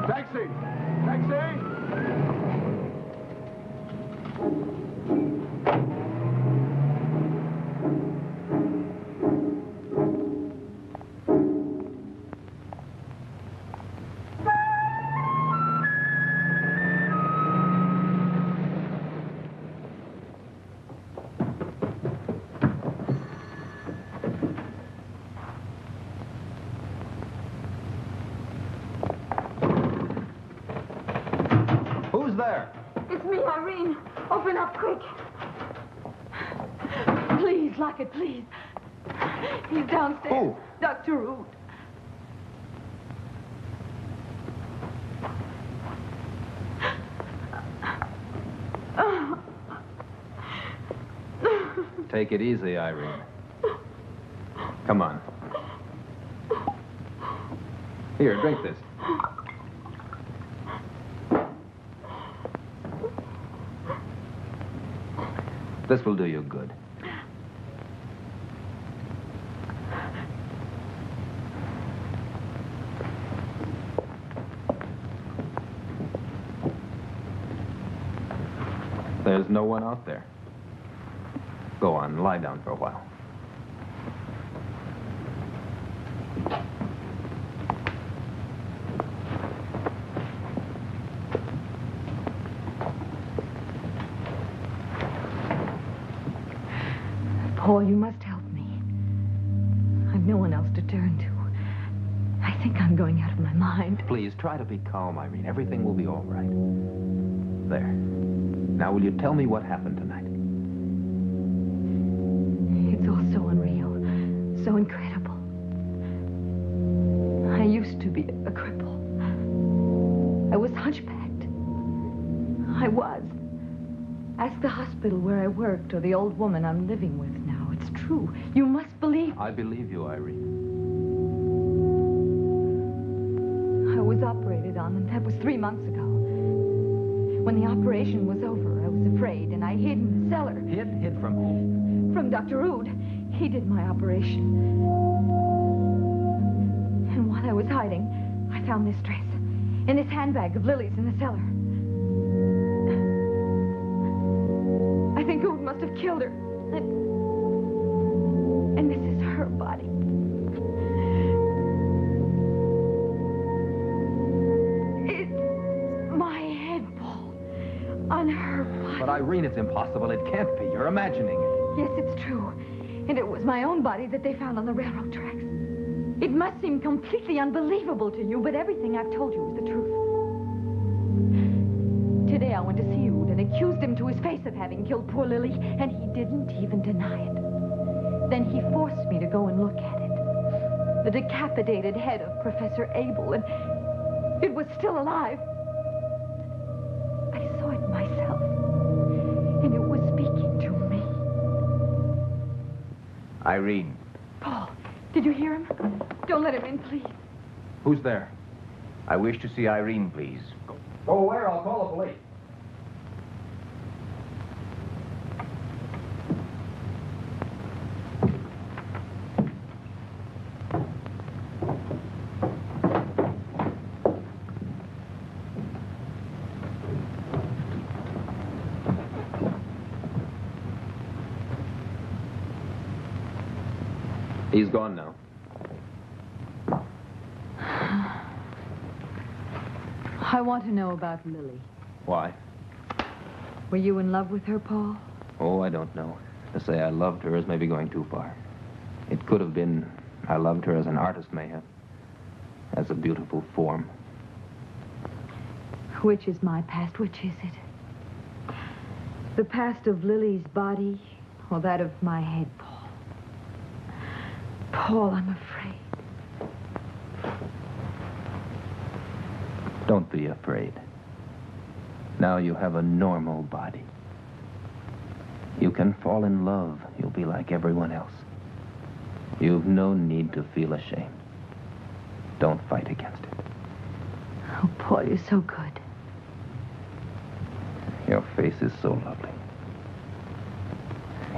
Speaker 6: Taxi! Taxi!
Speaker 13: Who's there?
Speaker 9: It's me, Irene. Open up quick. Please, lock it, please. He's downstairs.
Speaker 13: Who?
Speaker 9: Dr. Root.
Speaker 13: Take it easy, Irene. Come on. Here, drink this. This will do you good. There's no one out there. Go on, lie down for a while.
Speaker 9: Paul, you must help me. I've no one else to turn to. I think I'm going out of my mind.
Speaker 13: Please, try to be calm, Irene. Everything will be all right. There. Now, will you tell me what happened tonight?
Speaker 9: It's all so unreal, so incredible. I used to be a cripple. I was hunchbacked. I was. Ask the hospital where I worked or the old woman I'm living with now. It's true. You must believe me.
Speaker 13: I believe you, Irene.
Speaker 9: I was operated on, and that was 3 months ago. When the operation was over, I was afraid, and I hid in the cellar.
Speaker 13: Hid from whom?
Speaker 9: From Dr. Ood. He did my operation. And while I was hiding, I found this dress in this handbag of Lily's in the cellar. I think Ood must have killed her. And this is her body. It's my head, Paul. On her body.
Speaker 13: But Irene, it's impossible. It can't be. You're imagining it.
Speaker 9: Yes, it's true. And it was my own body that they found on the railroad tracks. It must seem completely unbelievable to you, but everything I've told you is the truth. Today I went to see Ood and accused him to his face of having killed poor Lily, and he didn't even deny it. Then he forced me to go and look at it. The decapitated head of Professor Abel, and it was still alive. I saw it myself, and it was speaking to me.
Speaker 5: Irene.
Speaker 9: Paul, did you hear him? Don't let him in, please.
Speaker 13: Who's there?
Speaker 5: I wish to see Irene, please.
Speaker 11: Go away or I'll call the police.
Speaker 13: He's gone now.
Speaker 9: I want to know about Lily.
Speaker 13: Why?
Speaker 9: Were you in love with her, Paul?
Speaker 13: Oh, I don't know. To say I loved her is maybe going too far. It could have been I loved her as an artist may have. As a beautiful form.
Speaker 9: Which is my past? Which is it? The past of Lily's body or that of my head, Paul? Paul, I'm afraid.
Speaker 13: Don't be afraid. Now you have a normal body. You can fall in love. You'll be like everyone else. You've no need to feel ashamed. Don't fight against it.
Speaker 9: Oh, Paul, you're so good.
Speaker 13: Your face is so lovely.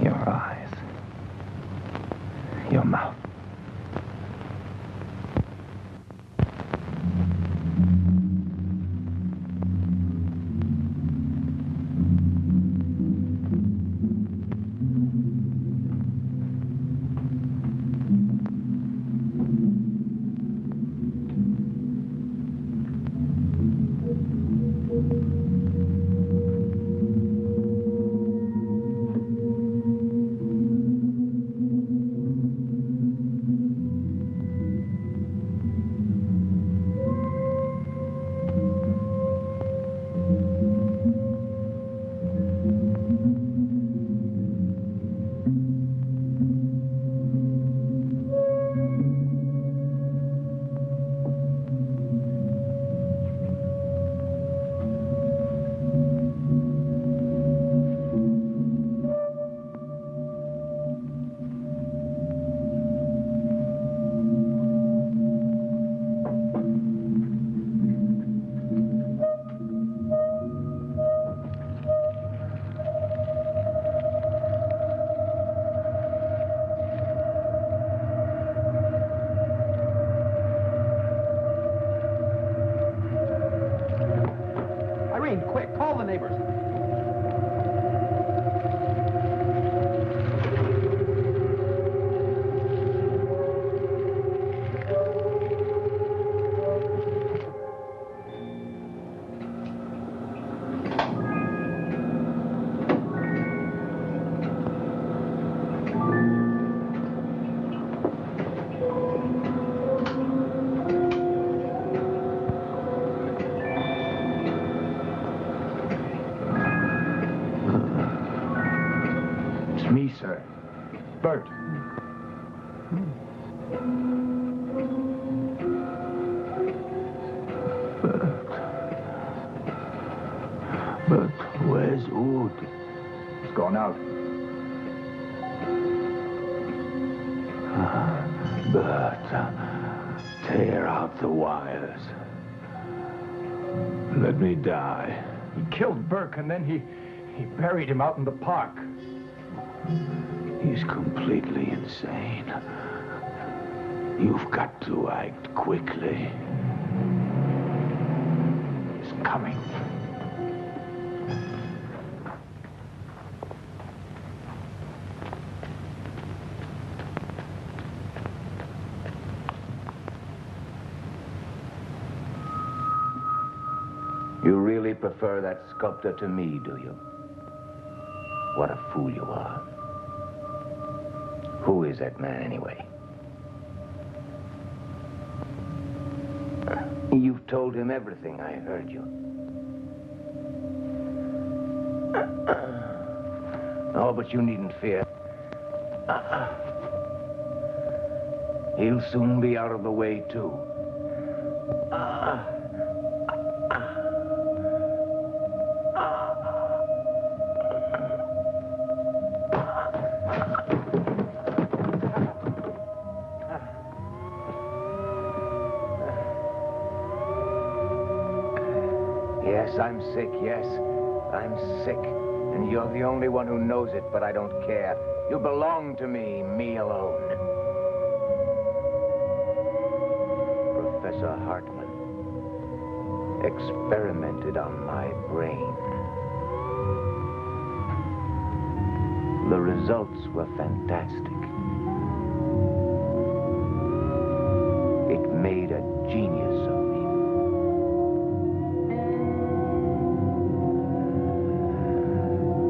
Speaker 13: Your eyes. Your mouth.
Speaker 3: the neighbors.
Speaker 5: Me, sir. Bert.
Speaker 7: But where's Wood?
Speaker 5: He's gone out.
Speaker 7: Bert, tear out the wires. Let me die.
Speaker 5: He killed Burke and then he buried him out in the park.
Speaker 7: He's completely insane. You've got to act quickly.
Speaker 5: He's coming.
Speaker 14: You really prefer that sculptor to me, do you? What a fool you are. Who is that man, anyway? You've told him everything, I heard you. Oh, but you needn't fear. He'll soon be out of the way, too. Yes, I'm sick, yes. I'm sick. And you're the only one who knows it, but I don't care. You belong to me alone. Professor Hartman experimented on my brain. The results were fantastic. It made a genius of me.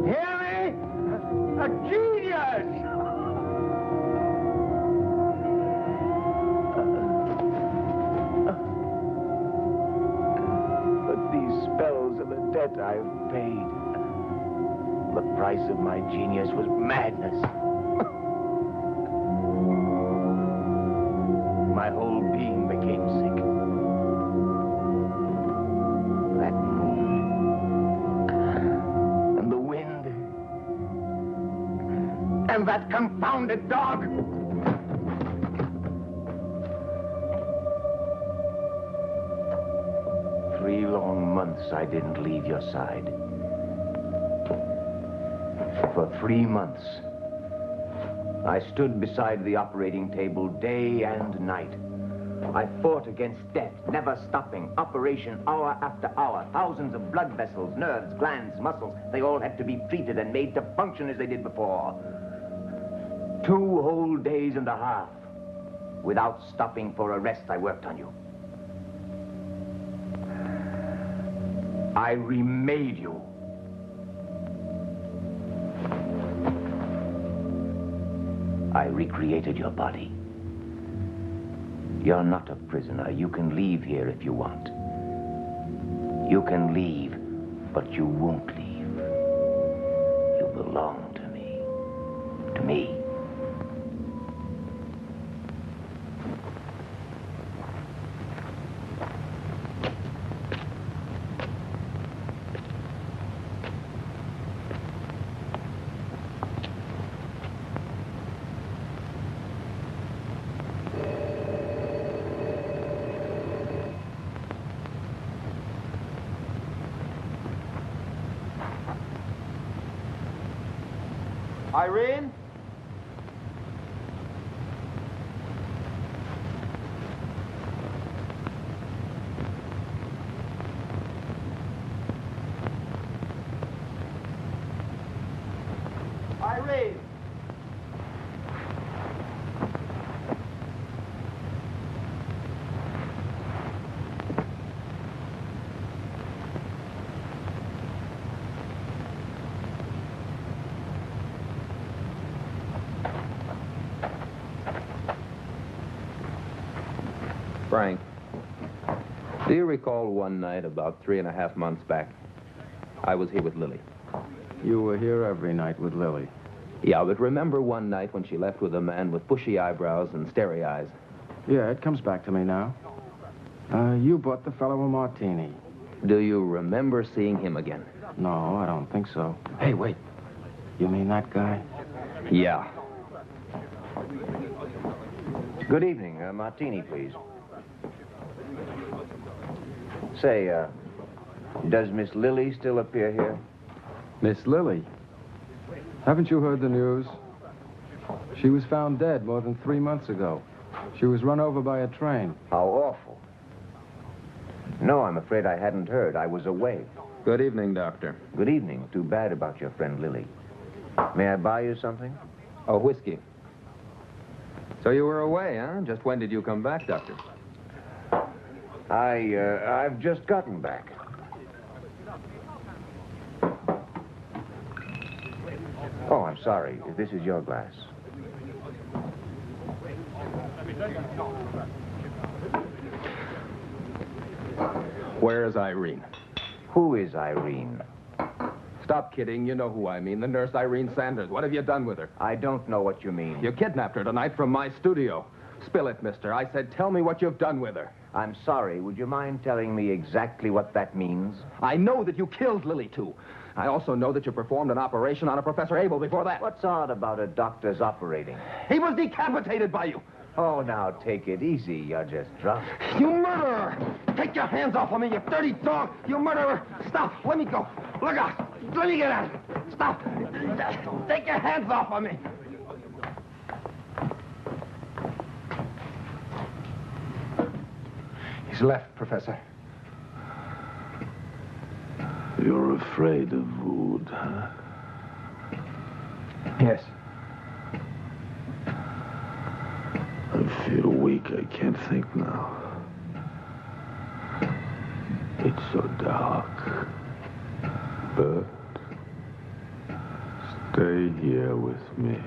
Speaker 14: Hear me? A genius! But these spells are the debt I've paid. The price of my genius was madness. My whole being became sick. That moon, and the wind, and that confounded dog. 3 long months I didn't leave your side. For 3 months, I stood beside the operating table day and night. I fought against death, never stopping. Operation hour after hour. Thousands of blood vessels, nerves, glands, muscles. They all had to be treated and made to function as they did before. 2 whole days and a half. Without stopping for a rest, I worked on you. I remade you. I recreated your body. You're not a prisoner. You can leave here if you want. You can leave, but you won't leave. You belong to me. To me.
Speaker 15: Irene? Lily!
Speaker 13: Frank, do you recall one night about 3.5 months back? I was here with Lily.
Speaker 3: You were here every night with Lily.
Speaker 13: Yeah, but remember one night when she left with a man with bushy eyebrows and starry eyes?
Speaker 3: Yeah, it comes back to me now. You bought the fellow a martini.
Speaker 13: Do you remember seeing him again?
Speaker 3: No, I don't think so. Hey, wait. You mean that guy?
Speaker 13: Yeah.
Speaker 14: Good evening. A martini, please. Say, does Miss Lily still appear here?
Speaker 3: Miss Lily? Haven't you heard the news? She was found dead more than 3 months ago. She was run over by a train.
Speaker 14: How awful. No, I'm afraid I hadn't heard. I was away.
Speaker 13: Good evening, Doctor.
Speaker 14: Good evening. Too bad about your friend Lily. May I buy you something?
Speaker 13: Oh, whiskey. So you were away, huh? Just when did you come back, Doctor?
Speaker 14: I've just gotten back. Oh, I'm sorry. This is your glass.
Speaker 13: Where is Irene?
Speaker 14: Who is Irene?
Speaker 13: Stop kidding. You know who I mean. The nurse Irene Sanders. What have you done with her?
Speaker 14: I don't know what you mean.
Speaker 13: You kidnapped her tonight from my studio. Spill it, mister. I said, tell me what you've done with her.
Speaker 14: I'm sorry. Would you mind telling me exactly what that means?
Speaker 13: I know that you killed Lily, too. I also know that you performed an operation on a Professor Abel before that.
Speaker 14: What's odd about a doctor's operating?
Speaker 13: He was decapitated by you.
Speaker 14: Oh, now take it easy. You're just drunk.
Speaker 13: You murderer! Take your hands off of me, you dirty dog! You murderer! Stop! Let me go! Look out! Let me get out! Stop! Take your hands off of me!
Speaker 8: He's left, Professor.
Speaker 7: You're afraid of Wood, huh?
Speaker 8: Yes.
Speaker 7: I feel weak. I can't think now. It's so dark. But stay here with me.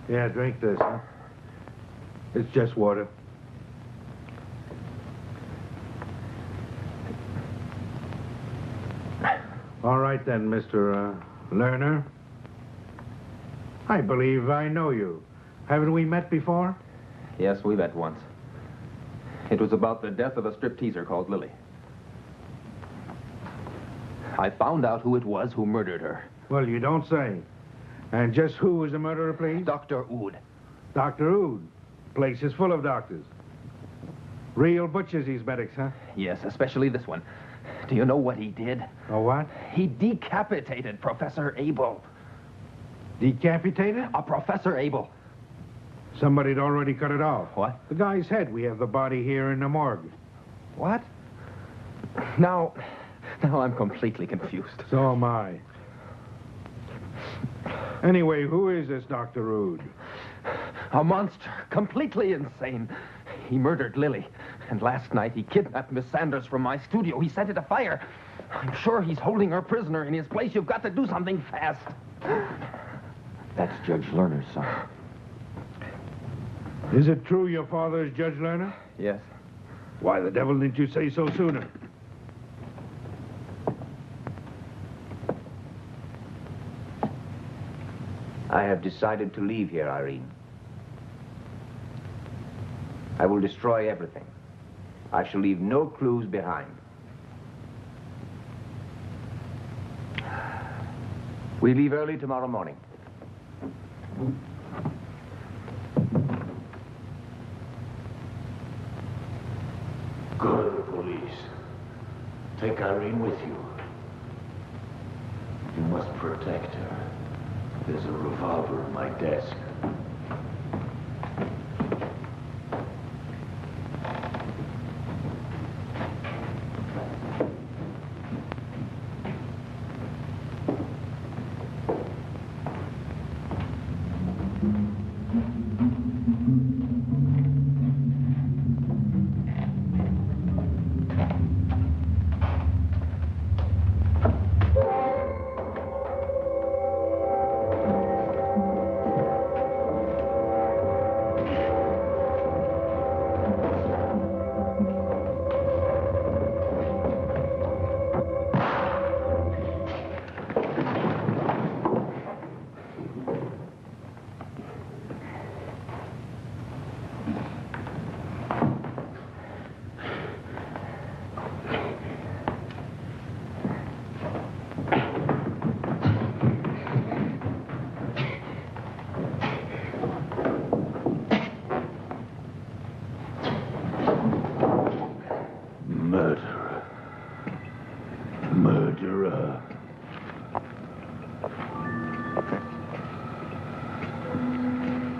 Speaker 8: Yeah, drink this, huh? It's just water. All right then, Mr. Lerner. I believe I know you. Haven't we met before?
Speaker 13: Yes, we met once. It was about the death of a stripteaser called Lily. I found out who it was who murdered her.
Speaker 8: Well, you don't say. And just who was the murderer, please?
Speaker 13: Dr. Oud.
Speaker 8: Dr. Oud. Place is full of doctors. Real butchers, these medics, huh?
Speaker 13: Yes, especially this one. Do you know what he did?
Speaker 8: Oh, what?
Speaker 13: He decapitated Professor Abel.
Speaker 8: Decapitated?
Speaker 13: A Professor Abel.
Speaker 8: Somebody'd already cut it off.
Speaker 13: What?
Speaker 8: The guy's head. We have the body here in the morgue.
Speaker 13: What? Now I'm completely confused.
Speaker 8: So am I. Anyway, who is this Dr. Oud?
Speaker 13: A monster, completely insane. He murdered Lily, and last night he kidnapped Miss Sanders from my studio. He set it afire. I'm sure he's holding her prisoner in his place. You've got to do something fast.
Speaker 4: That's Judge Lerner's son.
Speaker 8: Is it true your father is Judge Lerner?
Speaker 13: Yes.
Speaker 8: Why the devil didn't you say so sooner?
Speaker 14: I have decided to leave here, Irene. I will destroy everything. I shall leave no clues behind. We leave early tomorrow morning.
Speaker 7: Go to the police. Take Irene with you. You must protect her. There's a revolver in my desk. Murderer. Murderer.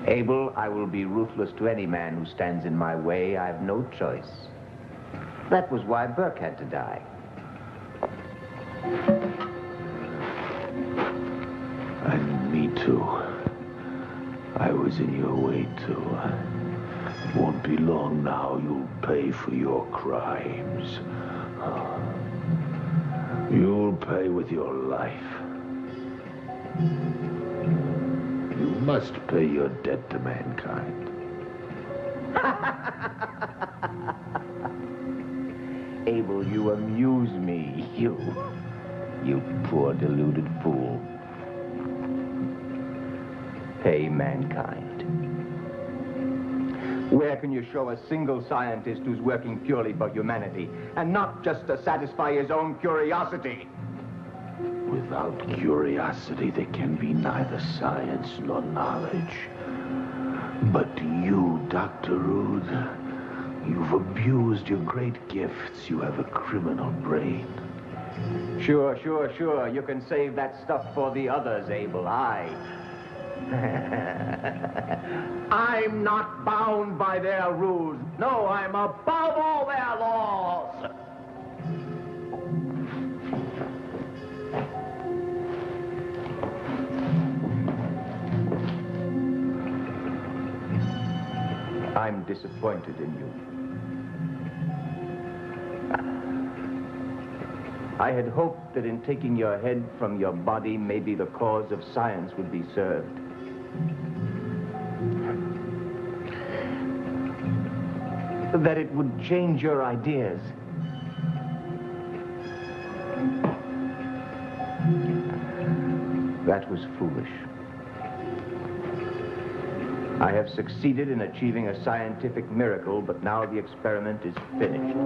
Speaker 14: Abel, I will be ruthless to any man who stands in my way. I have no choice. That was why Burke had to die.
Speaker 7: And me too. I was in your way too. It won't be long now. You'll pay for your crimes. You'll pay with your life. You must pay your debt to mankind.
Speaker 14: Abel, you amuse me. You poor deluded fool. Pay mankind. Where can you show a single scientist who's working purely for humanity and not just to satisfy his own curiosity?
Speaker 7: Without curiosity, there can be neither science nor knowledge. But you, Dr. Rude, you've abused your great gifts. You have a criminal brain.
Speaker 14: Sure. You can save that stuff for the others, Abel. I'm not bound by their rules. No, I'm above all their laws. I'm disappointed in you. I had hoped that in taking your head from your body, maybe the cause of science would be served. That it would change your ideas. That was foolish. I have succeeded in achieving a scientific miracle, but now the experiment is finished.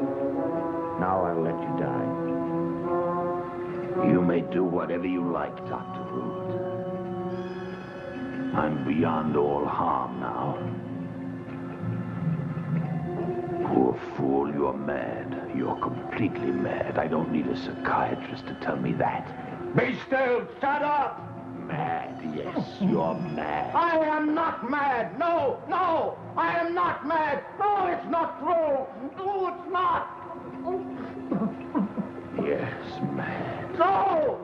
Speaker 14: Now I'll let you die.
Speaker 7: You may do whatever you like, Dr. Rude. I'm beyond all harm now. Poor fool, you're mad. You're completely mad. I don't need a psychiatrist to tell me that.
Speaker 14: Be still! Shut up!
Speaker 7: Mad, yes, you're mad.
Speaker 14: I am not mad! No! I am not mad! No, it's not true! No, it's not!
Speaker 7: Yes, mad.
Speaker 14: No!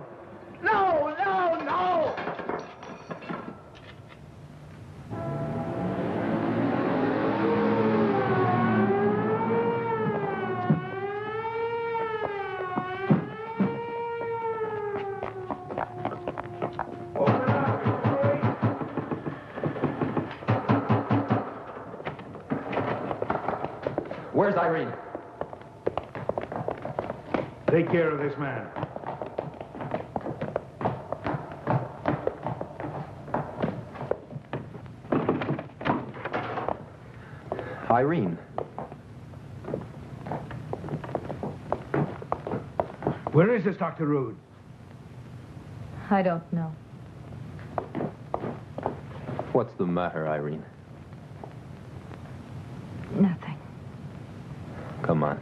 Speaker 13: Where's Irene?
Speaker 8: Take care of this man.
Speaker 13: Irene.
Speaker 3: Where is this Dr. Rude?
Speaker 9: I don't know.
Speaker 13: What's the matter, Irene?
Speaker 9: Nothing.
Speaker 13: Come on.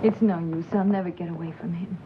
Speaker 9: It's no use. I'll never get away from him.